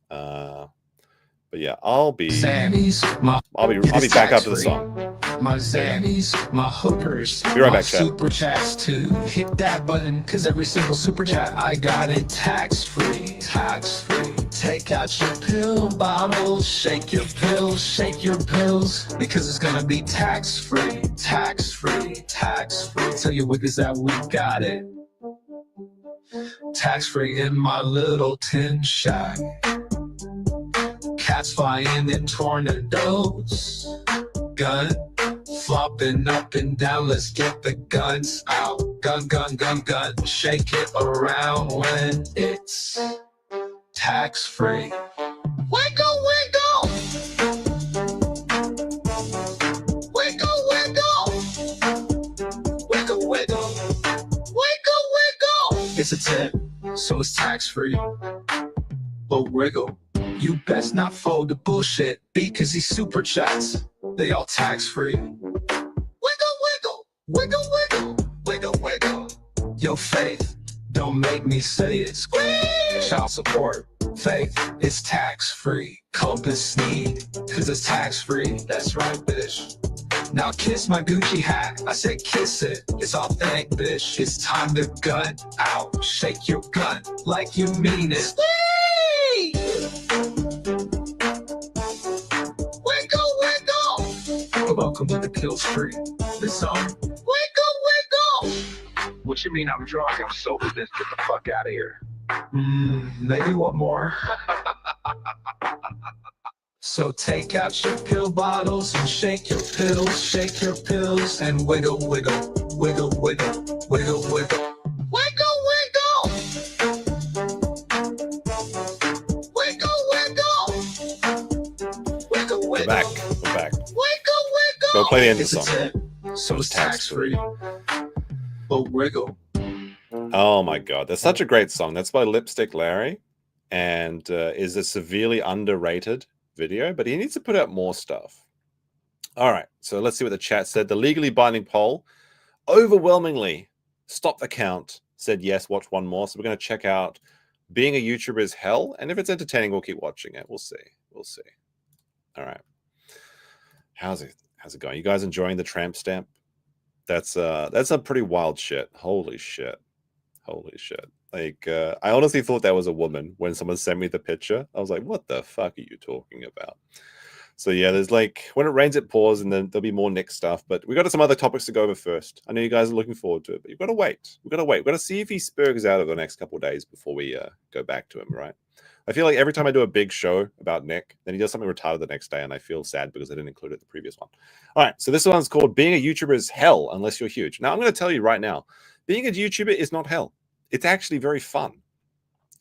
Speaker 1: But yeah, I'll be back after the song.
Speaker 8: My Zannies, my hookers,
Speaker 1: be right back, chat.
Speaker 8: Super chats too. Hit that button, cause every single super chat I got it tax-free, tax-free. Take out your pill bottles, shake your pills, because it's gonna be tax-free, tax-free, tax-free. Tell your wiggies that we got it. Tax-free in my little tin shack. Cats flying in tornadoes. Gun flopping up and down, let's get the guns out. Gun, gun, gun, gun. Shake it around when it's tax-free. Wiggle, wiggle. Wiggle, wiggle. Wiggle, wiggle. Wiggle, wiggle. It's a tip, so it's tax-free. But wiggle. You best not fold the bullshit, because these super chats, they all tax-free. Wiggle, wiggle, wiggle, wiggle, wiggle, wiggle. Yo, Faith, don't make me say it. Squeeze! Child support, Faith, it's tax-free. Compass sneed, cause it's tax-free. That's right, bitch. Now kiss my Gucci hat. I said kiss it. It's authentic, bitch. It's time to gun out. Shake your gun like you mean it. Wiggle, wiggle. Welcome to the kill street. This song. Wiggle, wiggle. What you mean I'm drunk? I'm sober. Let's get the fuck out of here. Maybe one more. So take out your pill bottles and shake your pills, and wiggle, wiggle, wiggle, wiggle, wiggle, wiggle. Wiggle, wiggle. Wiggle, wiggle. Wiggle, wiggle.
Speaker 1: We're back.
Speaker 8: Wiggle, wiggle.
Speaker 1: Go play the end of the
Speaker 8: It's a
Speaker 1: song.
Speaker 8: tip, so it's tax-free. But wiggle.
Speaker 1: Oh my god, that's such a great song. That's by Lipstick Larry, and is a severely underrated video, but he needs to put out more stuff. All right, so let's see what the chat said. The legally binding poll overwhelmingly, stop the count, said yes, watch one more. So we're going to check out Being a YouTuber is Hell, and if it's entertaining, we'll keep watching it. We'll see. All right, how's it going? You guys enjoying the tramp stamp? That's a pretty wild shit. Holy shit. Like, I honestly thought that was a woman when someone sent me the picture. I was like, what the fuck are you talking about? So yeah, there's like, when it rains, it pours, and then there'll be more Nick stuff. But we got some other topics to go over first. I know you guys are looking forward to it, but you've got to wait. We've got to see if he spurgs out over the next couple of days before we go back to him, right? I feel like every time I do a big show about Nick, then he does something retarded the next day, and I feel sad because I didn't include it in the previous one. All right, so this one's called Being a YouTuber is Hell Unless You're Huge. Now, I'm going to tell you right now, being a YouTuber is not hell. It's actually very fun.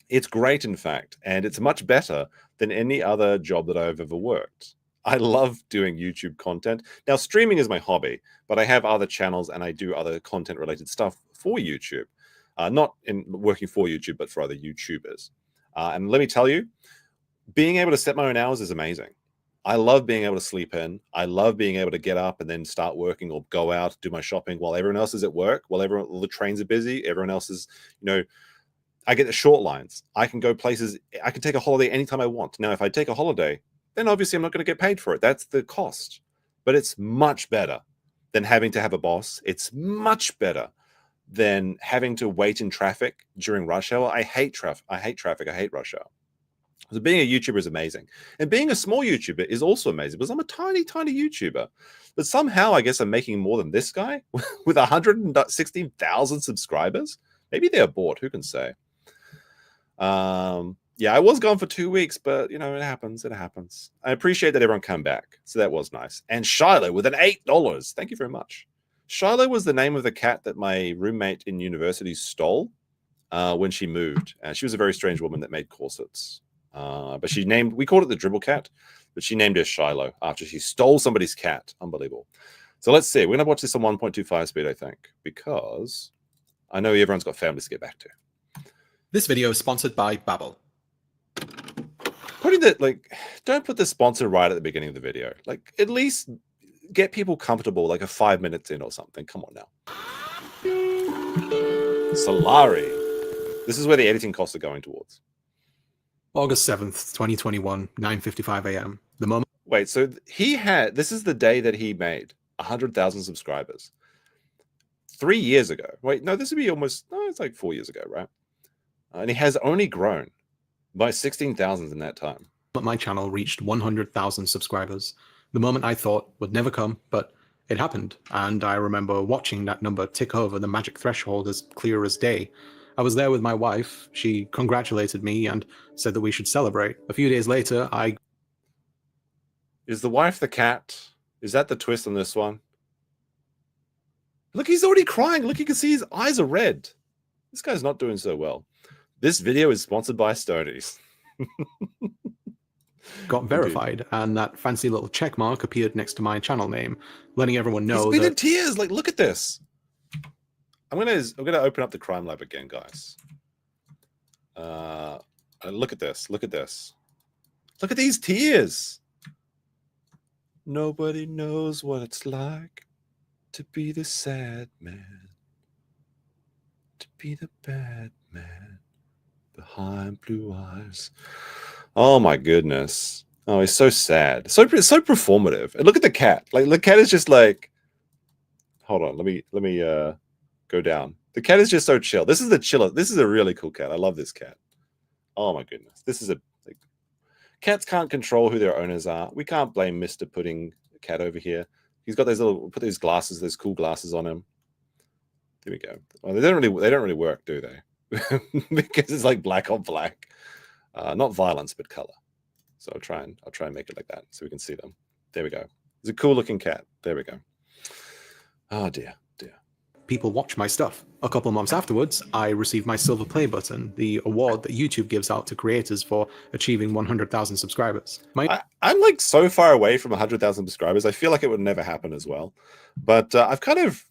Speaker 1: It's great, in fact, and it's much better than any other job that I've ever worked. I love doing YouTube content. Now, streaming is my hobby, but I have other channels and I do other content-related stuff for YouTube. Not in working for YouTube, but for other YouTubers. And let me tell you, being able to set my own hours is amazing. I love being able to sleep in. I love being able to get up and then start working or go out, do my shopping while everyone else is at work, while all the trains are busy. Everyone else is, I get the short lines. I can go places. I can take a holiday anytime I want. Now, if I take a holiday, then obviously I'm not going to get paid for it. That's the cost. But it's much better than having to have a boss. It's much better than having to wait in traffic during rush hour. I hate traffic. I hate rush hour. So being a YouTuber is amazing. And being a small YouTuber is also amazing because I'm a tiny, tiny YouTuber. But somehow I guess I'm making more than this guy with 116,000 subscribers. Maybe they're bored. Who can say? Yeah, I was gone for 2 weeks, but, you know, it happens. It happens. I appreciate that everyone come back. So that was nice. And Shiloh with an $8. Thank you very much. Shiloh was the name of the cat that my roommate in university stole when she moved. She was a very strange woman that made corsets. But we called it the dribble cat, but she named her Shiloh after she stole somebody's cat. Unbelievable. So let's see. We're going to watch this on 1.25 speed, I think, because I know everyone's got families to get back to.
Speaker 5: This video is sponsored by Babbel.
Speaker 1: Putting that, like, don't put the sponsor right at the beginning of the video. Like, at least get people comfortable, like a 5 minutes in or something. Come on now. Salari. This is where the editing costs are going towards.
Speaker 5: August 7th, 2021, 9:55 a.m. The moment.
Speaker 1: Wait, so this is the day that he made 100,000 subscribers. 3 years ago. Wait, no, this would be it's like 4 years ago, right? And he has only grown by 16,000 in that time.
Speaker 5: My channel reached 100,000 subscribers. The moment I thought would never come, but it happened. And I remember watching that number tick over the magic threshold as clear as day. I was there with my wife. She congratulated me and said that we should celebrate. A few days later,
Speaker 1: Is the wife the cat? Is that the twist on this one? Look, he's already crying. Look, you can see his eyes are red. This guy's not doing so well. This video is sponsored by Stonies.
Speaker 5: got verified, and that fancy little check mark appeared next to my channel name, letting everyone know
Speaker 1: He's been in tears. Like, look at this. I'm gonna open up the crime lab again, guys. Look at this. Look at this. Look at these tears. Nobody knows what it's like to be the sad man, to be the bad man behind blue eyes. Oh my goodness. Oh, he's so sad. So performative. And look at the cat. Like, the cat is just like, hold on. Let me go down. The cat is just so chill. This is the chiller. This is a really cool cat. I love this cat. Oh my goodness. This is cats can't control who their owners are. We can't blame Mr. Pudding Cat over here. He's got those put those glasses, those cool glasses on him. There we go. Well, they don't really work, do they? Because it's like black on black. Not violence, but color. So I'll try and make it like that so we can see them. There we go. It's a cool looking cat. There we go. Oh dear.
Speaker 5: people watch my stuff. A couple of months afterwards, I received my Silver Play button, the award that YouTube gives out to creators for achieving 100,000 subscribers.
Speaker 1: I'm like so far away from 100,000 subscribers. I feel like it would never happen as well. But I've kind of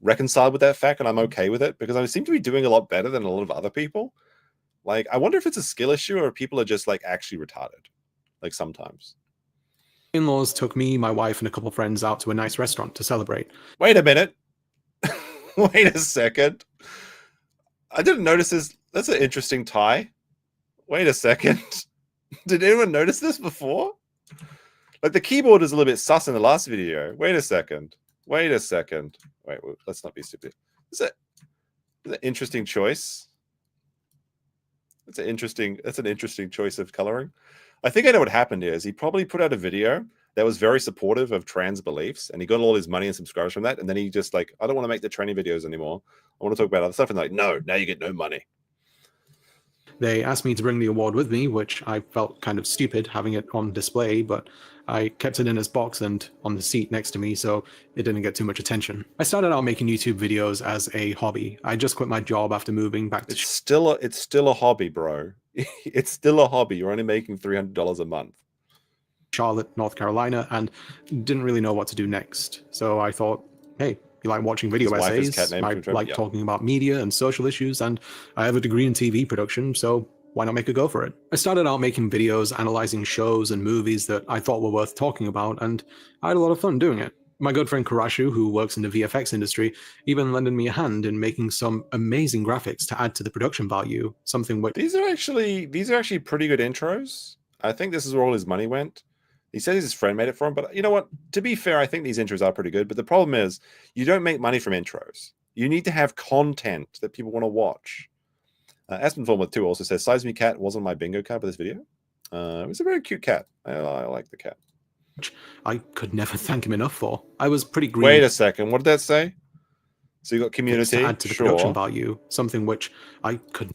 Speaker 1: reconciled with that fact, and I'm okay with it because I seem to be doing a lot better than a lot of other people. Like, I wonder if it's a skill issue or if people are just like actually retarded. Like sometimes.
Speaker 5: In-laws took me, my wife, and a couple of friends out to a nice restaurant to celebrate.
Speaker 1: Wait a minute. Wait a second. I didn't notice this. That's an interesting tie. Wait a second. Did anyone notice this before? Like, the keyboard is a little bit sus in the last video. Wait a second. Wait, let's not be stupid. Is it an interesting choice? That's an interesting choice of coloring. I think I know what happened here is he probably put out a video that was very supportive of trans beliefs, and he got all his money and subscribers from that, and then he just like, I don't want to make the training videos anymore. I want to talk about other stuff, and like, no, now you get no money.
Speaker 5: They asked me to bring the award with me, which I felt kind of stupid having it on display, but I kept it in its box and on the seat next to me, so it didn't get too much attention. I started out making YouTube videos as a hobby. I just quit my job after moving back to...
Speaker 1: It's still a hobby, bro. It's still a hobby. You're only making $300 a month.
Speaker 5: Charlotte, North Carolina, and didn't really know what to do next. So I thought, hey, you like watching video essays, I like talking about media and social issues, and I have a degree in TV production, so why not make a go for it? I started out making videos analyzing shows and movies that I thought were worth talking about, and I had a lot of fun doing it. My good friend Karashu, who works in the VFX industry, even lended me a hand in making some amazing graphics to add to the production value, something which...
Speaker 1: These are actually pretty good intros. I think this is where all his money went. He says his friend made it for him, but you know what? To be fair, I think these intros are pretty good, but the problem is you don't make money from intros. You need to have content that people want to watch. Aspenform with 2 also says, Size Me Cat wasn't my bingo card for this video. It was a very cute cat. I like the cat.
Speaker 5: I could never thank him enough for. I was pretty green.
Speaker 1: Wait a second. What did that say? So you got community.
Speaker 5: To add to the production value, something which I could.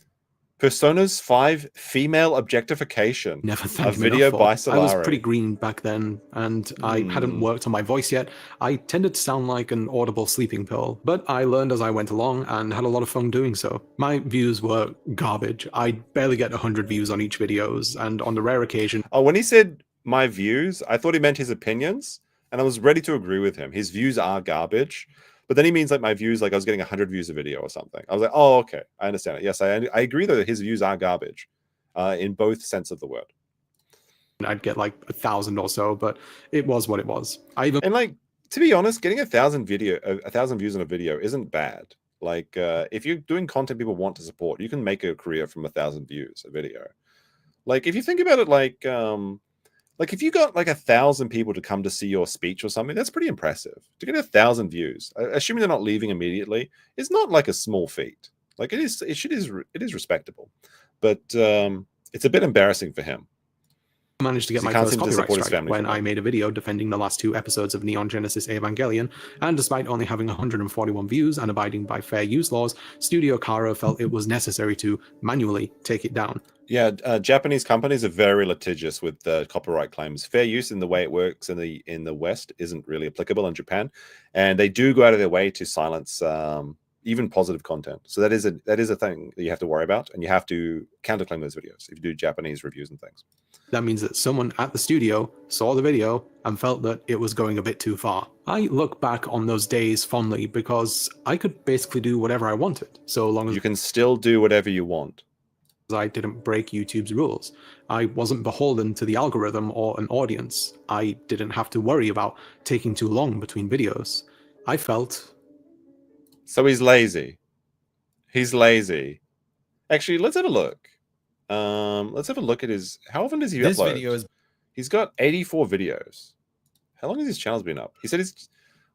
Speaker 1: Personas 5 female objectification.
Speaker 5: Never thank him
Speaker 1: video
Speaker 5: enough
Speaker 1: by
Speaker 5: for.
Speaker 1: Salari.
Speaker 5: I was pretty green back then, and I hadn't worked on my voice yet. I tended to sound like an audible sleeping pill, but I learned as I went along and had a lot of fun doing so. My views were garbage. I barely get 100 views on each videos, and on the rare occasion.
Speaker 1: Oh, when he said my views, I thought he meant his opinions, and I was ready to agree with him. His views are garbage. But then he means like my views, like I was getting 100 views a video or something. I was like, oh, okay, I understand it. Yes, I agree though that his views are garbage in both sense of the word.
Speaker 5: I'd get like 1,000 or so, but it was what it was.
Speaker 1: And like, to be honest, getting 1,000 views on a video isn't bad. Like if you're doing content people want to support, you can make a career from 1,000 views a video. Like if you think about it, like if you got like 1,000 people to come to see your speech or something, that's pretty impressive. To get 1,000 views, assuming they're not leaving immediately, is not like a small feat. Like it is respectable, but it's a bit embarrassing for him.
Speaker 5: I managed to get my first copyright strike when I made a video defending the last 2 episodes of Neon Genesis Evangelion, and despite only having 141 views and abiding by fair use laws, Studio Kara felt it was necessary to manually take it down.
Speaker 1: Yeah, Japanese companies are very litigious with copyright claims. Fair use in the way it works in the West isn't really applicable in Japan, and they do go out of their way to silence even positive content. So that is a thing that you have to worry about, and you have to counterclaim those videos if you do Japanese reviews and things.
Speaker 5: That means that someone at the studio saw the video and felt that it was going a bit too far. I look back on those days fondly because I could basically do whatever I wanted, so long as
Speaker 1: you can still do whatever you want.
Speaker 5: I didn't break YouTube's rules. I wasn't beholden to the algorithm or an audience. I didn't have to worry about taking too long between videos. I felt...
Speaker 1: So he's lazy. He's lazy. Actually, let's have a look. Let's have a look at his... How often does he upload? He's got 84 videos. How long has his channel's been up? He said he's...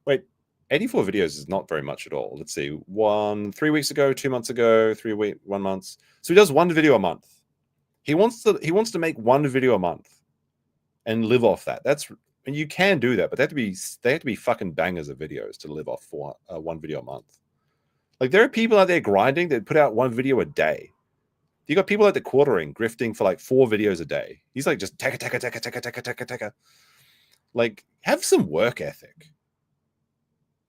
Speaker 1: Wait, 84 videos is not very much at all. Let's see. 3 weeks ago, 2 months ago, 1 month. So he does 1 video a month. He wants to make 1 video a month and live off that. And you can do that, but they have to be fucking bangers of videos to live off for 1 video a month. Like there are people out there grinding that put out 1 video a day. You got people at the quartering grifting for like 4 videos a day. He's like just taka. Like have some work ethic.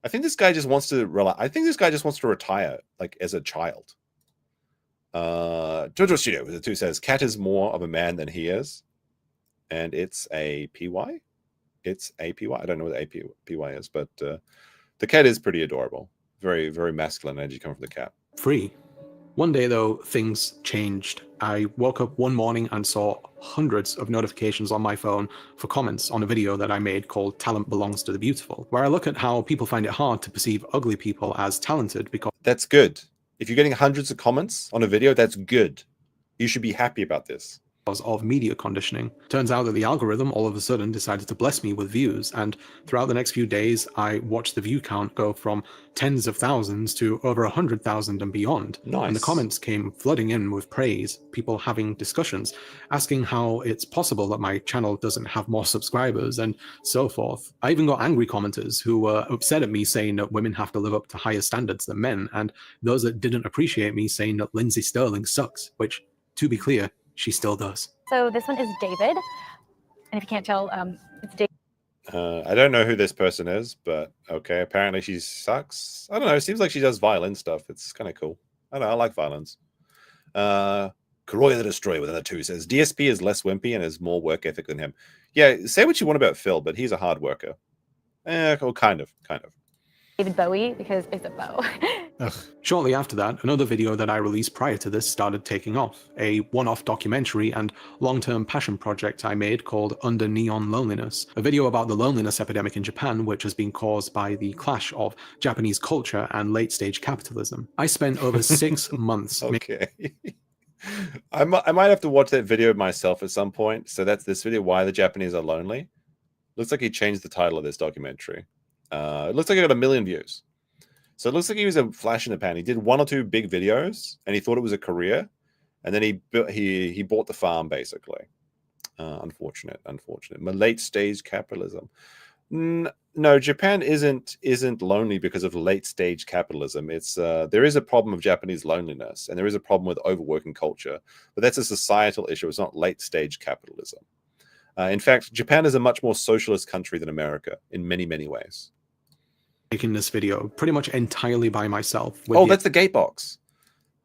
Speaker 1: I think this guy just wants to retire like as a child. Jojo Studio with the 2 says Cat is more of a man than he is, and it's a PY. It's a PY. I don't know what the PY is, but the cat is pretty adorable. Very, very masculine energy coming from the cat.
Speaker 5: Free. One day, though, things changed. I woke up one morning and saw hundreds of notifications on my phone for comments on a video that I made called Talent Belongs to the Beautiful, where I look at how people find it hard to perceive ugly people as talented because...
Speaker 1: That's good. If you're getting hundreds of comments on a video, that's good. You should be happy about this.
Speaker 5: Of media conditioning. Turns out that the algorithm all of a sudden decided to bless me with views, and throughout the next few days I watched the view count go from tens of thousands to over 100,000 and beyond.
Speaker 1: Nice.
Speaker 5: And the comments came flooding in with praise, people having discussions, asking how it's possible that my channel doesn't have more subscribers and so forth. I even got angry commenters who were upset at me saying that women have to live up to higher standards than men, and those that didn't appreciate me saying that Lindsay Sterling sucks, which, to be clear, she still does.
Speaker 9: So this one is David, and if you can't tell, it's David.
Speaker 1: I don't know who this person is, but okay, apparently she sucks. I don't know, it seems like she does violin stuff. It's kind of cool. I don't know, I like violins. Karoya the Destroyer with another 2 says, DSP is less wimpy and has more work ethic than him. Yeah, say what you want about Phil, but he's a hard worker. Well, kind of.
Speaker 9: David Bowie, because it's a bow.
Speaker 5: Shortly after that, another video that I released prior to this started taking off, a one-off documentary and long-term passion project I made called Under Neon Loneliness, a video about the loneliness epidemic in Japan, which has been caused by the clash of Japanese culture and late-stage capitalism. I spent over 6 months...
Speaker 1: Okay. I might have to watch that video myself at some point. So that's this video, Why the Japanese Are Lonely. Looks like he changed the title of this documentary. It looks like it got 1 million views. So it looks like he was a flash in the pan. He did 1 or 2 big videos and he thought it was a career. and then he bought the farm basically. Unfortunate. Late stage capitalism. No, Japan isn't lonely because of late stage capitalism. It's there is a problem of Japanese loneliness, and there is a problem with overworking culture, but that's a societal issue. It's not late stage capitalism. In fact, Japan is a much more socialist country than America in many, many ways.
Speaker 5: Making this video pretty much entirely by myself.
Speaker 1: That's the gate box.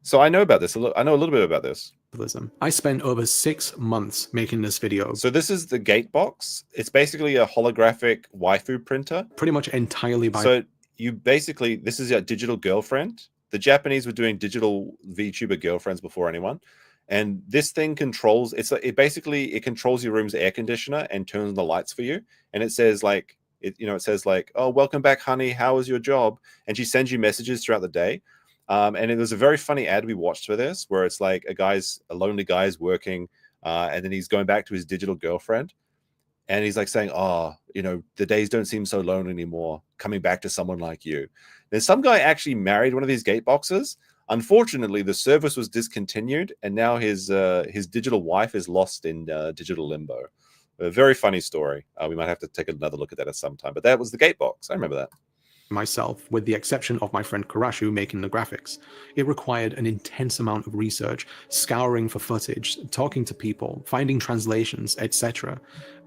Speaker 1: So I know about this. I know a little bit about this.
Speaker 5: I spent over 6 months making this video.
Speaker 1: So this is the gate box. It's basically a holographic waifu printer.
Speaker 5: Pretty much entirely by...
Speaker 1: So this is your digital girlfriend. The Japanese were doing digital VTuber girlfriends before anyone. And this thing controls, it controls your room's air conditioner and turns on the lights for you. And it says like, it says like, oh, welcome back, honey. How was your job? And she sends you messages throughout the day. And it was a very funny ad we watched for this, where it's like a lonely guy's working, and then he's going back to his digital girlfriend, and he's like saying, "Oh, the days don't seem so lonely anymore. Coming back to someone like you." Then some guy actually married one of these gate boxes. Unfortunately, the service was discontinued, and now his digital wife is lost in digital limbo. A very funny story. We might have to take another look at that at some time. But that was the gate box. I remember that.
Speaker 5: Myself, with the exception of my friend Karashu making the graphics. It required an intense amount of research, scouring for footage, talking to people, finding translations, etc.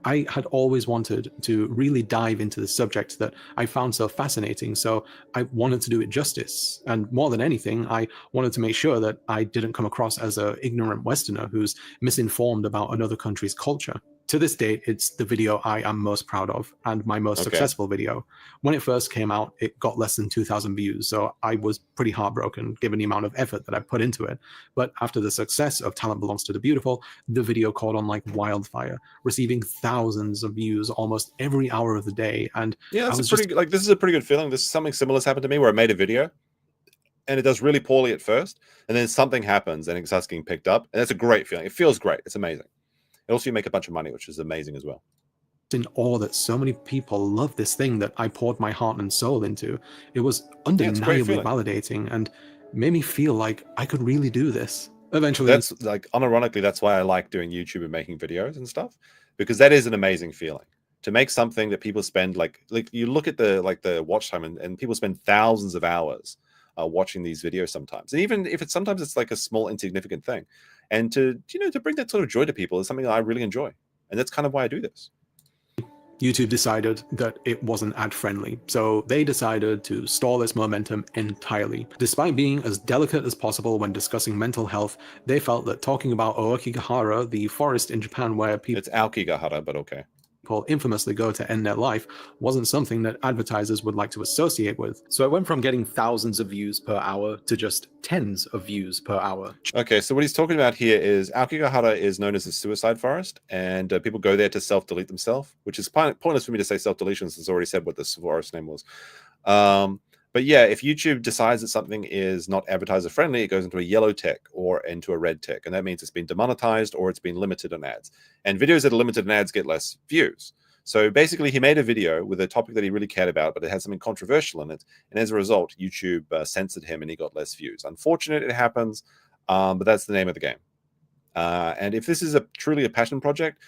Speaker 5: I had always wanted to really dive into the subject that I found so fascinating, so I wanted to do it justice. And more than anything, I wanted to make sure that I didn't come across as an ignorant Westerner who's misinformed about another country's culture. To this date, it's the video I am most proud of and my most successful video. When it first came out, it got less than 2,000 views, so I was pretty heartbroken given the amount of effort that I put into it. But after the success of Talent Belongs to the Beautiful, the video caught on like wildfire, receiving thousands of views almost every hour of the day. And
Speaker 1: yeah, this is a pretty good feeling. This is something similar has happened to me where I made a video and it does really poorly at first, and then something happens and it starts getting picked up, and it's a great feeling. It feels great. It's amazing. And also, you make a bunch of money, which is amazing as well.
Speaker 5: In awe that so many people love this thing that I poured my heart and soul into. It was undeniably validating and made me feel like I could really do this. Eventually,
Speaker 1: that's like unironically, that's why I like doing YouTube and making videos and stuff, because that is an amazing feeling to make something that people spend like you look at the watch time and people spend thousands of hours watching these videos sometimes, and even if sometimes it's like a small insignificant thing. And to bring that sort of joy to people is something that I really enjoy. And that's kind of why I do this.
Speaker 5: YouTube decided that it wasn't ad friendly. So they decided to stall its momentum entirely. Despite being as delicate as possible when discussing mental health, they felt that talking about Aokigahara, the forest in Japan where people...
Speaker 1: It's Aokigahara, but okay.
Speaker 5: Infamously go to end their life wasn't something that advertisers would like to associate with.
Speaker 2: So it went from getting thousands of views per hour to just tens of views per hour.
Speaker 1: Okay, so what he's talking about here is Aokigahara is known as a suicide forest, and people go there to self-delete themselves, which is pointless for me to say self-deletion since I already said what this forest name was. But yeah, if YouTube decides that something is not advertiser friendly, it goes into a yellow tick or into a red tick. And that means it's been demonetized or it's been limited on ads. And videos that are limited on ads get less views. So basically, he made a video with a topic that he really cared about, but it had something controversial in it. And as a result, YouTube censored him and he got less views. Unfortunate, it happens, but that's the name of the game. And if this is truly a passion project,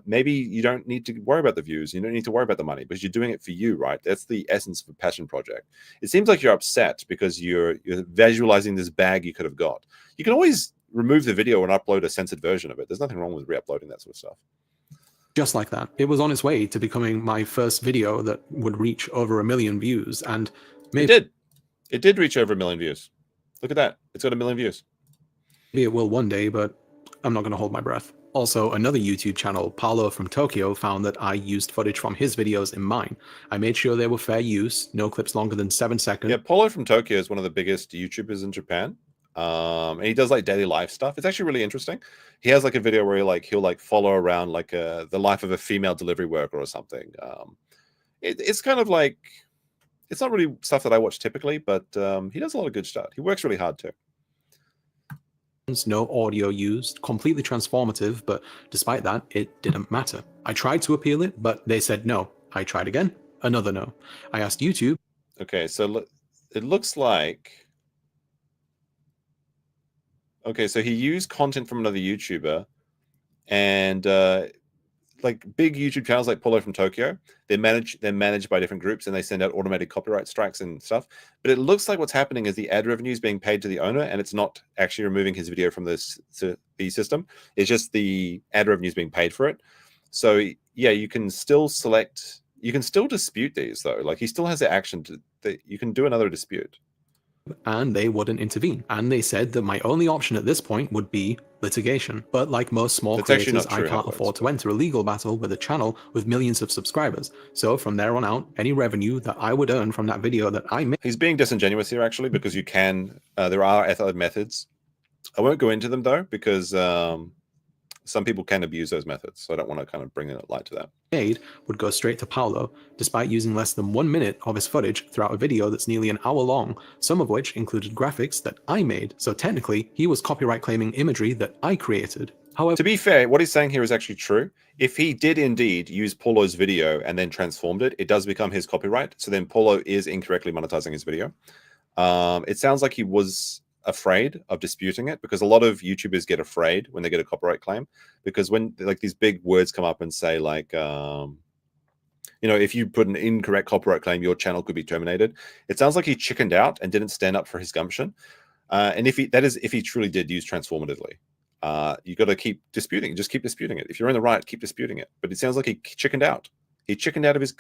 Speaker 1: maybe you don't need to worry about the views. You don't need to worry about the money because you're doing it for you, right? That's the essence of a passion project. It seems like you're upset because you're visualizing this bag you could have got. You can always remove the video and upload a censored version of it. There's nothing wrong with re-uploading that sort of stuff.
Speaker 5: Just like that. It was on its way to becoming my first video that would reach over 1 million views. And maybe
Speaker 1: it did reach over 1 million views. Look at that. It's got 1 million views.
Speaker 5: Maybe it will one day, but I'm not going to hold my breath. Also, another YouTube channel, Paolo from Tokyo, found that I used footage from his videos in mine. I made sure they were fair use, no clips longer than 7 seconds.
Speaker 1: Yeah, Paolo from Tokyo is one of the biggest YouTubers in Japan. And he does like daily life stuff. It's actually really interesting. He has like a video where he'll follow around like the life of a female delivery worker or something. It's kind of like, it's not really stuff that I watch typically, but he does a lot of good stuff. He works really hard too.
Speaker 5: No audio used, completely transformative, but despite that, it didn't matter. I tried to appeal it, but they said no. I tried again, another no. I asked YouTube.
Speaker 1: Okay, so it looks like... Okay, so he used content from another YouTuber, and like big YouTube channels like Polo from Tokyo, they're managed by different groups, and they send out automated copyright strikes and stuff. But it looks like what's happening is the ad revenue is being paid to the owner, and it's not actually removing his video from the system. It's just the ad revenue is being paid for it. So yeah, you can still select. You can still dispute these though. Like he still has the action that you can do another dispute.
Speaker 5: And they wouldn't intervene. And they said that my only option at this point would be litigation. But like most small creators, I can't afford to enter a legal battle with a channel with millions of subscribers. So from there on out, any revenue that I would earn from that video that I made...
Speaker 1: He's being disingenuous here, actually, because you can... there are ethical methods. I won't go into them, though, because some people can abuse those methods. So I don't want to kind of bring a light to that.
Speaker 5: ...made would go straight to Paolo, despite using less than 1 minute of his footage throughout a video that's nearly an hour long, some of which included graphics that I made. So technically, he was copyright claiming imagery that I created. However,
Speaker 1: to be fair, what he's saying here is actually true. If he did indeed use Paulo's video and then transformed it, it does become his copyright. So then Paulo is incorrectly monetizing his video. It sounds like he was afraid of disputing it, because a lot of YouTubers get afraid when they get a copyright claim, because when like these big words come up and say like you know, if you put an incorrect copyright claim, your channel could be terminated. It sounds like he chickened out and didn't stand up for his gumption. And if he truly did use transformatively, you got to keep disputing. Just keep disputing it. If you're in the right, keep disputing it. But it sounds like he chickened out. He chickened out of his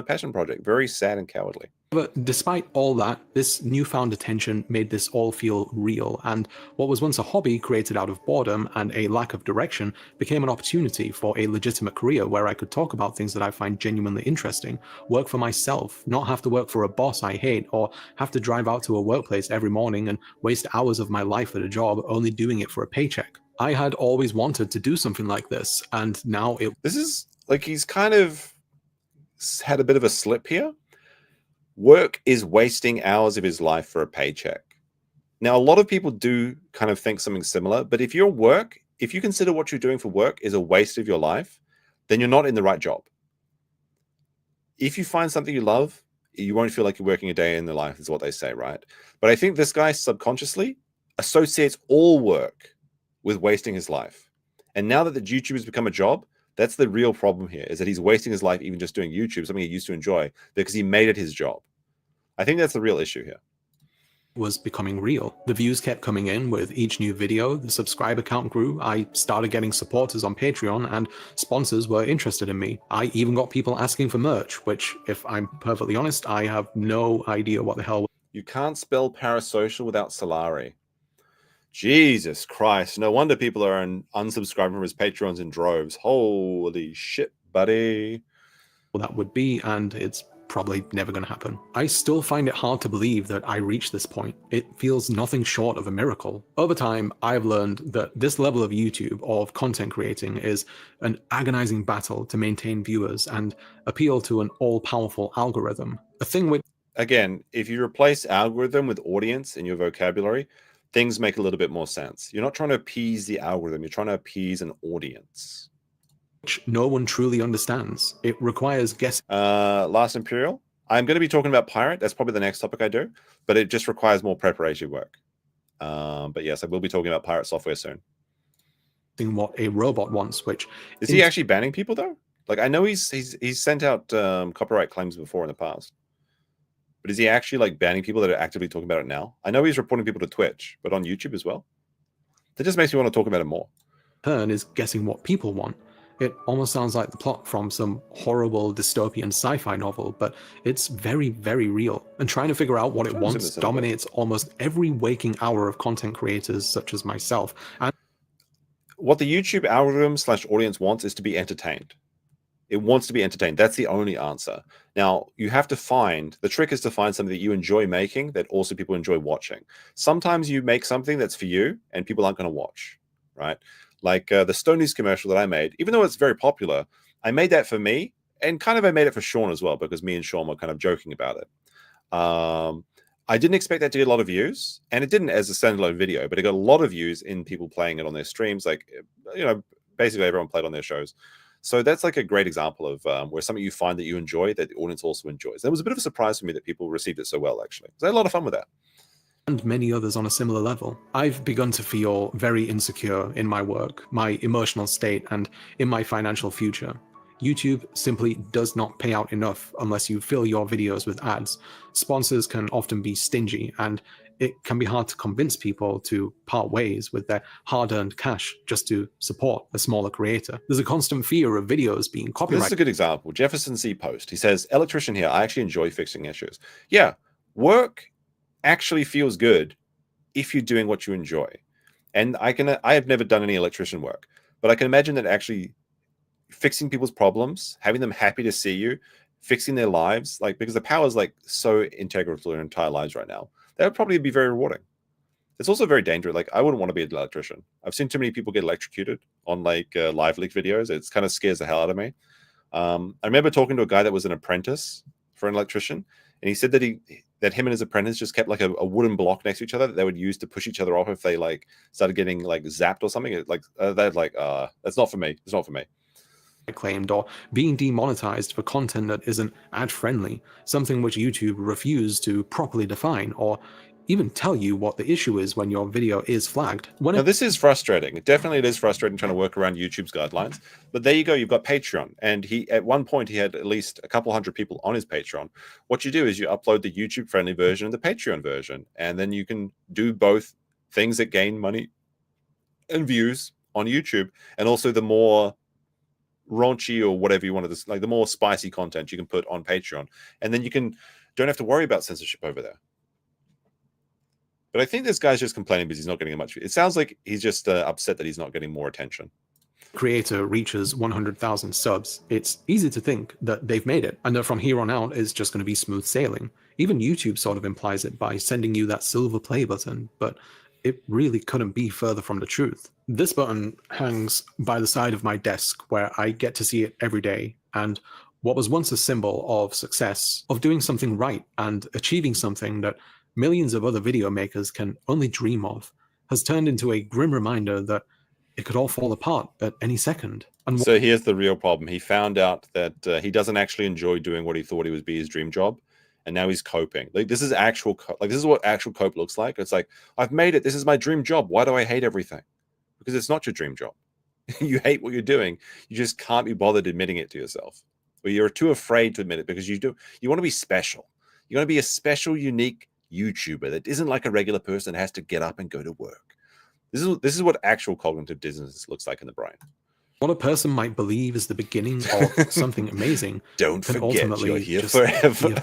Speaker 1: passion project. Very sad and cowardly.
Speaker 5: But despite all that, this newfound attention made this all feel real, and what was once a hobby created out of boredom and a lack of direction became an opportunity for a legitimate career where I could talk about things that I find genuinely interesting, work for myself, not have to work for a boss I hate, or have to drive out to a workplace every morning and waste hours of my life at a job only doing it for a paycheck. I had always wanted to do something like this, and now it...
Speaker 1: This is like he's kind of had a bit of a slip here. Work is wasting hours of his life for a paycheck. Now, a lot of people do kind of think something similar, but if your work, if you consider what you're doing for work is a waste of your life, then you're not in the right job. If you find something you love, you won't feel like you're working a day in the life, is what they say, right? But I think this guy subconsciously associates all work with wasting his life. And now that the YouTube has become a job, that's the real problem here, is that he's wasting his life even just doing YouTube, something he used to enjoy, because he made it his job. I think that's the real issue here.
Speaker 5: Was becoming real. The views kept coming in with each new video, the subscriber count grew, I started getting supporters on Patreon, and sponsors were interested in me. I even got people asking for merch, which, if I'm perfectly honest, I have no idea what the hell...
Speaker 1: You can't spell parasocial without Salari. Jesus Christ. No wonder people are unsubscribing from his Patreons in droves. Holy shit, buddy.
Speaker 5: Well, that would be, and it's probably never going to happen. I still find it hard to believe that I reached this point. It feels nothing short of a miracle. Over time, I've learned that this level of YouTube, of content creating, is an agonizing battle to maintain viewers and appeal to an all-powerful algorithm. A thing with...
Speaker 1: Again, if you replace algorithm with audience in your vocabulary, things make a little bit more sense. You're not trying to appease the algorithm. You're trying to appease an audience.
Speaker 5: Which no one truly understands. It requires guessing.
Speaker 1: Last Imperial. I'm going to be talking about Pirate. That's probably the next topic I do, but it just requires more preparatory work. But yes, I will be talking about Pirate software soon.
Speaker 5: What a robot wants, which...
Speaker 1: Is he actually banning people, though? Like, I know he's sent out copyright claims before in the past. But is he actually like banning people that are actively talking about it now? I know he's reporting people to Twitch, but on YouTube as well. That just makes me want to talk about it more.
Speaker 5: Turn is guessing what people want. It almost sounds like the plot from some horrible dystopian sci-fi novel, but it's very, very real. And trying to figure out what it wants dominates almost every waking hour of content creators such as myself. And
Speaker 1: what the YouTube algorithm / audience wants is to be entertained. It wants to be entertained. That's the only answer. Now, you have to find, the trick is to find something that you enjoy making that also people enjoy watching. Sometimes you make something that's for you and people aren't going to watch, right? Like the Stonies commercial that I made, even though it's very popular, I made that for me, and kind of I made it for Sean as well, because me and Sean were kind of joking about it. I didn't expect that to get a lot of views, and it didn't as a standalone video, but it got a lot of views in people playing it on their streams. Like, you know, basically everyone played on their shows. So that's like a great example of where something you find that you enjoy, that the audience also enjoys. That was a bit of a surprise for me that people received it so well, actually. So I had a lot of fun with that.
Speaker 5: and many others on a similar level. I've begun to feel very insecure in my work, my emotional state, and in my financial future. YouTube simply does not pay out enough unless you fill your videos with ads. Sponsors can often be stingy, and it can be hard to convince people to part ways with their hard-earned cash just to support a smaller creator. There's a constant fear of videos being copyrighted.
Speaker 1: This is a good example. Jefferson C. Post. He says, electrician here, I actually enjoy fixing issues. Yeah, work actually feels good if you're doing what you enjoy. And I have never done any electrician work, but I can imagine that actually fixing people's problems, having them happy to see you, fixing their lives, like, because the power is like so integral to their entire lives right now, that would probably be very rewarding. It's also very dangerous. Like, I wouldn't want to be an electrician. I've seen too many people get electrocuted on like live leak videos. It kind of scares the hell out of me. I remember talking to a guy that was an apprentice for an electrician, and he said that him and his apprentice just kept like a wooden block next to each other that they would use to push each other off if they like started getting like zapped or something. They're like, that's not for me. It's not for me.
Speaker 5: Claimed, or being demonetized for content that isn't ad-friendly, something which YouTube refused to properly define or even tell you what the issue is when your video is flagged.
Speaker 1: Now, this is frustrating. Definitely it is frustrating trying to work around YouTube's guidelines. But there you go. You've got Patreon. And at one point, he had at least a couple hundred people on his Patreon. What you do is you upload the YouTube-friendly version and the Patreon version. And then you can do both things that gain money and views on YouTube. And also the more raunchy or whatever you want to, like the more spicy content you can put on Patreon. And then don't have to worry about censorship over there. But I think this guy's just complaining because he's not getting much. It sounds like he's just upset that he's not getting more attention.
Speaker 5: Creator reaches 100,000 subs, it's easy to think that they've made it, and that from here on out it's just going to be smooth sailing. Even YouTube sort of implies it by sending you that silver play button, but it really couldn't be further from the truth. This button hangs by the side of my desk where I get to see it every day, and what was once a symbol of success, of doing something right and achieving something that millions of other video makers can only dream of, has turned into a grim reminder that it could all fall apart at any second. And
Speaker 1: so here's the real problem. He found out that he doesn't actually enjoy doing what he thought he would be his dream job. And now he's coping. Like, this is this is what actual cope looks like. It's like, I've made it. This is my dream job. Why do I hate everything? Because it's not your dream job. You hate what you're doing. You just can't be bothered admitting it to yourself. Or you're too afraid to admit it because you want to be special. You want to be a special, unique YouTuber that isn't like a regular person that has to get up and go to work. This is what actual cognitive dissonance looks like in the brain.
Speaker 5: What a person might believe is the beginning of something amazing.
Speaker 1: Don't forget you're here forever.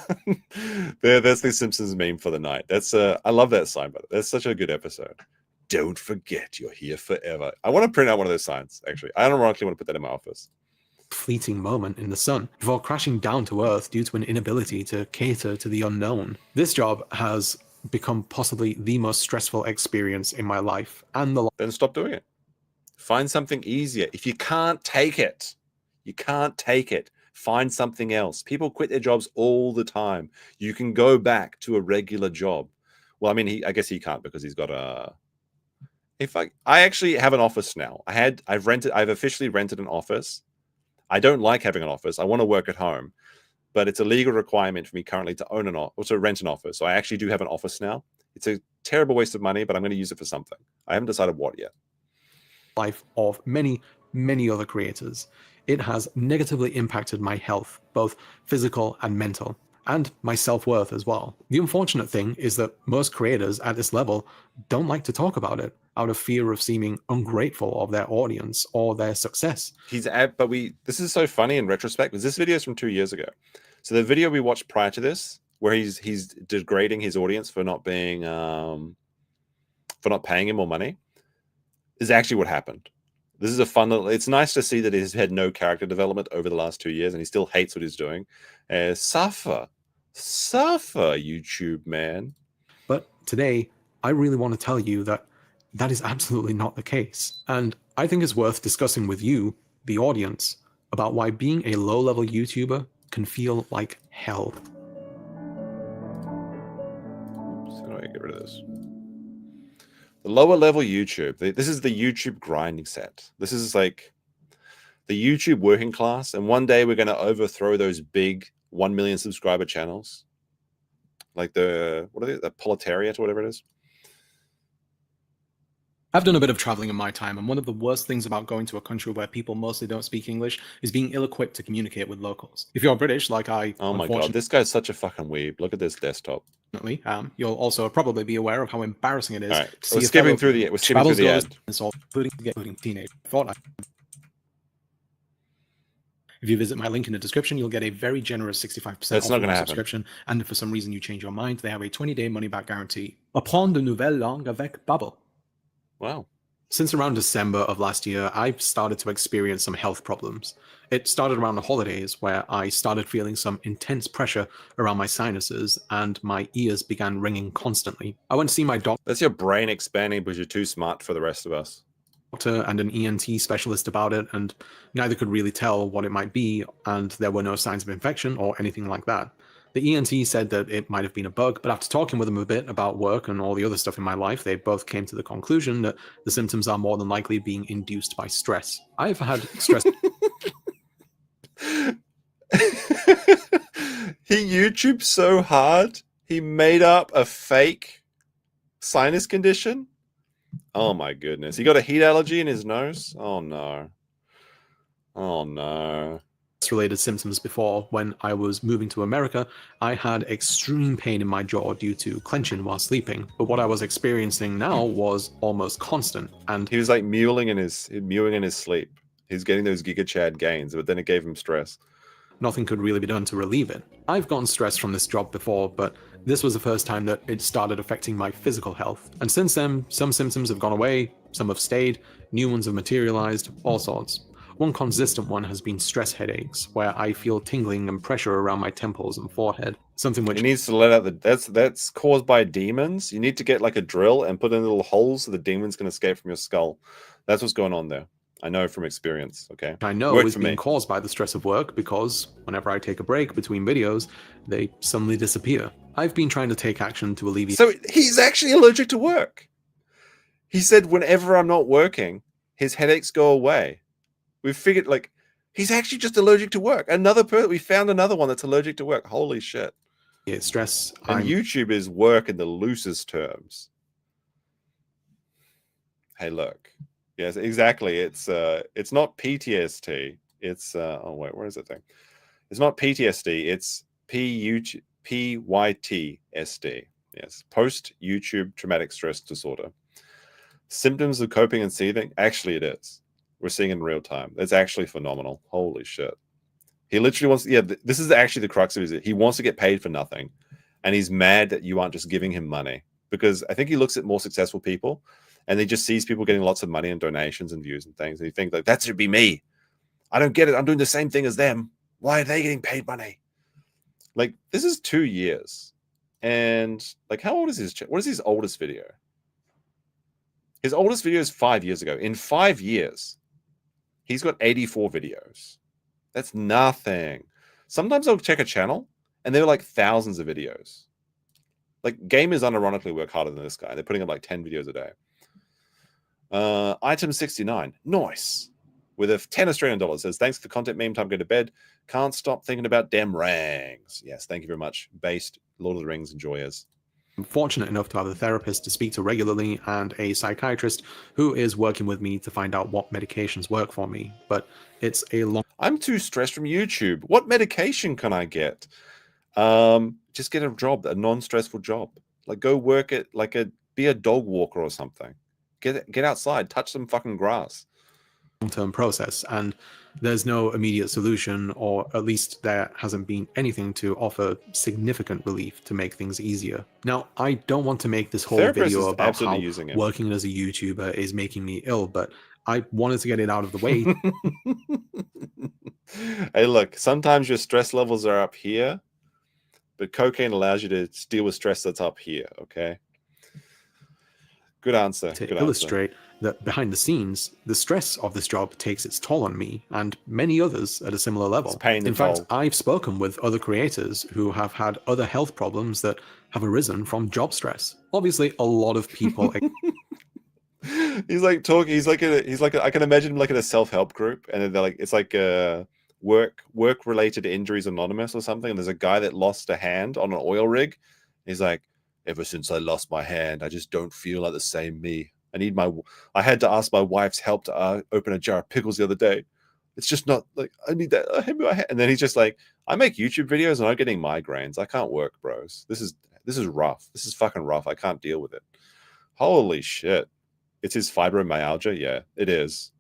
Speaker 1: That's the Simpsons meme for the night. That's I love that sign, but that's such a good episode. Don't forget you're here forever. I want to print out one of those signs, actually. I ironically want to put that in my office.
Speaker 5: Fleeting moment in the sun before crashing down to earth due to an inability to cater to the unknown. This job has become possibly the most stressful experience in my life, and
Speaker 1: then stop doing it. Find something easier. If you can't take it, find something else. People quit their jobs all the time. You can go back to a regular job. Well, I mean, I guess he can't because he's got a. I actually have an office now. I've officially rented an office. I don't like having an office. I want to work at home, but it's a legal requirement for me currently to own or to rent an office. So I actually do have an office now. It's a terrible waste of money, but I'm going to use it for something. I haven't decided what yet.
Speaker 5: Life of many, many other creators. It has negatively impacted my health, both physical and mental, and my self-worth as well. The unfortunate thing is that most creators at this level don't like to talk about it out of fear of seeming ungrateful of their audience or their success.
Speaker 1: This is so funny in retrospect because this video is from 2 years ago. So the video we watched prior to this, where he's degrading his audience for not being for not paying him more money, is actually what happened. This is a fun little. It's nice to see that he's had no character development over the last 2 years, and he still hates what he's doing. Suffer, YouTube man.
Speaker 5: But today, I really want to tell you that that is absolutely not the case, and I think it's worth discussing with you, the audience, about why being a low-level YouTuber can feel like hell.
Speaker 1: Oops, how do I get rid of this? The lower level YouTube. This is the YouTube grinding set. This is like the YouTube working class. And one day we're going to overthrow those big 1 million subscriber channels. Like the proletariat or whatever it is.
Speaker 5: I've done a bit of traveling in my time, and one of the worst things about going to a country where people mostly don't speak English is being ill-equipped to communicate with locals. If you're British, like I,
Speaker 1: oh my god, this guy's such a fucking weeb. Look at this desktop.
Speaker 5: You'll also probably be aware of how embarrassing it is
Speaker 1: right.
Speaker 5: to see
Speaker 1: we're skipping through the ad.
Speaker 5: Including teenage thought. If you visit my link in the description, you'll get a very generous 65% off your subscription. And if for some reason you change your mind, they have a 20-day money-back guarantee. Apprendre de nouvelles langues avec Babbel.
Speaker 1: Wow.
Speaker 5: Since around December of last year, I've started to experience some health problems. It started around the holidays, where I started feeling some intense pressure around my sinuses, and my ears began ringing constantly. I went to see my doctor.
Speaker 1: That's your brain expanding because you're too smart for the rest of us.
Speaker 5: And an ENT specialist about it, and neither could really tell what it might be, and there were no signs of infection or anything like that. The ENT said that it might have been a bug, but after talking with them a bit about work and all the other stuff in my life, they both came to the conclusion that the symptoms are more than likely being induced by stress. I've had stress.
Speaker 1: He YouTubed so hard, he made up a fake sinus condition. Oh my goodness. He got a heat allergy in his nose? Oh no. Oh no.
Speaker 5: Related symptoms before. When I was moving to America, I had extreme pain in my jaw due to clenching while sleeping, but what I was experiencing now was almost constant. And
Speaker 1: he was like mewing in his sleep. He's getting those GigaChad gains, but then it gave him stress.
Speaker 5: Nothing could really be done to relieve it. I've gotten stressed from this job before, but this was the first time that it started affecting my physical health. And since then, some symptoms have gone away, some have stayed, new ones have materialized, all sorts. One consistent one has been stress headaches, where I feel tingling and pressure around my temples and forehead. Something which
Speaker 1: he needs to let out that's caused by demons. You need to get like a drill and put in little holes so the demons can escape from your skull. That's what's going on there. I know from experience, okay?
Speaker 5: I know is being caused by the stress of work, because whenever I take a break between videos, they suddenly disappear. I've been trying to take action to alleviate.
Speaker 1: So he's actually allergic to work. He said whenever I'm not working, his headaches go away. We figured like he's actually just allergic to work. We found another one that's allergic to work. Holy shit.
Speaker 5: Yeah, stress.
Speaker 1: And YouTube is work in the loosest terms. Hey, look. Yes, exactly. It's not PTSD. It's oh wait, where is that thing? It's not PTSD. It's PYTSD. Yes, post YouTube traumatic stress disorder. Symptoms of coping and seething. Actually, it is. We're seeing in real time. It's actually phenomenal. Holy shit. He literally wants. Yeah, this is actually the crux of it. He wants to get paid for nothing, and he's mad that you aren't just giving him money, because I think he looks at more successful people. And he just sees people getting lots of money and donations and views and things. And he thinks like, that should be me. I don't get it. I'm doing the same thing as them. Why are they getting paid money? Like, this is 2 years. And like, how old is his? What is his oldest video? His oldest video is 5 years ago. In 5 years, he's got 84 videos. That's nothing. Sometimes I'll check a channel and there are like thousands of videos. Like, gamers unironically work harder than this guy. They're putting up like 10 videos a day. Item 69, nice, with a 10 Australian dollars, says, thanks for the content, meme time, go to bed, can't stop thinking about damn rangs. Yes, thank you very much, based Lord of the Rings enjoyers.
Speaker 5: I'm fortunate enough to have a therapist to speak to regularly and a psychiatrist who is working with me to find out what medications work for me, but it's a long...
Speaker 1: I'm too stressed from YouTube. What medication can I get? Just get a job, a non-stressful job. Like, go work at be a dog walker or something. Get outside, touch some fucking grass.
Speaker 5: Long-term process, and there's no immediate solution, or at least there hasn't been anything to offer significant relief to make things easier. Now, I don't want to make this whole video about how working as a YouTuber is making me ill, but I wanted to get it out of the way.
Speaker 1: Hey, look, sometimes your stress levels are up here, but cocaine allows you to deal with stress that's up here, okay? Good answer.
Speaker 5: To illustrate that behind the scenes, the stress of this job takes its toll on me and many others at a similar level.
Speaker 1: It's pain
Speaker 5: in fact, I've spoken with other creators who have had other health problems that have arisen from job stress. Obviously, a lot of people...
Speaker 1: He's like talking. He's like I can imagine him like in a self-help group, and they're like, it's like work-related injuries anonymous or something. And there's a guy that lost a hand on an oil rig. He's like, ever since I lost my hand, I just don't feel like the same me. I had to ask my wife's help to open a jar of pickles the other day. It's just not like, I need that. And then he's just like, I make YouTube videos and I'm getting migraines. I can't work, bros. This is rough. This is fucking rough. I can't deal with it. Holy shit. It's his fibromyalgia. Yeah, it is.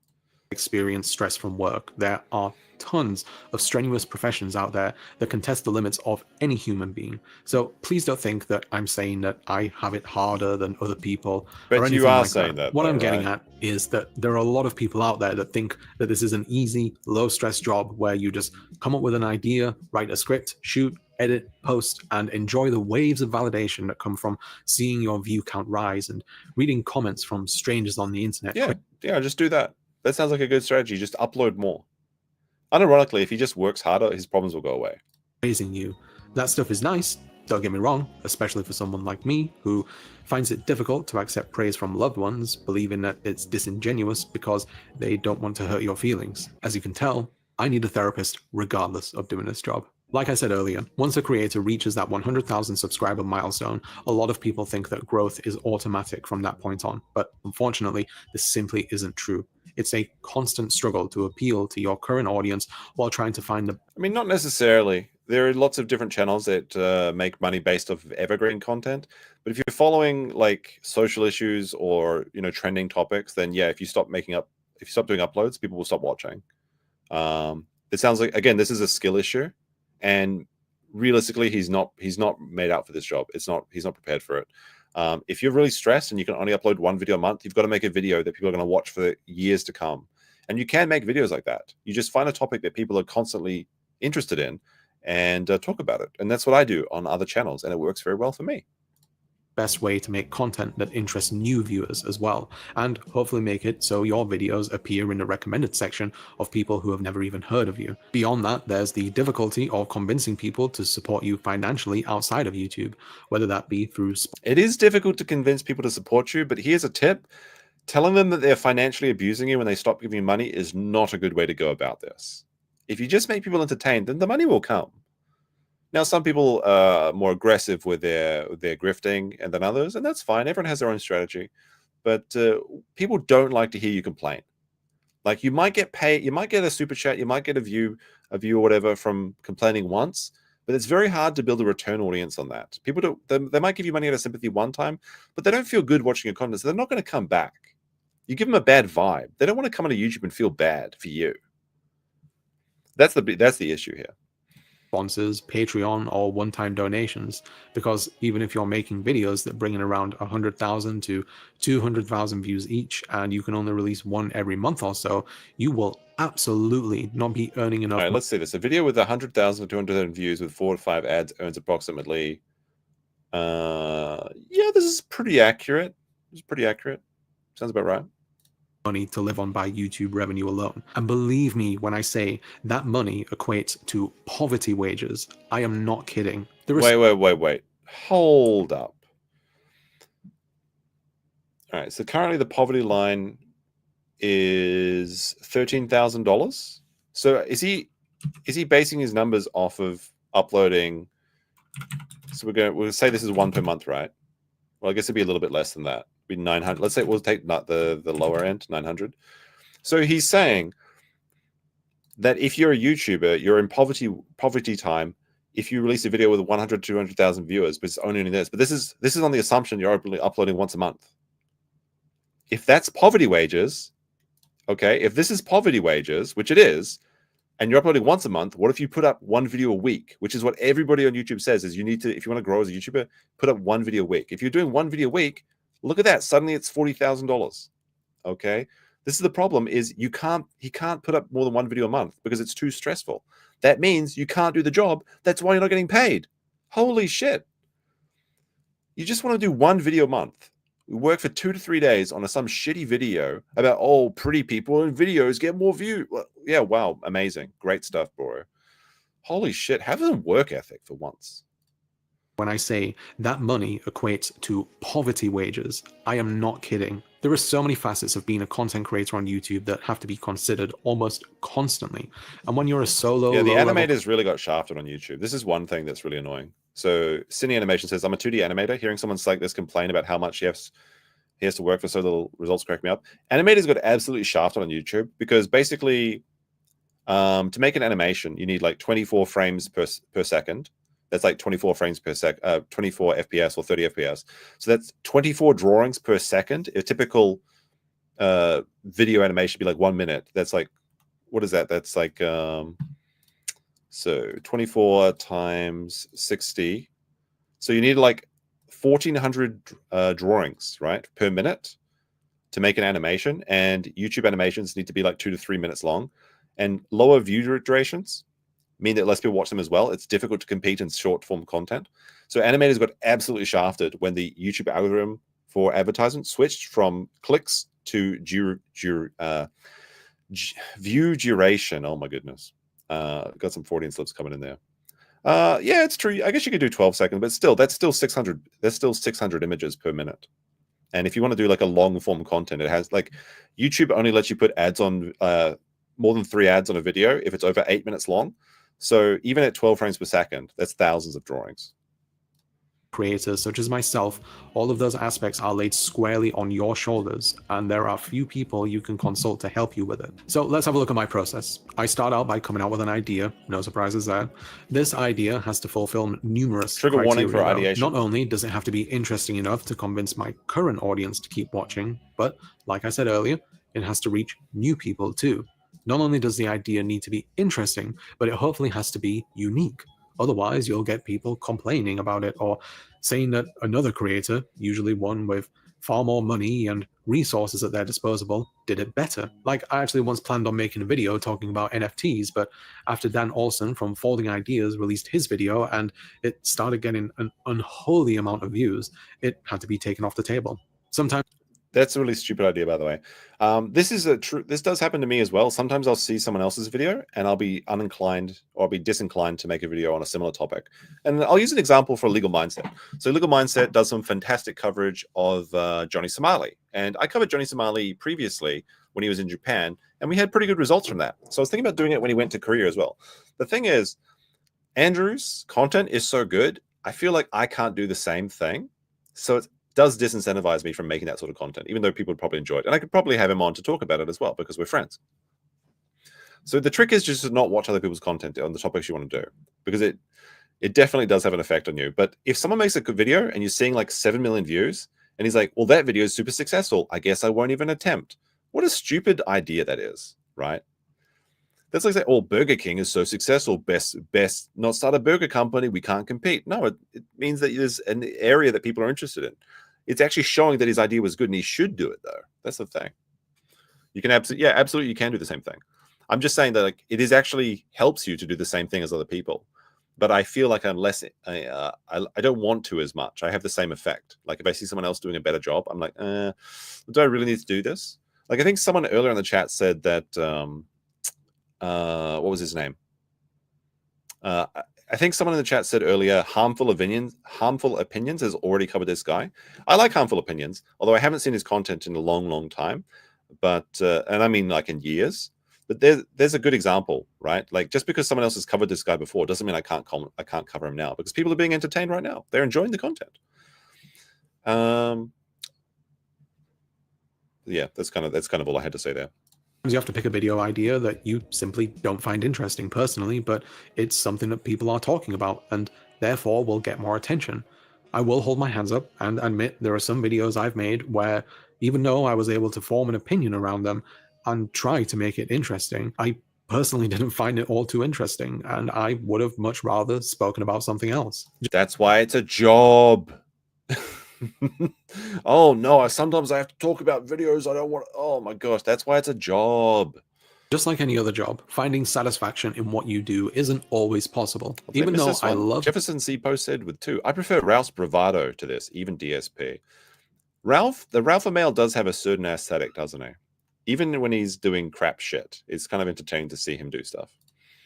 Speaker 5: Experience stress from work. There are tons of strenuous professions out there that can test the limits of any human being. So please don't think that I'm saying that I have it harder than other people.
Speaker 1: But
Speaker 5: or anything
Speaker 1: you are
Speaker 5: like
Speaker 1: saying that.
Speaker 5: What
Speaker 1: though,
Speaker 5: I'm getting
Speaker 1: right?
Speaker 5: at is that there are a lot of people out there that think that this is an easy, low-stress job where you just come up with an idea, write a script, shoot, edit, post, and enjoy the waves of validation that come from seeing your view count rise and reading comments from strangers on the internet.
Speaker 1: Yeah, just do that. That sounds like a good strategy. Just upload more. Unironically, if he just works harder, his problems will go away.
Speaker 5: Praising you. That stuff is nice, don't get me wrong, especially for someone like me who finds it difficult to accept praise from loved ones, believing that it's disingenuous because they don't want to hurt your feelings. As you can tell, I need a therapist regardless of doing this job. Like I said earlier, once a creator reaches that 100,000 subscriber milestone, a lot of people think that growth is automatic from that point on. But unfortunately, this simply isn't true. It's a constant struggle to appeal to your current audience while trying to find the...
Speaker 1: I mean, not necessarily. There are lots of different channels that make money based off of evergreen content. But if you're following like social issues or, you know, trending topics, then yeah, if you stop doing uploads, people will stop watching. It sounds like, again, this is a skill issue. And realistically, he's not made out for this job. He's not prepared for it. If you're really stressed and you can only upload one video a month, you've got to make a video that people are going to watch for years to come. And you can make videos like that. You just find a topic that people are constantly interested in and talk about it. And that's what I do on other channels. And it works very well for me.
Speaker 5: Best way to make content that interests new viewers as well, and hopefully make it so your videos appear in the recommended section of people who have never even heard of you. Beyond that, there's the difficulty of convincing people to support you financially outside of YouTube, whether that be through...
Speaker 1: It is difficult to convince people to support you, but here's a tip. Telling them that they're financially abusing you when they stop giving you money is not a good way to go about this. If you just make people entertained, then the money will come. Now, some people are more aggressive with their grifting than others, and that's fine. Everyone has their own strategy. But people don't like to hear you complain. Like, you might get paid, you might get a super chat, you might get a view or whatever from complaining once, but it's very hard to build a return audience on that. People they might give you money out of sympathy one time, but they don't feel good watching your content, so they're not going to come back. You give them a bad vibe. They don't want to come onto YouTube and feel bad for you. That's the issue here.
Speaker 5: Sponsors, Patreon, or one-time donations, because even if you're making videos that bring in around 100,000 to 200,000 views each, and you can only release one every month or so, you will absolutely not be earning enough.
Speaker 1: All right, let's see this. A video with 100,000 to 200,000 views with 4 to 5 ads earns approximately... yeah, this is pretty accurate. This is pretty accurate. Sounds about right.
Speaker 5: Money to live on by YouTube revenue alone. And believe me when I say that money equates to poverty wages. I am not kidding.
Speaker 1: Wait. Hold up. All right, so currently the poverty line is $13,000. So is he basing his numbers off of uploading? So we'll say this is one per month, right? Well, I guess it'd be a little bit less than that. Be 900. Let's say we'll take the lower end, 900. So he's saying that if you're a YouTuber, you're in poverty time if you release a video with 100 to 200,000 viewers, but it's only this. But this is on the assumption you're uploading once a month. If that's poverty wages, okay, if this is poverty wages, which it is, and you're uploading once a month, what if you put up one video a week, which is what everybody on YouTube says is you need to, if you want to grow as a YouTuber, put up one video a week. If you're doing one video a week, look at that. Suddenly it's $40,000. Okay. This is the problem is he can't put up more than one video a month because it's too stressful. That means you can't do the job. That's why you're not getting paid. Holy shit. You just want to do one video a month. We work for 2 to 3 days on some shitty video about, oh, pretty people and videos get more views. Well, yeah. Wow. Amazing. Great stuff, bro. Holy shit. Have some work ethic for once.
Speaker 5: When I say that money equates to poverty wages, I am not kidding. There are so many facets of being a content creator on YouTube that have to be considered almost constantly. And when you're a solo...
Speaker 1: Yeah, the animators really got shafted on YouTube. This is one thing that's really annoying. So Cine Animation says, I'm a 2D animator. Hearing someone like this complain about how much He has to work for so little. Results crack me up. Animators got absolutely shafted on YouTube because basically, to make an animation, you need like 24 frames per second. That's like 24 frames per sec, 24 FPS or 30 FPS. So that's 24 drawings per second. A typical video animation would be like 1 minute. That's like, what is that? That's like, so 24 times 60. So you need like 1,400 drawings, right, per minute to make an animation. And YouTube animations need to be like 2 to 3 minutes long. And lower view durations mean that less people watch them as well. It's difficult to compete in short form content. So animators got absolutely shafted when the YouTube algorithm for advertisement switched from clicks to view duration. Oh my goodness. Got some Freudian slips coming in there. Yeah, it's true. I guess you could do 12 seconds, but still, that's still 600. That's still 600 images per minute. And if you want to do like a long form content, it has like YouTube only lets you put ads on more than 3 ads on a video if it's over 8 minutes long. So even at 12 frames per second, that's thousands of drawings.
Speaker 5: Creators such as myself, all of those aspects are laid squarely on your shoulders, and there are few people you can consult to help you with it. So let's have a look at my process. I start out by coming out with an idea, no surprises there. This idea has to fulfill numerous
Speaker 1: trigger warning for ideation.
Speaker 5: Not only does it have to be interesting enough to convince my current audience to keep watching, but like I said earlier, it has to reach new people too. Not only does the idea need to be interesting, but it hopefully has to be unique. Otherwise, you'll get people complaining about it or saying that another creator, usually one with far more money and resources at their disposal, did it better. Like, I actually once planned on making a video talking about NFTs, but after Dan Olson from Folding Ideas released his video and it started getting an unholy amount of views, it had to be taken off the table. Sometimes
Speaker 1: that's a really stupid idea, by the way. This does happen to me as well. Sometimes I'll see someone else's video and I'll be uninclined or I'll be disinclined to make a video on a similar topic. And I'll use an example for Legal Mindset. So Legal Mindset does some fantastic coverage of Johnny Somali. And I covered Johnny Somali previously when he was in Japan, and we had pretty good results from that. So I was thinking about doing it when he went to Korea as well. The thing is, Andrew's content is so good, I feel like I can't do the same thing. So it does disincentivize me from making that sort of content, even though people would probably enjoy it. And I could probably have him on to talk about it as well because we're friends. So the trick is just to not watch other people's content on the topics you want to do, because it definitely does have an effect on you. But if someone makes a good video and you're seeing like 7 million views and he's like, well, that video is super successful, I guess I won't even attempt. What a stupid idea that is, right? That's like saying, oh, Burger King is so successful, best not start a burger company, we can't compete. No, it means that there's an area that people are interested in. It's actually showing that his idea was good and he should do it, though. That's the thing. You can absolutely, you can do the same thing. I'm just saying that like it is actually helps you to do the same thing as other people. But I feel like unless I don't want to as much, I have the same effect. Like if I see someone else doing a better job, I'm like, do I really need to do this? Like I think someone earlier in the chat said that, what was his name? I think someone in the chat said earlier, Harmful Opinions has already covered this guy. I like Harmful Opinions, although I haven't seen his content in a long, long time. But, and I mean like in years. But there's a good example, right? Like just because someone else has covered this guy before doesn't mean I can't cover him now, because people are being entertained right now. They're enjoying the content. Yeah, that's kind of all I had to say there.
Speaker 5: You have to pick a video idea that you simply don't find interesting personally, but it's something that people are talking about and therefore will get more attention. I will hold my hands up and admit there are some videos I've made where even though I was able to form an opinion around them and try to make it interesting, I personally didn't find it all too interesting, and I would have much rather spoken about something else.
Speaker 1: That's why it's a job. Oh no, sometimes I have to talk about videos I don't want. Oh my gosh, that's why it's a job.
Speaker 5: Just like any other job, finding satisfaction in what you do isn't always possible. Even though I love
Speaker 1: Jefferson C. Post said with 2, I prefer Ralph's bravado to this, even DSP. The Ralph Mail does have a certain aesthetic, doesn't he? Even when he's doing crap shit, it's kind of entertaining to see him do stuff.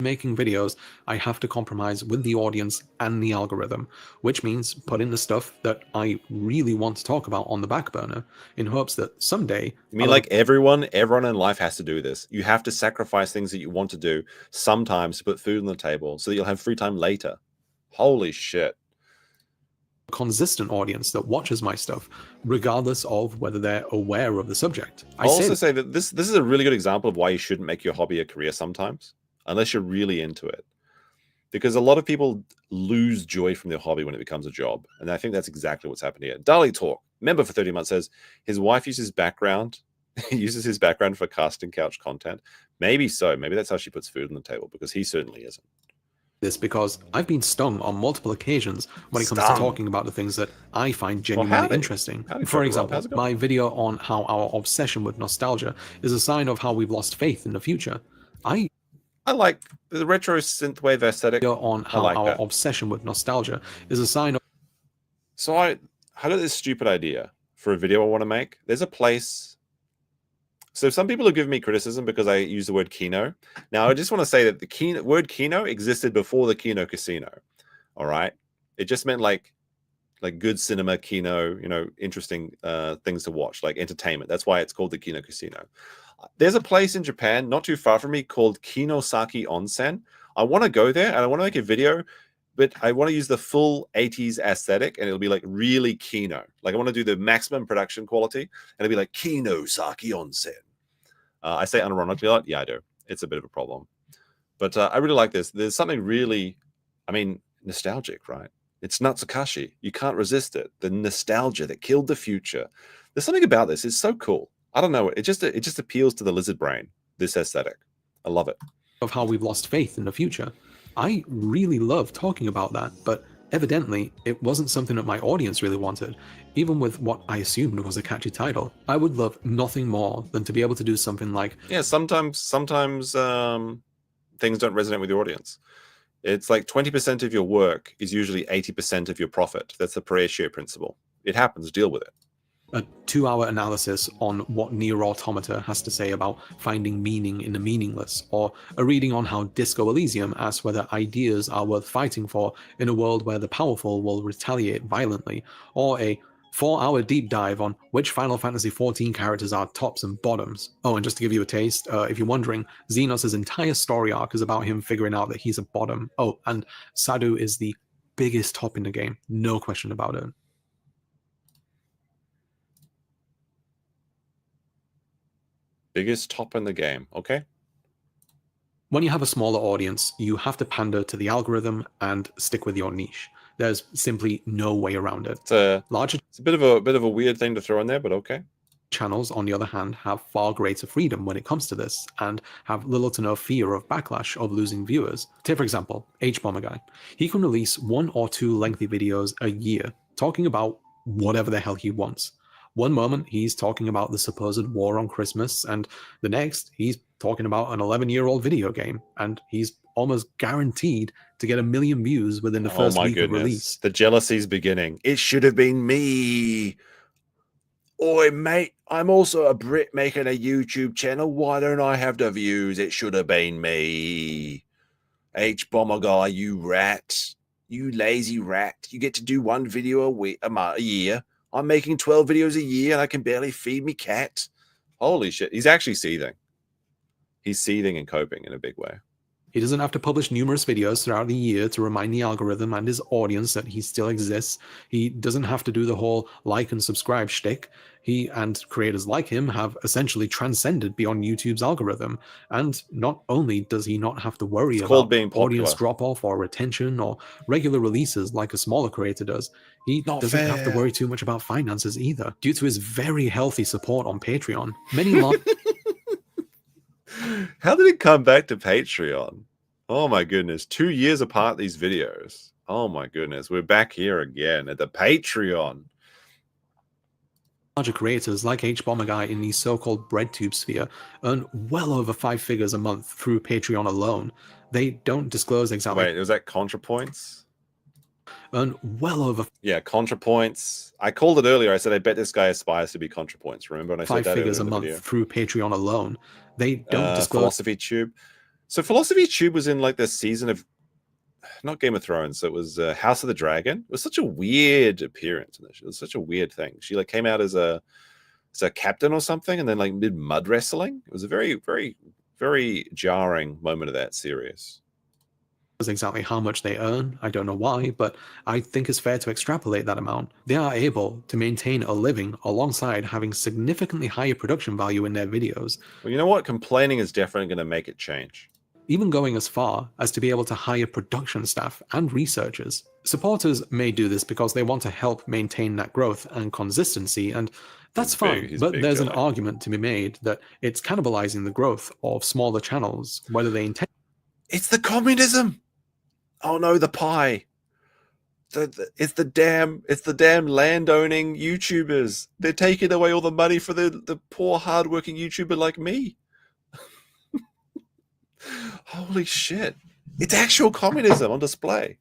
Speaker 5: Making videos, I have to compromise with the audience and the algorithm, which means putting the stuff that I really want to talk about on the back burner in hopes that someday...
Speaker 1: You mean like everyone in life has to do this? You have to sacrifice things that you want to do sometimes to put food on the table so that you'll have free time later. Holy shit.
Speaker 5: consistent audience that watches my stuff, regardless of whether they're aware of the subject.
Speaker 1: I'll also say that this is a really good example of why you shouldn't make your hobby a career sometimes, unless you're really into it. Because a lot of people lose joy from their hobby when it becomes a job. And I think that's exactly what's happened here. Dali Talk, member for 30 months, says his wife uses his background for casting couch content. Maybe so. Maybe that's how she puts food on the table, because he certainly isn't.
Speaker 5: This because I've been stung on multiple occasions when it comes to talking about the things that I find genuinely interesting. For example, my video on how our obsession with nostalgia is a sign of how we've lost faith in the future. I
Speaker 1: like the retro synthwave aesthetic.
Speaker 5: On how our obsession with nostalgia is a sign of.
Speaker 1: So I got this stupid idea for a video I want to make. There's a place. So some people have given me criticism because I use the word Kino. Now, I just want to say that the word Kino existed before the Kino Casino. All right. It just meant like good cinema, Kino, interesting things to watch, like entertainment. That's why it's called the Kino Casino. There's a place in Japan, not too far from me, called Kinosaki Onsen. I want to go there and I want to make a video, but I want to use the full 80s aesthetic, and it'll be like really Kino. Like I want to do the maximum production quality, and it'll be like Kinosaki Onsen. I say unironically a lot. Yeah, I do. It's a bit of a problem. But I really like this. There's something really, nostalgic, right? It's Natsukashi. You can't resist it. The nostalgia that killed the future. There's something about this. It's so cool. I don't know. It just appeals to the lizard brain, this aesthetic. I love it.
Speaker 5: Of how we've lost faith in the future. I really love talking about that, but evidently it wasn't something that my audience really wanted, even with what I assumed was a catchy title. I would love nothing more than to be able to do something like...
Speaker 1: Yeah, sometimes things don't resonate with your audience. It's like 20% of your work is usually 80% of your profit. That's the Pareto principle. It happens. Deal with it.
Speaker 5: A 2-hour analysis on what Nier Automata has to say about finding meaning in the meaningless, or a reading on how Disco Elysium asks whether ideas are worth fighting for in a world where the powerful will retaliate violently, or a 4-hour deep dive on which Final Fantasy XIV characters are tops and bottoms. Oh, and just to give you a taste, if you're wondering, Xenos' entire story arc is about him figuring out that he's a bottom. Oh, and Sadu is the biggest top in the game, no question about it.
Speaker 1: Biggest top in the game, okay?
Speaker 5: When you have a smaller audience, you have to pander to the algorithm and stick with your niche. There's simply no way around it.
Speaker 1: It's a bit of a weird thing to throw in there, but okay.
Speaker 5: Channels, on the other hand, have far greater freedom when it comes to this, and have little to no fear of backlash of losing viewers. Take, for example, H-Bomber Guy. He can release 1 or 2 lengthy videos a year, talking about whatever the hell he wants. One moment, he's talking about the supposed war on Christmas, and the next, he's talking about an 11-year-old video game, and he's almost guaranteed to get 1 million views within the first week of release.
Speaker 1: The jealousy's beginning. It should have been me. Oi, mate, I'm also a Brit making a YouTube channel. Why don't I have the views? It should have been me. H-Bomber Guy, you rat. You lazy rat. You get to do 1 video a year. I'm making 12 videos a year and I can barely feed me cat. Holy shit. He's actually seething. He's seething and coping in a big way.
Speaker 5: He doesn't have to publish numerous videos throughout the year to remind the algorithm and his audience that he still exists. He doesn't have to do the whole like and subscribe shtick. He and creators like him have essentially transcended beyond YouTube's algorithm. And not only does he not have to worry about audience drop-off or retention or regular releases like a smaller creator does, he doesn't have to worry too much about finances either. Due to his very healthy support on Patreon, many
Speaker 1: How did it come back to Patreon? Oh my goodness. 2 years apart, these videos. Oh my goodness. We're back here again at the Patreon.
Speaker 5: Larger creators like H-Bomber Guy in the so-called BreadTube sphere earn well over 5 figures a month through Patreon alone. They don't disclose exactly...
Speaker 1: Wait, was that ContraPoints?
Speaker 5: Earn well over...
Speaker 1: Yeah, ContraPoints. I called it earlier. I said, I bet this guy aspires to be ContraPoints. Remember when I said that?
Speaker 5: 5 figures a month through Patreon alone. They don't disclose...
Speaker 1: Philosophy Tube. So Philosophy Tube was in like the season of... Not Game of Thrones. It was House of the Dragon. It was such a weird appearance. It was such a weird thing. She like came out as a captain or something and then like did mud wrestling. It was a very, very, very jarring moment of that series.
Speaker 5: exactly how much they earn. I don't know why, but I think it's fair to extrapolate that amount. They are able to maintain a living alongside having significantly higher production value in their videos.
Speaker 1: Well, you know what? Complaining is definitely going to make it change.
Speaker 5: Even going as far as to be able to hire production staff and researchers. Supporters may do this because they want to help maintain that growth and consistency, and that's fine, but there's an argument to be made that it's cannibalizing the growth of smaller channels, whether they intend.
Speaker 1: It's the communism! Oh no, the pie. It's the damn land-owning YouTubers. They're taking away all the money for the poor, hard-working YouTuber like me. Holy shit. It's actual communism on display.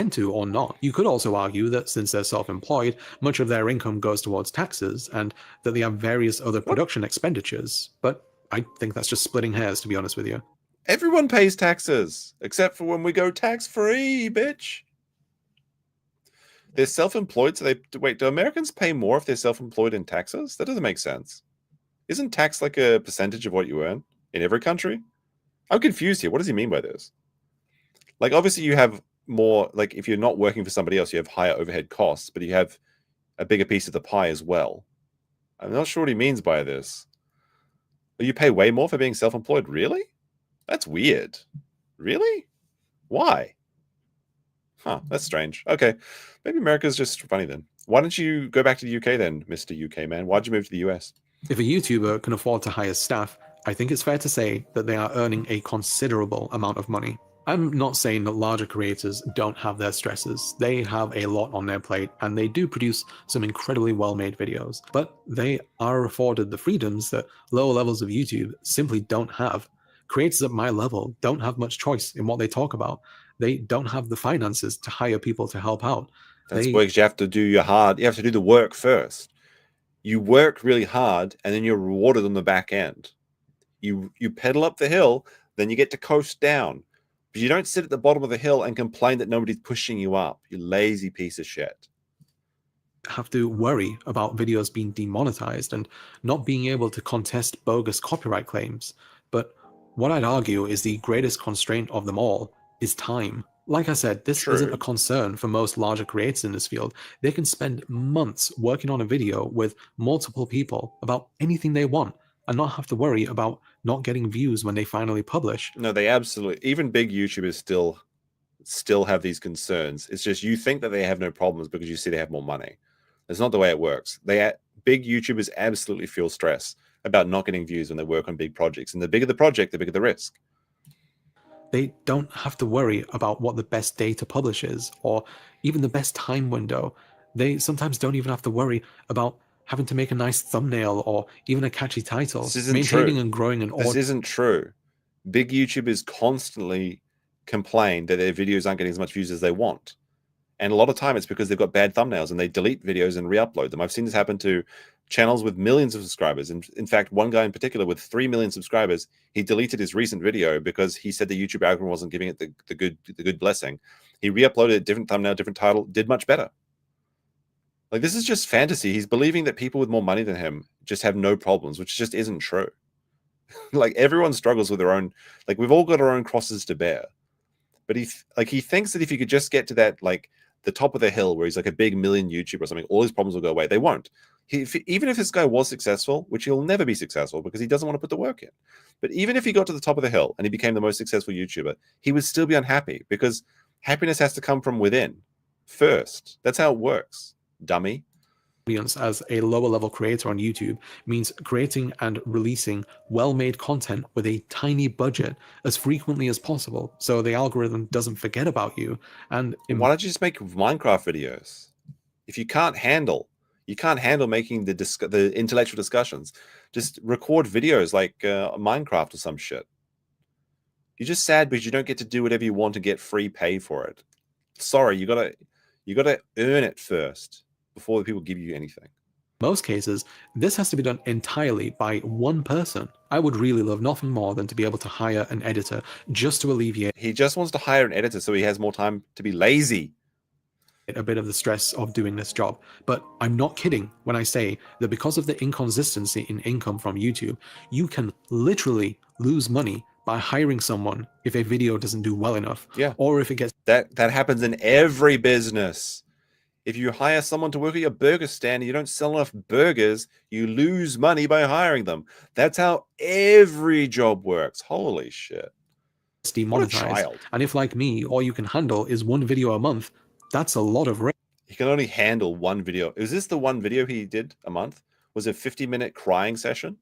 Speaker 5: To or not. You could also argue that since they're self-employed, much of their income goes towards taxes and that they have various other production expenditures. But I think that's just splitting hairs, to be honest with you.
Speaker 1: Everyone pays taxes, except for when we go tax-free, bitch. They're self-employed, so wait, do Americans pay more if they're self-employed in taxes? That doesn't make sense. Isn't tax like a percentage of what you earn in every country? I'm confused here. What does he mean by this? Like, obviously you have more, like, if you're not working for somebody else, you have higher overhead costs, but you have a bigger piece of the pie as well. I'm not sure what he means by this. But you pay way more for being self-employed? Really? That's weird. Really? Why? Huh, that's strange. Okay, maybe America's just funny then. Why don't you go back to the UK then, Mr. UK man? Why'd you move to the US?
Speaker 5: If a YouTuber can afford to hire staff, I think it's fair to say that they are earning a considerable amount of money. I'm not saying that larger creators don't have their stresses. They have a lot on their plate, and they do produce some incredibly well-made videos. But they are afforded the freedoms that lower levels of YouTube simply don't have. Creators at my level don't have much choice in what they talk about. They don't have the finances to hire people to help out.
Speaker 1: That's because you have to do you have to do the work first. You work really hard, and then you're rewarded on the back end. You pedal up the hill, then you get to coast down. But you don't sit at the bottom of the hill and complain that nobody's pushing you up. You lazy piece of shit.
Speaker 5: Have to worry about videos being demonetized and not being able to contest bogus copyright claims. But what I'd argue is the greatest constraint of them all is time. Like I said, this isn't a concern for most larger creators in this field. They can spend months working on a video with multiple people about anything they want and not have to worry about not getting views when they finally publish.
Speaker 1: No, they absolutely, even big YouTubers still have these concerns. It's just you think that they have no problems because you see they have more money. That's not the way it works. Big YouTubers absolutely feel stress about not getting views when they work on big projects. And the bigger the project, the bigger the risk.
Speaker 5: They don't have to worry about what the best day to publish is or even the best time window. They sometimes don't even have to worry about having to make a nice thumbnail or even a catchy title.
Speaker 1: This isn't
Speaker 5: Maintaining
Speaker 1: true.
Speaker 5: And growing an
Speaker 1: This isn't true. Big YouTubers constantly complain that their videos aren't getting as much views as they want. And a lot of time it's because they've got bad thumbnails and they delete videos and re-upload them. I've seen this happen to channels with millions of subscribers. And in fact, one guy in particular with 3 million subscribers, he deleted his recent video because he said the YouTube algorithm wasn't giving it the good blessing. He re-uploaded a different thumbnail, different title, did much better. Like, this is just fantasy. He's believing that people with more money than him just have no problems, which just isn't true. Like, everyone struggles with their own, like, we've all got our own crosses to bear. But he thinks that if you could just get to that, like, the top of the hill where he's like a big million YouTuber or something, all his problems will go away. They won't. Even if this guy was successful, which he'll never be successful because he doesn't want to put the work in. But even if he got to the top of the hill and he became the most successful YouTuber, he would still be unhappy because happiness has to come from within first. That's how it works, dummy.
Speaker 5: As a lower level creator on YouTube means creating and releasing well-made content with a tiny budget as frequently as possible so the algorithm doesn't forget about you. And
Speaker 1: why don't you just make Minecraft videos? If you can't handle making the intellectual discussions, just record videos like Minecraft or some shit. You're just sad because you don't get to do whatever you want and get free pay for it. Sorry, you gotta earn it first before the people give you anything.
Speaker 5: Most cases, this has to be done entirely by one person. I would really love nothing more than to be able to hire an editor just to alleviate.
Speaker 1: He just wants to hire an editor so he has more time to be lazy.
Speaker 5: A bit of the stress of doing this job. But I'm not kidding when I say that because of the inconsistency in income from YouTube, you can literally lose money by hiring someone if a video doesn't do well enough.
Speaker 1: Yeah.
Speaker 5: Or if it gets...
Speaker 1: That happens in every business. If you hire someone to work at your burger stand and you don't sell enough burgers, you lose money by hiring them. That's how every job works. Holy shit.
Speaker 5: Demonetized. And if, like me, all you can handle is one video a month, that's a lot of risk.
Speaker 1: He can only handle one video. Is this the one video he did a month? Was it a 50-minute crying session?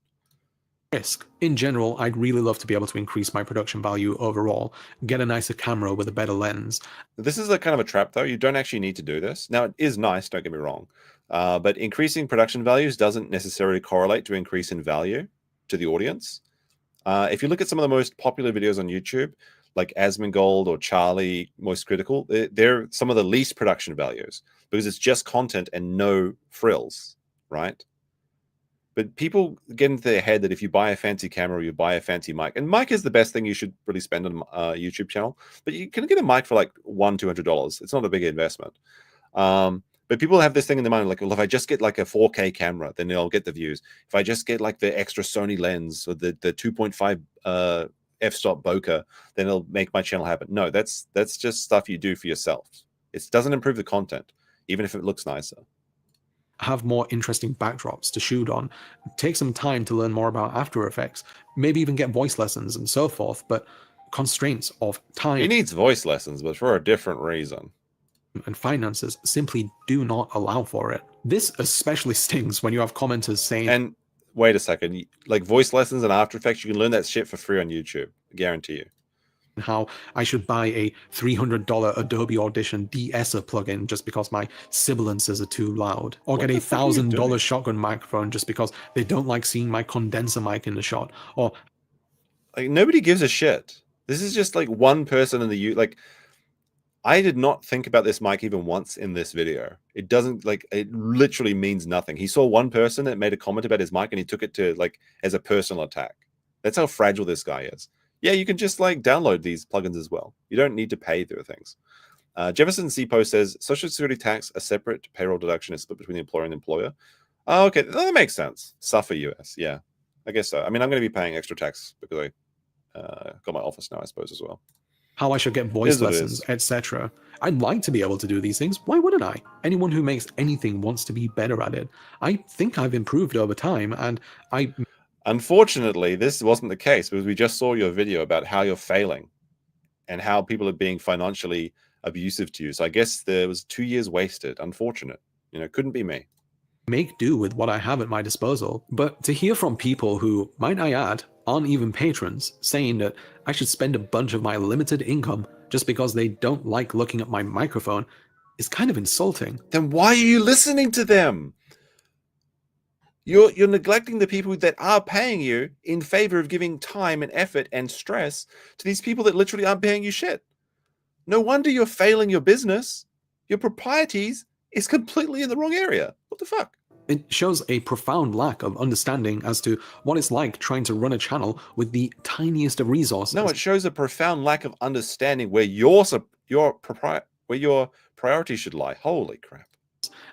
Speaker 5: Risk. In general, I'd really love to be able to increase my production value overall, get a nicer camera with a better lens.
Speaker 1: This is a kind of a trap, though. You don't actually need to do this. Now, it is nice, don't get me wrong. But increasing production values doesn't necessarily correlate to increase in value to the audience. If you look at some of the most popular videos on YouTube, like Asmongold or Charlie Most Critical, they're some of the least production values because it's just content and no frills, right? But people get into their head that if you buy a fancy camera or you buy a fancy mic, and mic is the best thing you should really spend on a YouTube channel, but you can get a mic for like $100-200. It's not a big investment. But people have this thing in their mind, like, well, if I just get like a 4K camera, then they'll get the views. If I just get like the extra Sony lens or the 2.5 f-stop bokeh, then it'll make my channel happen. No, that's just stuff you do for yourself. It doesn't improve the content, even if it looks nicer.
Speaker 5: Have more interesting backdrops to shoot on, take some time to learn more about After Effects, maybe even get voice lessons and so forth, but constraints of time.
Speaker 1: He needs voice lessons, but for a different reason.
Speaker 5: And finances simply do not allow for it. This especially stings when you have commenters saying...
Speaker 1: And wait a second, like voice lessons and After Effects, you can learn that shit for free on YouTube. I guarantee you.
Speaker 5: How I should buy a $300 Adobe Audition de-esser plugin just because my sibilances are too loud, or get a $1,000 shotgun microphone just because they don't like seeing my condenser mic in the shot, or
Speaker 1: like nobody gives a shit. This is just like one person in the like. I did not think about this mic even once in this video. It doesn't like it literally means nothing. He saw one person that made a comment about his mic and he took it to like as a personal attack. That's how fragile this guy is. Yeah, you can just like download these plugins as well. You don't need to pay through things. Jefferson C. Post says Social Security tax, a separate payroll deduction is split between the employer and the employer. Oh, okay, that makes sense. Suffer US, yeah, I guess so. I mean, I'm going to be paying extra tax because I got my office now, I suppose, as well.
Speaker 5: How I should get voice lessons, etc. I'd like to be able to do these things. Why wouldn't I? Anyone who makes anything wants to be better at it. I think I've improved over time, and I...
Speaker 1: Unfortunately, this wasn't the case because we just saw your video about how you're failing and how people are being financially abusive to you. So I guess there was 2 years wasted. Unfortunate. You know, couldn't be me.
Speaker 5: Make do with what I have at my disposal. But to hear from people who, might I add, aren't even patrons, saying that I should spend a bunch of my limited income just because they don't like looking at my microphone is kind of insulting.
Speaker 1: Then why are you listening to them? You're neglecting the people that are paying you in favor of giving time and effort and stress to these people that literally aren't paying you shit. No wonder you're failing your business. Your proprieties is completely in the wrong area. What the fuck?
Speaker 5: It shows a profound lack of understanding as to what it's like trying to run a channel with the tiniest of resources.
Speaker 1: No, it shows a profound lack of understanding where your priorities should lie. Holy crap.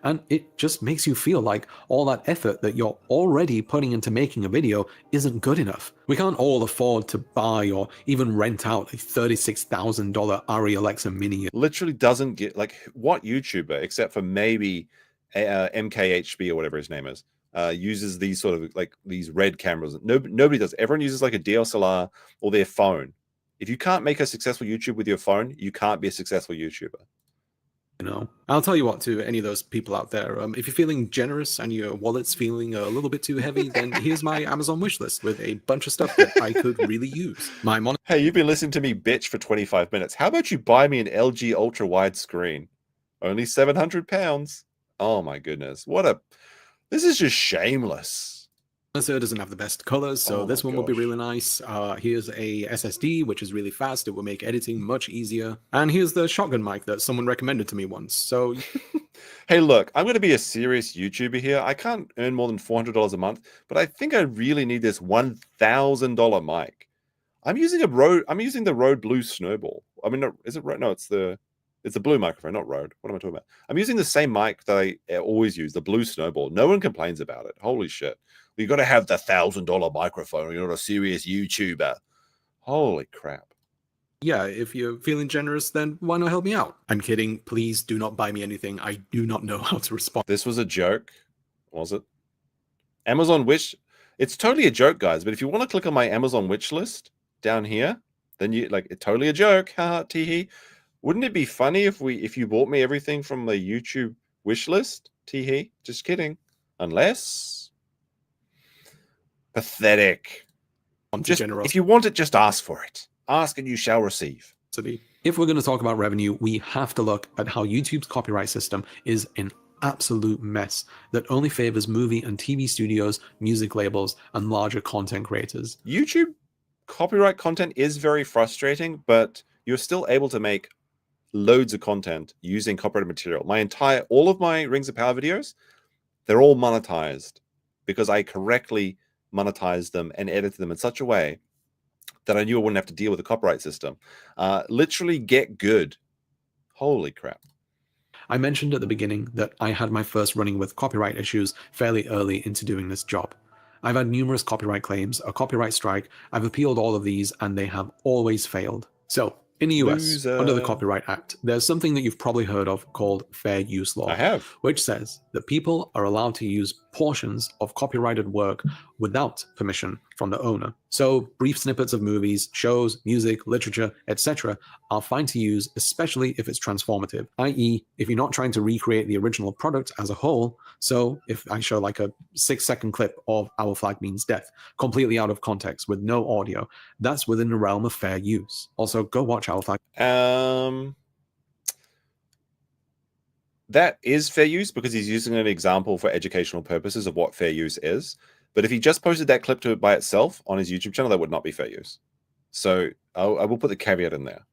Speaker 5: And it just makes you feel like all that effort that you're already putting into making a video isn't good enough. We can't all afford to buy or even rent out a $36,000 Arri Alexa Mini.
Speaker 1: Literally doesn't get, like, what YouTuber, except for maybe MKHB or whatever his name is, uses these sort of, like, these red cameras. Nobody does. Everyone uses, like, a DSLR or their phone. If you can't make a successful YouTube with your phone, you can't be a successful YouTuber.
Speaker 5: You know, I'll tell you what, to any of those people out there, if you're feeling generous and your wallet's feeling a little bit too heavy, then here's my Amazon wish list with a bunch of stuff that I could really use.
Speaker 1: Hey, you've been listening to me bitch for 25 minutes. How about you buy me an LG ultra wide screen? Only £700. Oh my goodness. This is just shameless.
Speaker 5: It doesn't have the best colors, so this one will be really nice. Here's a SSD, which is really fast. It will make editing much easier. And here's the shotgun mic that someone recommended to me once. So,
Speaker 1: hey, look, I'm going to be a serious YouTuber here. I can't earn more than $400 a month, but I think I really need this $1,000 mic. I'm using the Rode Blue Snowball. I mean, is it Rode? No, it's the Blue microphone, not Rode. What am I talking about? I'm using the same mic that I always use, the Blue Snowball. No one complains about it. Holy shit. You got to have the $1,000 microphone or you're not a serious YouTuber. Holy crap.
Speaker 5: Yeah, if you're feeling generous, then why not help me out? I'm kidding. Please do not buy me anything. I do not know how to respond.
Speaker 1: This was a joke, was it? Amazon wish. It's totally a joke, guys. But if you want to click on my Amazon wish list down here, then you like it's totally a joke. Haha, teehee. Wouldn't it be funny if you bought me everything from the YouTube wish list? Teehee. Just kidding. Unless pathetic. Just if you want it, just ask for it. Ask and you shall receive.
Speaker 5: If we're going to talk about revenue, we have to look at how YouTube's copyright system is an absolute mess that only favors movie and TV studios, music labels, and larger content creators.
Speaker 1: YouTube copyright content is very frustrating, but you're still able to make loads of content using copyrighted material. All of my Rings of Power videos, they're all monetized because I correctly monetized them and edited them in such a way that I knew I wouldn't have to deal with the copyright system. Literally get good. Holy crap.
Speaker 5: I mentioned at the beginning that I had my first run-in with copyright issues fairly early into doing this job. I've had numerous copyright claims, a copyright strike. I've appealed all of these and they have always failed. So, in the US, under the Copyright Act, there's something that you've probably heard of called fair use law.
Speaker 1: I have.
Speaker 5: Which says that people are allowed to use portions of copyrighted work without permission from the owner. So brief snippets of movies, shows, music, literature, etc. are fine to use, especially if it's transformative, i.e. if you're not trying to recreate the original product as a whole. So if I show like a 6-second clip of Our Flag Means Death, completely out of context with no audio, that's within the realm of fair use. Also, go watch Our Flag.
Speaker 1: That is fair use because he's using an example for educational purposes of what fair use is. But if he just posted that clip to it by itself on his YouTube channel, that would not be fair use. So I will put the caveat in there.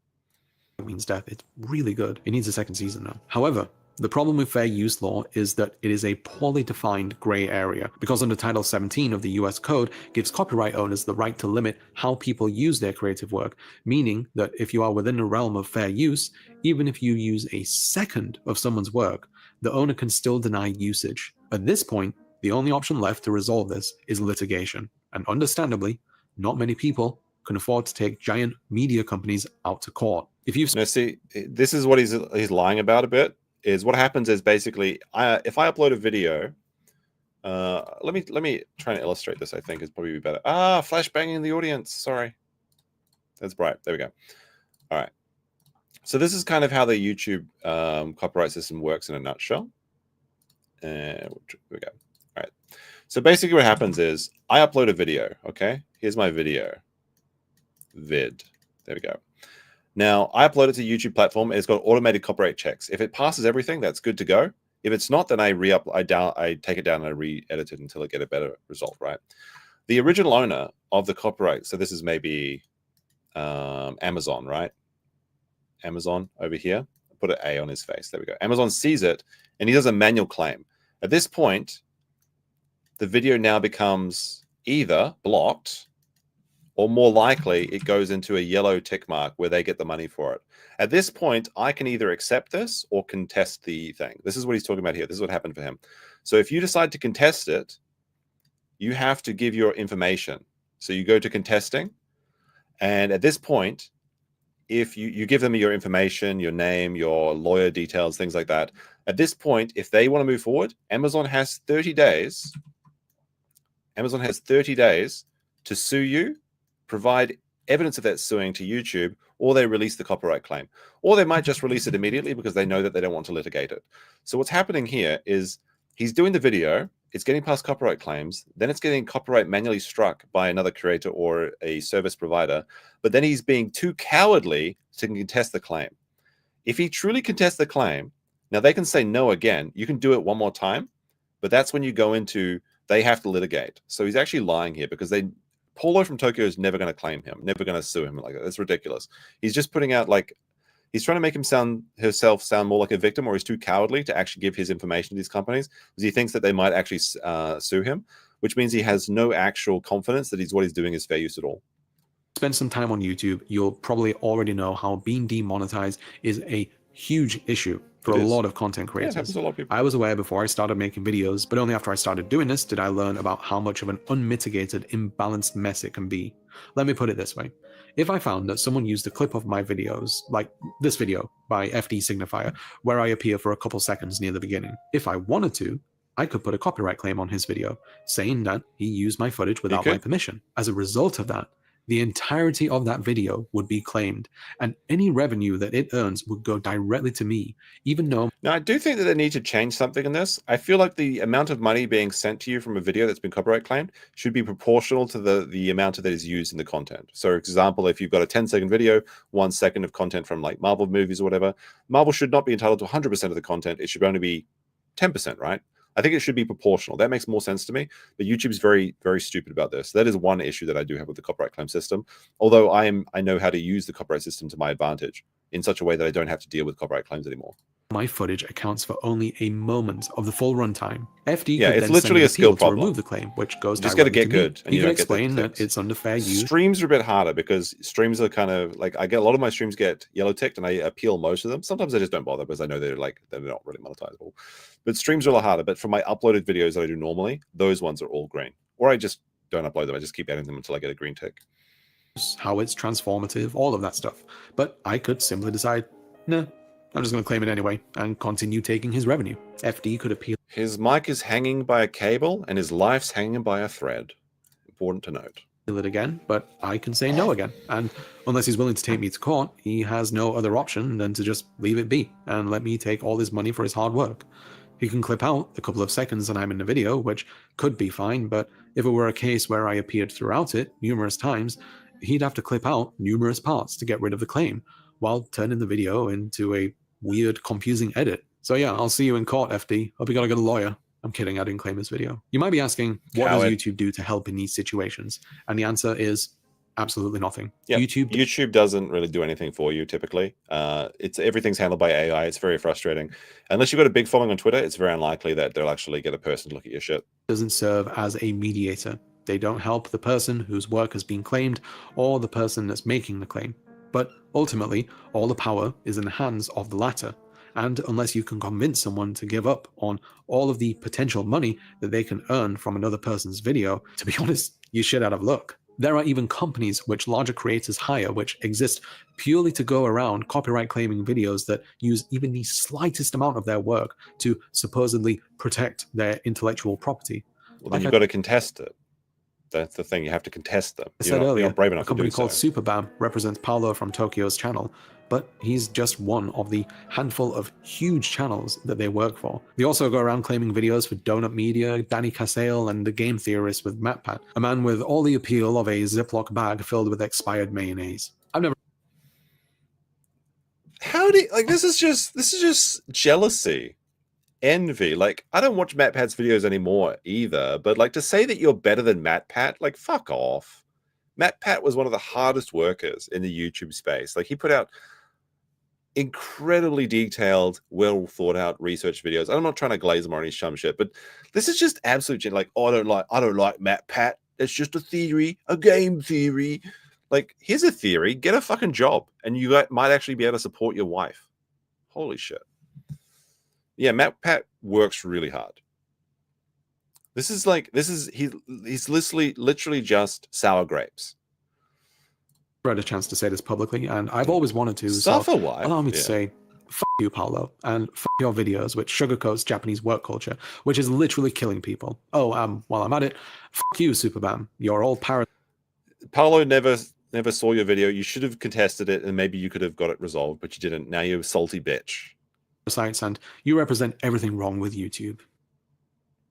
Speaker 5: Means Death. It's really good. It needs a second season now. However, the problem with fair use law is that it is a poorly defined gray area because under Title 17 of the US Code gives copyright owners the right to limit how people use their creative work, meaning that if you are within the realm of fair use, even if you use a second of someone's work, the owner can still deny usage. At this point, the only option left to resolve this is litigation. And understandably, not many people can afford to take giant media companies out to court. If you've
Speaker 1: see, this is what he's lying about a bit. Is what happens is basically if I upload a video, let me try and illustrate this. I think is probably better. Flash banging in the audience. Sorry, that's bright. There we go. All right. So this is kind of how the YouTube copyright system works in a nutshell. Here we go. All right. So basically, what happens is I upload a video. Okay, here's my video. Vid. There we go. Now, I upload it to YouTube platform, and it's got automated copyright checks. If it passes everything, that's good to go. If it's not, then I take it down and I re-edit it until I get a better result, right? The original owner of the copyright, so this is maybe Amazon, right? Amazon over here. Put an A on his face. There we go. Amazon sees it, and he does a manual claim. At this point, the video now becomes either blocked, or more likely, it goes into a yellow tick mark where they get the money for it. At this point, I can either accept this or contest the thing. This is what he's talking about here. This is what happened for him. So if you decide to contest it, you have to give your information. So you go to contesting. And at this point, if you give them your information, your name, your lawyer details, things like that. At this point, if they want to move forward, Amazon has 30 days. Amazon has 30 days to sue you, provide evidence of that suing to YouTube, or they release the copyright claim. Or they might just release it immediately because they know that they don't want to litigate it. So what's happening here is he's doing the video, it's getting past copyright claims, then it's getting copyright manually struck by another creator or a service provider, but then he's being too cowardly to contest the claim. If he truly contests the claim, now they can say no again, you can do it one more time, but that's when you go into, they have to litigate. So he's actually lying here because Paulo from Tokyo is never going to claim him, never going to sue him like that. That's ridiculous. He's just putting out he's trying to make himself sound more like a victim, or he's too cowardly to actually give his information to these companies because he thinks that they might actually sue him, which means he has no actual confidence that what he's doing is fair use at all.
Speaker 5: Spend some time on YouTube, you'll probably already know how being demonetized is a huge issue for a lot of content creators.
Speaker 1: Yeah, it happens to a lot of people.
Speaker 5: I was aware before I started making videos, but only after I started doing this did I learn about how much of an unmitigated, imbalanced mess it can be. Let me put it this way. If I found that someone used a clip of my videos, like this video by FD Signifier, where I appear for a couple seconds near the beginning, if I wanted to, I could put a copyright claim on his video, saying that he used my footage without my permission. As a result of that, the entirety of that video would be claimed, and any revenue that it earns would go directly to me, even though...
Speaker 1: Now, I do think that they need to change something in this. I feel like the amount of money being sent to you from a video that's been copyright claimed should be proportional to the amount that is used in the content. So, for example, if you've got a 10-second video, 1 second of content from like Marvel movies or whatever, Marvel should not be entitled to 100% of the content. It should only be 10%, right? I think it should be proportional. That makes more sense to me. But YouTube's very, very stupid about this. That is one issue that I do have with the copyright claim system. Although I know how to use the copyright system to my advantage in such a way that I don't have to deal with copyright claims anymore.
Speaker 5: My footage accounts for only a moment of the full runtime. FD
Speaker 1: yeah,
Speaker 5: could
Speaker 1: it's
Speaker 5: then
Speaker 1: literally
Speaker 5: send
Speaker 1: a skill
Speaker 5: to
Speaker 1: problem.
Speaker 5: remove the claim, which goes
Speaker 1: you just got to get
Speaker 5: me.
Speaker 1: good.
Speaker 5: And you can explain that it's under fair use.
Speaker 1: Streams are a bit harder because streams are kind of like, I get a lot of my streams get yellow ticked and I appeal most of them. Sometimes I just don't bother because I know they're not really monetizable. But streams are a lot harder. But for my uploaded videos that I do normally, those ones are all green. Or I just don't upload them. I just keep adding them until I get a green tick.
Speaker 5: How it's transformative, all of that stuff. But I could simply decide, nah, I'm just going to claim it anyway and continue taking his revenue. FD could appeal.
Speaker 1: His mic is hanging by a cable and his life's hanging by a thread. Important to note.
Speaker 5: It again, but I can say no again. And unless he's willing to take me to court, he has no other option than to just leave it be and let me take all his money for his hard work. He can clip out a couple of seconds that I'm in the video, which could be fine, but if it were a case where I appeared throughout it numerous times, he'd have to clip out numerous parts to get rid of the claim, while turning the video into a weird, confusing edit. So yeah, I'll see you in court, FD. Hope you gotta get a lawyer. I'm kidding, I didn't claim this video. You might be asking, what does YouTube do to help in these situations? And the answer is absolutely nothing.
Speaker 1: Yeah, YouTube doesn't really do anything for you typically. Everything's handled by AI. It's very frustrating. Unless you've got a big following on Twitter, it's very unlikely that they'll actually get a person to look at your shit.
Speaker 5: Doesn't serve as a mediator. They don't help the person whose work has been claimed or the person that's making the claim. But ultimately, all the power is in the hands of the latter. And unless you can convince someone to give up on all of the potential money that they can earn from another person's video, to be honest, you're shit out of luck. There are even companies which larger creators hire which exist purely to go around copyright claiming videos that use even the slightest amount of their work to supposedly protect their intellectual property.
Speaker 1: Well, then you've got to contest it. That's the thing. You have to contest them.
Speaker 5: I said earlier, a company called Superbam represents Paolo from Tokyo's channel, but he's just one of the handful of huge channels that they work for. They also go around claiming videos for Donut Media, Danny Casale, and the Game Theorist with MatPat, a man with all the appeal of a Ziploc bag filled with expired mayonnaise. I've never...
Speaker 1: How do you, like, this is just jealousy. Envy. Like, I don't watch MatPat's videos anymore either, but like to say that you're better than MatPat, like fuck off. MatPat was one of the hardest workers in the YouTube space. Like, he put out incredibly detailed, well thought out research videos. I'm not trying to glaze him or any shum shit, but this is just absolute like, oh, I don't like MatPat. It's just a theory, a game theory. Like, here's a theory, get a fucking job and you might actually be able to support your wife. Holy shit. Yeah, MatPat works really hard. He's literally just sour grapes.
Speaker 5: I had a chance to say this publicly, and I've always wanted to.
Speaker 1: Suffer why?
Speaker 5: Allow me to say, fuck you, Paolo, and fuck your videos, which sugarcoats Japanese work culture, which is literally killing people. Oh, while I'm at it, fuck you, Superbam. You're all
Speaker 1: Paolo never saw your video. You should have contested it, and maybe you could have got it resolved, but you didn't. Now you're a salty bitch.
Speaker 5: And you represent everything wrong with YouTube.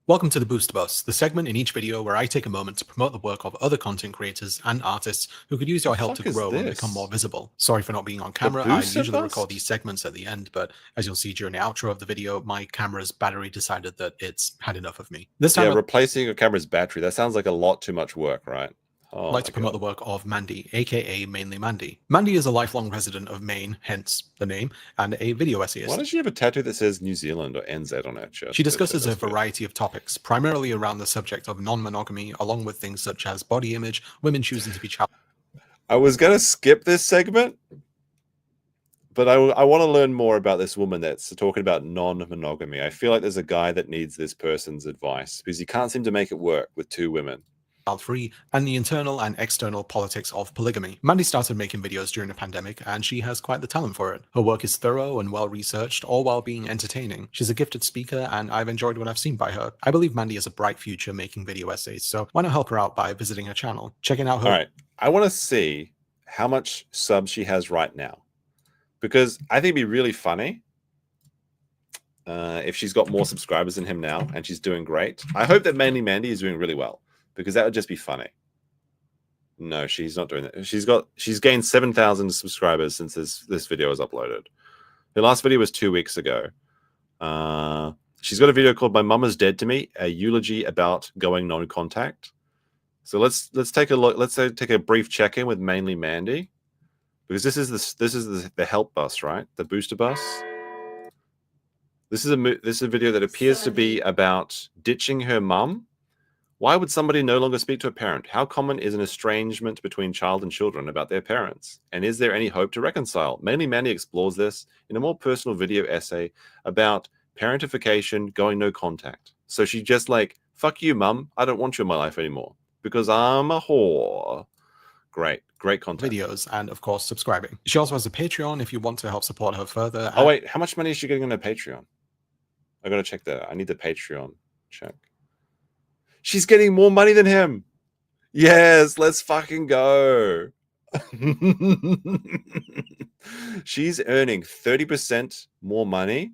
Speaker 10: Welcome to the Boost Bus, the segment in each video where I take a moment to promote the work of other content creators and artists who could use your help to grow and become more visible. Sorry for not being on camera. I usually record these segments at the end, but as you'll see during the outro of the video, my camera's battery decided that it's had enough of me. This time,
Speaker 1: replacing your camera's battery, that sounds like a lot too much work, right?
Speaker 10: I'd like to promote the work of Mandy, aka Mainly Mandy. Mandy is a lifelong resident of Maine, hence the name, and a video essayist.
Speaker 1: Why does she have a tattoo that says New Zealand or NZ on her chest?
Speaker 10: She discusses a variety of topics, primarily around the subject of non-monogamy, along with things such as body image, women choosing to be child.
Speaker 1: I was going to skip this segment, but I want to learn more about this woman that's talking about non-monogamy. I feel like there's a guy that needs this person's advice because he can't seem to make it work with two women.
Speaker 10: child-free, and the internal and external politics of polygamy. Mandy started making videos during the pandemic, and she has quite the talent for it. Her work is thorough and well-researched, all while being entertaining. She's a gifted speaker, and I've enjoyed what I've seen by her. I believe Mandy has a bright future making video essays, so why not help her out by visiting her channel? Checking out her...
Speaker 1: All right, I want to see how much subs she has right now, because I think it'd be really funny if she's got more subscribers than him now, and she's doing great. I hope that mainly Mandy is doing really well, because that would just be funny. No, she's not doing that. She's gained 7,000 subscribers since this video was uploaded. Her last video was 2 weeks ago. She's got a video called "My Mama's Dead to Me," a eulogy about going non-contact. So let's take a look. Let's take a brief check-in with mainly Mandy, because this is the help bus, right? The booster bus. This is a video that appears to be about ditching her mum. Why would somebody no longer speak to a parent? How common is an estrangement between child and children about their parents? And is there any hope to reconcile? Mainly Mandy explores this in a more personal video essay about parentification, going no contact. So she just like, fuck you, mum. I don't want you in my life anymore because I'm a whore. Great content.
Speaker 10: Videos, and of course, subscribing. She also has a Patreon if you want to help support her further.
Speaker 1: Oh, wait, how much money is she getting on her Patreon? I gotta check that. I need the Patreon check. She's getting more money than him. Yes, let's fucking go. She's earning 30% more money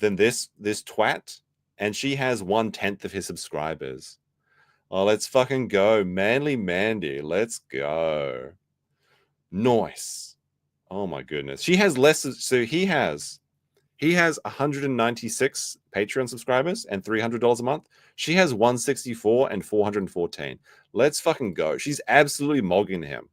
Speaker 1: than this twat, and she has 1/10 of his subscribers. Oh, let's fucking go. Manly Mandy, let's go. Nice. Oh my goodness. She has less, so he has 196 Patreon subscribers and $300 a month. She has 164 and 414. Let's fucking go. She's absolutely mogging him.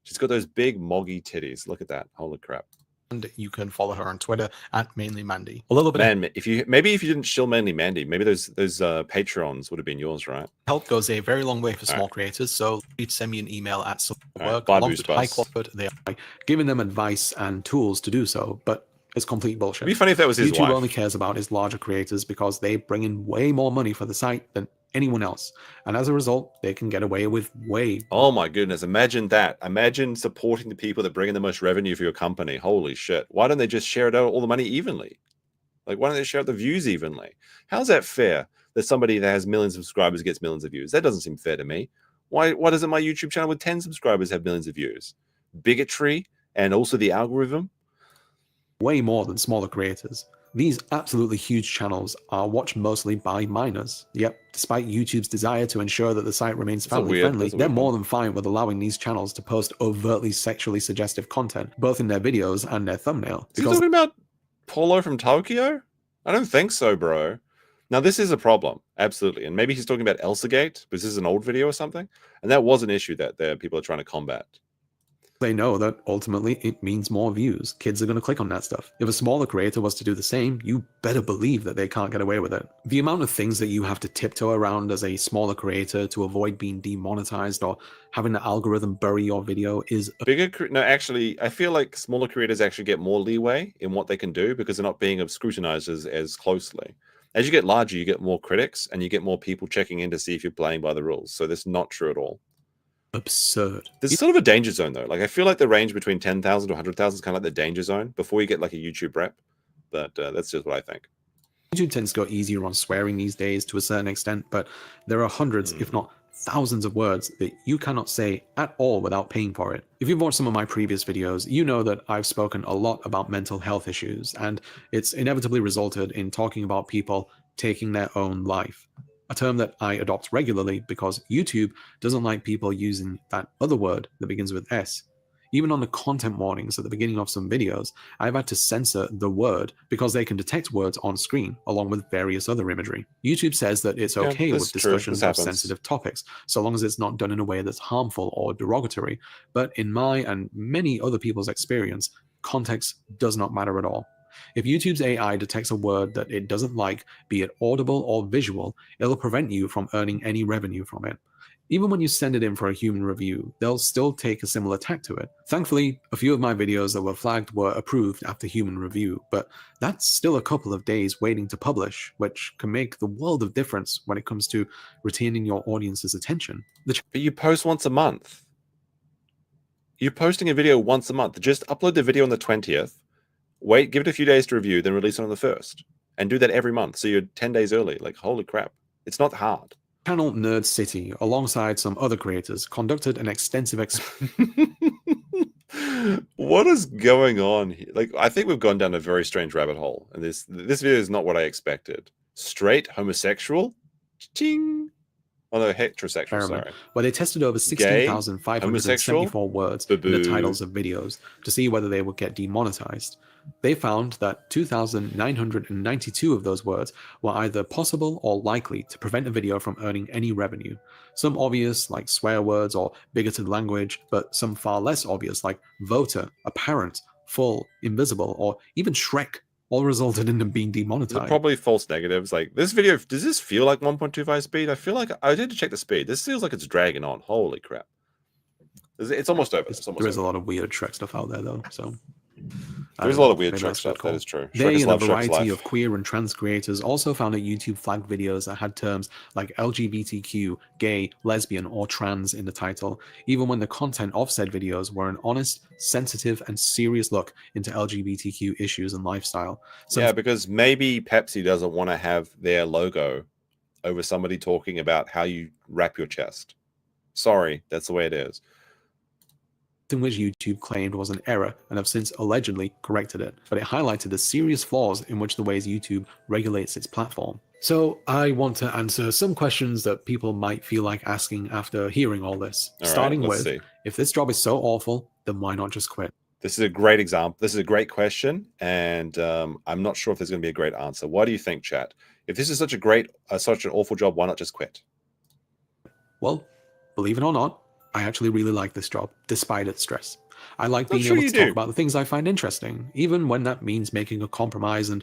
Speaker 1: She's got those big moggy titties. Look at that. Holy crap.
Speaker 10: And you can follow her on Twitter at Mainly Mandy. A little bit.
Speaker 1: Man, if you didn't shill Mainly Mandy, maybe those Patrons would have been yours, right?
Speaker 10: Help goes a very long way for small creators. So please send me an email at work
Speaker 1: bye,
Speaker 10: along
Speaker 1: Boost
Speaker 10: with
Speaker 1: Bus.
Speaker 10: high quality. They are
Speaker 5: Giving them advice and tools to do so, but it's complete bullshit.
Speaker 1: It'd be funny if that was his
Speaker 5: YouTube
Speaker 1: wife.
Speaker 5: only cares about his larger creators because they bring in way more money for the site than anyone else, and as a result, they can get away with way.
Speaker 1: Oh my goodness! Imagine that. Imagine supporting the people that bring in the most revenue for your company. Holy shit! Why don't they just share it out all the money evenly? Like, why don't they share out the views evenly? How's that fair? That somebody that has millions of subscribers gets millions of views? That doesn't seem fair to me. Why doesn't my YouTube channel with 10 subscribers have millions of views? Bigotry and also the algorithm.
Speaker 5: Way more than smaller creators. These absolutely huge channels are watched mostly by minors. Yep, despite YouTube's desire to ensure that the site remains family friendly, they're more than fine with allowing these channels to post overtly sexually suggestive content, both in their videos and their thumbnail.
Speaker 1: Is he talking about Polo from Tokyo? I don't think so, bro. Now, this is a problem, absolutely. And maybe he's talking about Elsagate, because this is an old video or something. And that was an issue that people are trying to combat.
Speaker 5: They know that ultimately it means more views. Kids are going to click on that stuff. If a smaller creator was to do the same, you better believe that they can't get away with it. The amount of things that you have to tiptoe around as a smaller creator to avoid being demonetized or having the algorithm bury your video is...
Speaker 1: No, actually, I feel like smaller creators actually get more leeway in what they can do because they're not being scrutinized as closely. As you get larger, you get more critics and you get more people checking in to see if you're playing by the rules. So that's not true at all.
Speaker 5: Absurd.
Speaker 1: There's sort of a danger zone though. Like I feel like the range between 10,000 to 100,000 is kind of like the danger zone before you get like a YouTube rep. But that's just what I think.
Speaker 5: YouTube tends to go easier on swearing these days to a certain extent, but there are hundreds, if not thousands of words that you cannot say at all without paying for it. If you've watched some of my previous videos, you know that I've spoken a lot about mental health issues, and it's inevitably resulted in talking about people taking their own life. A term that I adopt regularly because YouTube doesn't like people using that other word that begins with S. Even on the content warnings at the beginning of some videos, I've had to censor the word because they can detect words on screen along with various other imagery. YouTube says that it's okay with discussions of sensitive topics, so long as it's not done in a way that's harmful or derogatory. But in my and many other people's experience, context does not matter at all. If YouTube's AI detects a word that it doesn't like, be it audible or visual, it'll prevent you from earning any revenue from it. Even when you send it in for a human review, they'll still take a similar tack to it. Thankfully, a few of my videos that were flagged were approved after human review, but that's still a couple of days waiting to publish, which can make the world of difference when it comes to retaining your audience's attention.
Speaker 1: But you post once a month. You're posting a video once a month. Just upload the video on the 20th, wait, give it a few days to review, then release it on the 1st. And do that every month, so you're 10 days early. Like, holy crap. It's not hard.
Speaker 5: Channel Nerd City, alongside some other creators, conducted an extensive
Speaker 1: What is going on here? Like, I think we've gone down a very strange rabbit hole, and this video is not what I expected. Straight homosexual, ching. Oh no, heterosexual. Sorry.
Speaker 5: Where they tested over 16,574 words in the titles of videos to see whether they would get demonetized. They found that 2,992 of those words were either possible or likely to prevent a video from earning any revenue. Some obvious, like swear words or bigoted language, but some far less obvious, like voter, apparent, full, invisible, or even Shrek, all resulted in them being demonetized.
Speaker 1: Probably false negatives. Like, this video, does this feel like 1.25 speed? I feel like I did to check the speed. This feels like it's dragging on. Holy crap. It's almost over.
Speaker 5: There is a lot of weird Shrek stuff out there, though, so...
Speaker 1: There's a lot of weird Shrek stuff, that is true.
Speaker 5: They and a variety of queer and trans creators also found that YouTube flagged videos that had terms like LGBTQ, gay, lesbian, or trans in the title, even when the content of said videos were an honest, sensitive, and serious look into LGBTQ issues and lifestyle.
Speaker 1: Yeah, because maybe Pepsi doesn't want to have their logo over somebody talking about how you wrap your chest. Sorry, that's the way it is.
Speaker 5: In which YouTube claimed was an error and have since allegedly corrected it, but it highlighted the serious flaws in which the ways YouTube regulates its platform. So I want to answer some questions that people might feel like asking after hearing all this. Starting with, if this job is so awful, then why not just quit?
Speaker 1: This is a great example. This is a great question, and I'm not sure if there's going to be a great answer. What do you think, chat? If this is such an awful job, why not just quit?
Speaker 5: Well, believe it or not, I actually really like this job, despite its stress. I like being able to talk about the things I find interesting, even when that means making a compromise and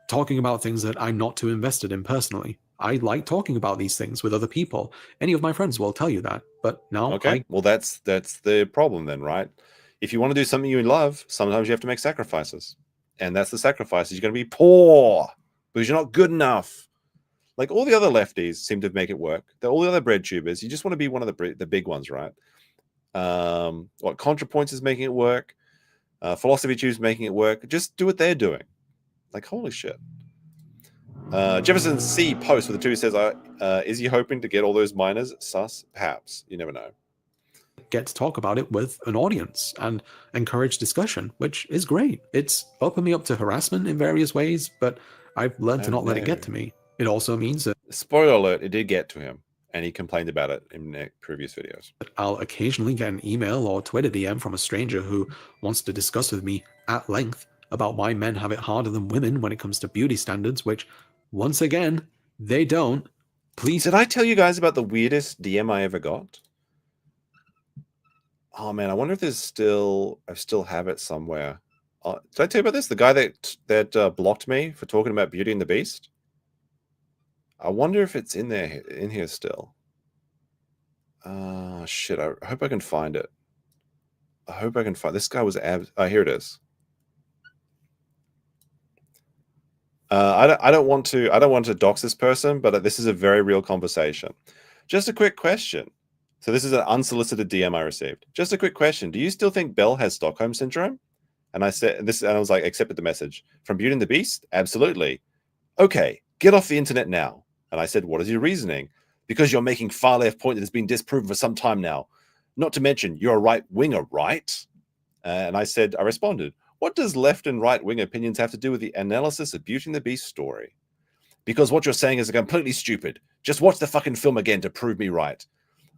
Speaker 5: talking about things that I'm not too invested in personally. I like talking about these things with other people. Any of my friends will tell you that, but no.
Speaker 1: Okay, well, that's the problem then, right? If you want to do something you love, sometimes you have to make sacrifices. And that's the sacrifice. You're going to be poor because you're not good enough. Like all the other lefties seem to make it work. All the other bread tubers, you just want to be one of the big ones, right? What ContraPoints is making it work. Philosophy Tube's making it work. Just do what they're doing. Like, holy shit. Jefferson C post with the 2 says, is he hoping to get all those miners? Sus? Perhaps. You never know.
Speaker 5: Get to talk about it with an audience and encourage discussion, which is great. It's opened me up to harassment in various ways, but I've learned to not let it get to me. It also means that...
Speaker 1: Spoiler alert, it did get to him, and he complained about it in previous videos.
Speaker 5: I'll occasionally get an email or Twitter DM from a stranger who wants to discuss with me at length about why men have it harder than women when it comes to beauty standards, which, once again, they don't. Please...
Speaker 1: Did I tell you guys about the weirdest DM I ever got? Oh, man, I wonder if there's still... I still have it somewhere. Did I tell you about this? The guy that blocked me for talking about Beauty and the Beast? I wonder if it's in here still. Shit. I hope I can find it. I hope I can find this guy was here it is. I don't want to dox this person, but this is a very real conversation. Just a quick question. So this is an unsolicited DM I received. Just a quick question. Do you still think Belle has Stockholm syndrome? And I said this, and I was like, accepted the message. From Beauty and the Beast? Absolutely. Okay, get off the internet now. And I said, what is your reasoning? Because you're making far left point that has been disproven for some time now. Not to mention, you're a right-winger, right? And I responded, what does left and right-wing opinions have to do with the analysis of Beauty and the Beast story? Because what you're saying is completely stupid. Just watch the fucking film again to prove me right.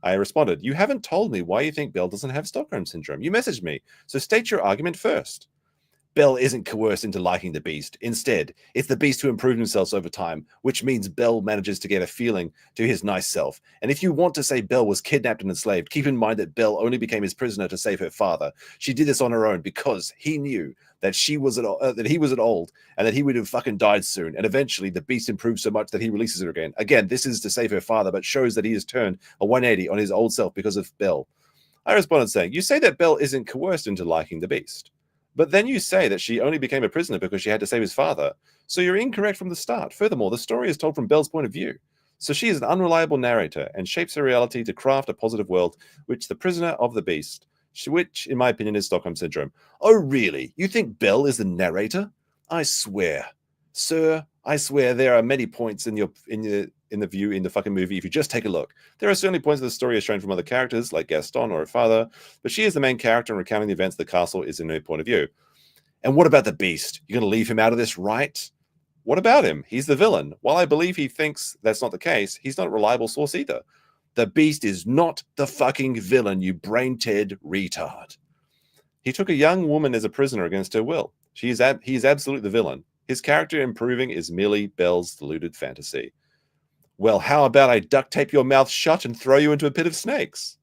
Speaker 1: I responded, you haven't told me why you think Belle doesn't have Stockholm syndrome. You messaged me, so state your argument first. Belle isn't coerced into liking the Beast. Instead, it's the Beast who improved himself over time, which means Belle manages to get a feeling to his nice self. And if you want to say Belle was kidnapped and enslaved, keep in mind that Belle only became his prisoner to save her father. She did this on her own because he knew that he was old and that he would have fucking died soon. And eventually the Beast improved so much that he releases her again. Again, this is to save her father, but shows that he has turned a 180 on his old self because of Belle. I responded saying, you say that Belle isn't coerced into liking the Beast. But then you say that she only became a prisoner because she had to save his father. So you're incorrect from the start. Furthermore, the story is told from Belle's point of view. So she is an unreliable narrator and shapes her reality to craft a positive world, which the prisoner of the Beast, which, in my opinion, is Stockholm Syndrome. Oh, really? You think Belle is the narrator? I swear. Sir, I swear there are many points in the fucking movie. If you just take a look, there are certainly points of the story as shown from other characters like Gaston or her father, but she is the main character and recounting the events of the castle is in her point of view. And what about the Beast? You're going to leave him out of this, right? What about him? He's the villain. While I believe he thinks that's not the case, he's not a reliable source either. The Beast is not the fucking villain, you brain-dead retard. He took a young woman as a prisoner against her will. He is absolutely the villain. His character improving is merely Belle's deluded fantasy. Well, how about I duct tape your mouth shut and throw you into a pit of snakes?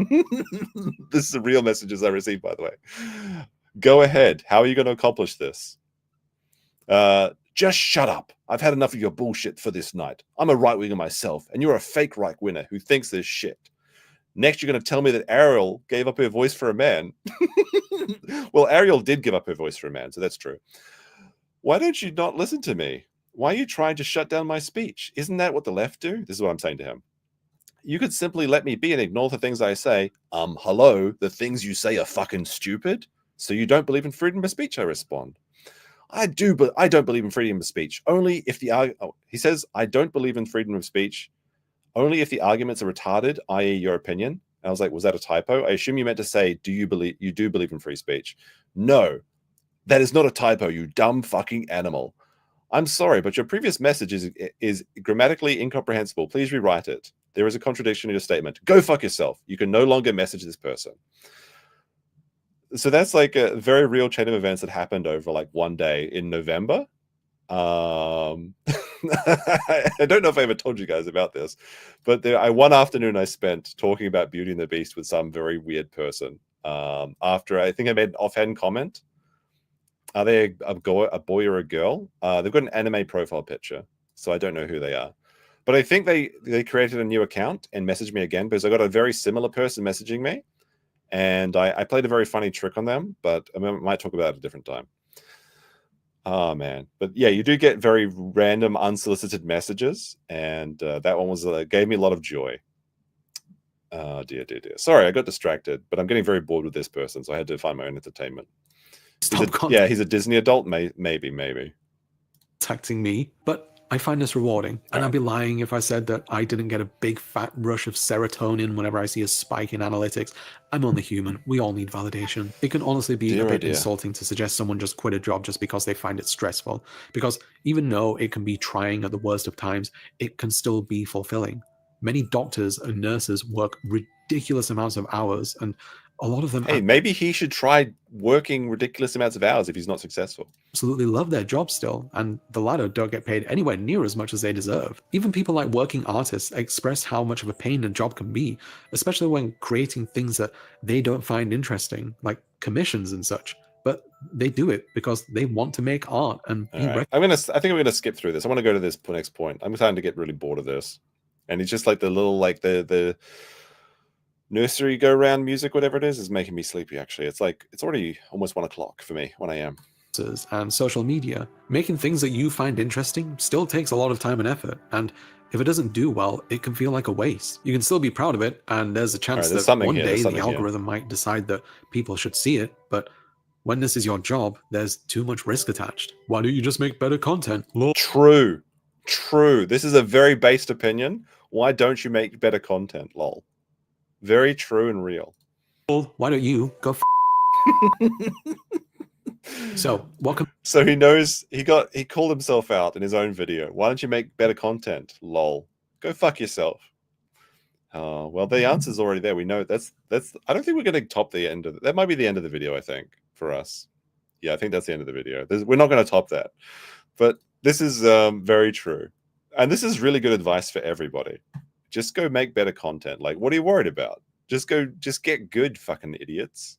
Speaker 1: This is the real messages I received, by the way. Go ahead. How are you going to accomplish this? Just shut up. I've had enough of your bullshit for this night. I'm a right-winger myself, and you're a fake right-winger who thinks there's shit. Next, you're going to tell me that Ariel gave up her voice for a man. Well, Ariel did give up her voice for a man, so that's true. Why don't you not listen to me? Why are you trying to shut down my speech? Isn't that what the left do? This is what I'm saying to him. You could simply let me be and ignore the things I say. Hello, the things you say are fucking stupid. So you don't believe in freedom of speech, I respond. I do, but I don't believe in freedom of speech. Only if he says, I don't believe in freedom of speech only if the arguments are retarded, i.e. your opinion. And I was like, was that a typo? I assume you meant to say, you do believe in free speech? No, that is not a typo, you dumb fucking animal. I'm sorry, but your previous message is grammatically incomprehensible. Please rewrite it. There is a contradiction in your statement. Go fuck yourself. You can no longer message this person. So that's like a very real chain of events that happened over like one day in November. I don't know if I ever told you guys about this, but one afternoon I spent talking about Beauty and the Beast with some very weird person. After I think I made an offhand comment. Are they a boy or a girl? They've got an anime profile picture, so I don't know who they are. But I think they created a new account and messaged me again because I got a very similar person messaging me. And I played a very funny trick on them, but I might talk about it at a different time. Oh, man. But yeah, you do get very random, unsolicited messages. And that one was gave me a lot of joy. Oh, dear. Sorry, I got distracted, but I'm getting very bored with this person, so I had to find my own entertainment. He's a Disney adult, maybe.
Speaker 5: Contacting me, but I find this rewarding. And I'd be lying if I said that I didn't get a big fat rush of serotonin whenever I see a spike in analytics. I'm only human. We all need validation. It can honestly be a bit insulting to suggest someone just quit a job just because they find it stressful. Because even though it can be trying at the worst of times, it can still be fulfilling. Many doctors and nurses work ridiculous amounts of hours, and a lot of them...
Speaker 1: Hey, maybe he should try working ridiculous amounts of hours if he's not successful.
Speaker 5: Absolutely love their job still, and the latter don't get paid anywhere near as much as they deserve. Even people like working artists express how much of a pain a job can be, especially when creating things that they don't find interesting, like commissions and such. But they do it because they want to make art and be
Speaker 1: right. I think I'm gonna skip through this. I want to go to this next point. I'm starting to get really bored of this. And it's just like the little the nursery go round music, whatever it is making me sleepy. Actually, it's already almost 1 o'clock for me when I am.
Speaker 5: And social media, making things that you find interesting still takes a lot of time and effort, and if it doesn't do well, it can feel like a waste. You can still be proud of it, and there's a chance that one day the algorithm might decide that people should see it, but when this is your job, there's too much risk attached. Why don't you just make better content?
Speaker 1: True. This is a very based opinion. Why don't you make better content? Lol. Very true and real.
Speaker 5: Why don't you go So welcome.
Speaker 1: So he knows he called himself out in his own video. Why don't you make better content? Lol. Go fuck yourself. Oh, well, the answer's already there. We know that's I don't think we're going to top the end of it. That might be the end of the video, I think, for us. Yeah, I think that's the end of the video. We're not going to top that. But this is very true. And this is really good advice for everybody. Just go make better content. Like, what are you worried about? Just get good, fucking idiots.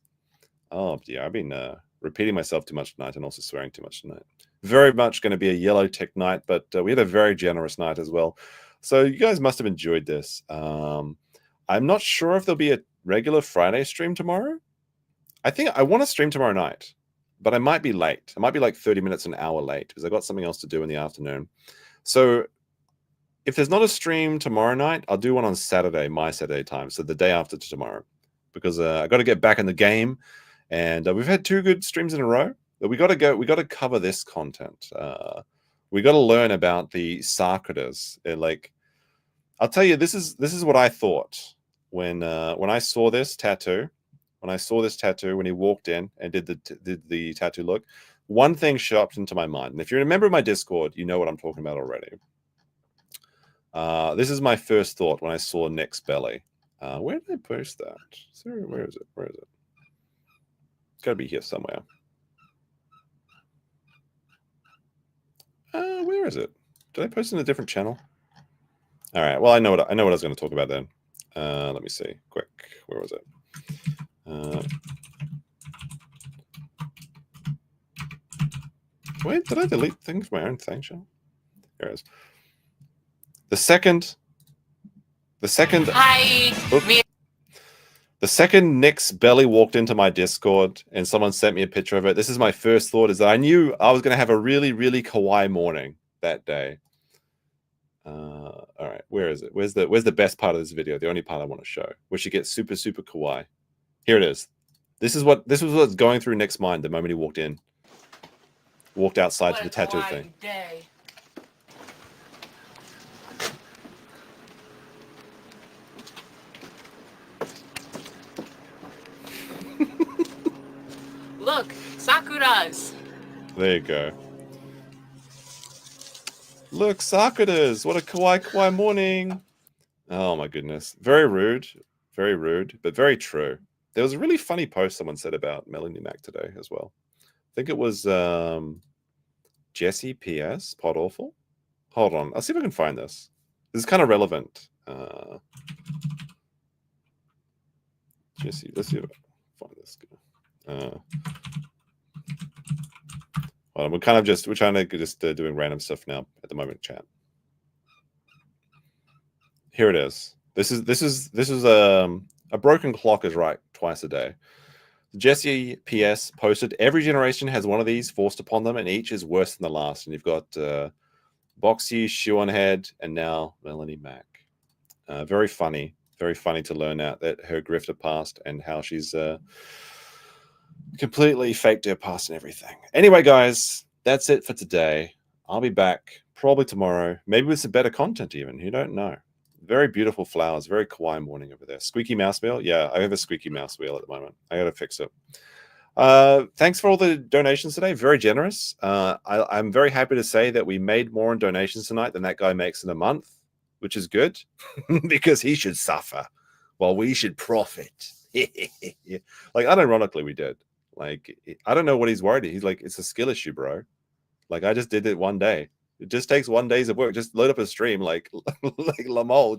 Speaker 1: Oh, dear. I've been repeating myself too much tonight and also swearing too much tonight. Very much going to be a yellow tech night, but we had a very generous night as well. So you guys must have enjoyed this. I'm not sure if there'll be a regular Friday stream tomorrow. I think I want to stream tomorrow night, but I might be late. I might be like 30 minutes, an hour late because I got something else to do in the afternoon. So if there's not a stream tomorrow night, I'll do one on Saturday, my Saturday time. So the day after tomorrow, because I got to get back in the game. And we've had 2 good streams in a row. But we got to cover this content. We got to learn about the Sarkaders. Like, I'll tell you, this is what I thought when I saw this tattoo. When I saw this tattoo, when he walked in and did the tattoo look, one thing shot into my mind. And if you're a member of my Discord, you know what I'm talking about already. This is my first thought when I saw Nick's belly. Where did I post that? Sorry, where is it? Where is it? It's got to be here somewhere. Where is it? Did I post it in a different channel? All right. Well, I know what I was going to talk about then. Let me see. Quick. Where was it? Wait, did I delete things from my own thing, Sean? Here it is. The second.
Speaker 11: Hi.
Speaker 1: Oops. The second Nick's belly walked into my Discord and someone sent me a picture of it, this is my first thought, is that I knew I was going to have a really, really kawaii morning that day. All right, where is it? Where's the best part of this video? The only part I want to show, where she gets super, super kawaii. Here it is. This was what's going through Nick's mind the moment he walked outside to the tattoo thing.
Speaker 11: Day. Look, Sakura's.
Speaker 1: There you go. Look, Sakura's. What a kawaii morning. Oh my goodness. Very rude, but very true. There was a really funny post someone said about Melanie Mac today as well. I think it was Jesse PS, Pod Awful. Hold on. I'll see if I can find this. This is kind of relevant. Jesse, let's see if I can find this guy. Well, we're trying to just doing random stuff now at the moment, chat. Here it is. This is a broken clock is right twice a day. Jesse PS posted, every generation has one of these forced upon them, and each is worse than the last. And you've got Boxy, Shoe on Head, and now Melanie Mac. Very funny to learn out that her grifter past and how she's completely faked her past and everything. Anyway, guys, that's it for today. I'll be back probably tomorrow, maybe with some better content even. You don't know. Very beautiful flowers, very kawaii morning over there. Squeaky mouse wheel. Yeah, I have a squeaky mouse wheel at the moment. I got to fix it. Thanks for all the donations today. Very generous. I'm very happy to say that we made more in donations tonight than that guy makes in a month, which is good because he should suffer while we should profit. Like, unironically, we did. Like, I don't know what he's worried. He's like, it's a skill issue, bro. Like, I just did it one day. It just takes 1 day of work. Just load up a stream like Lamol.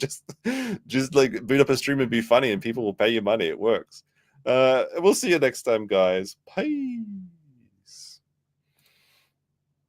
Speaker 1: Just like boot up a stream and be funny, and people will pay you money. It works. We'll see you next time, guys. Bye.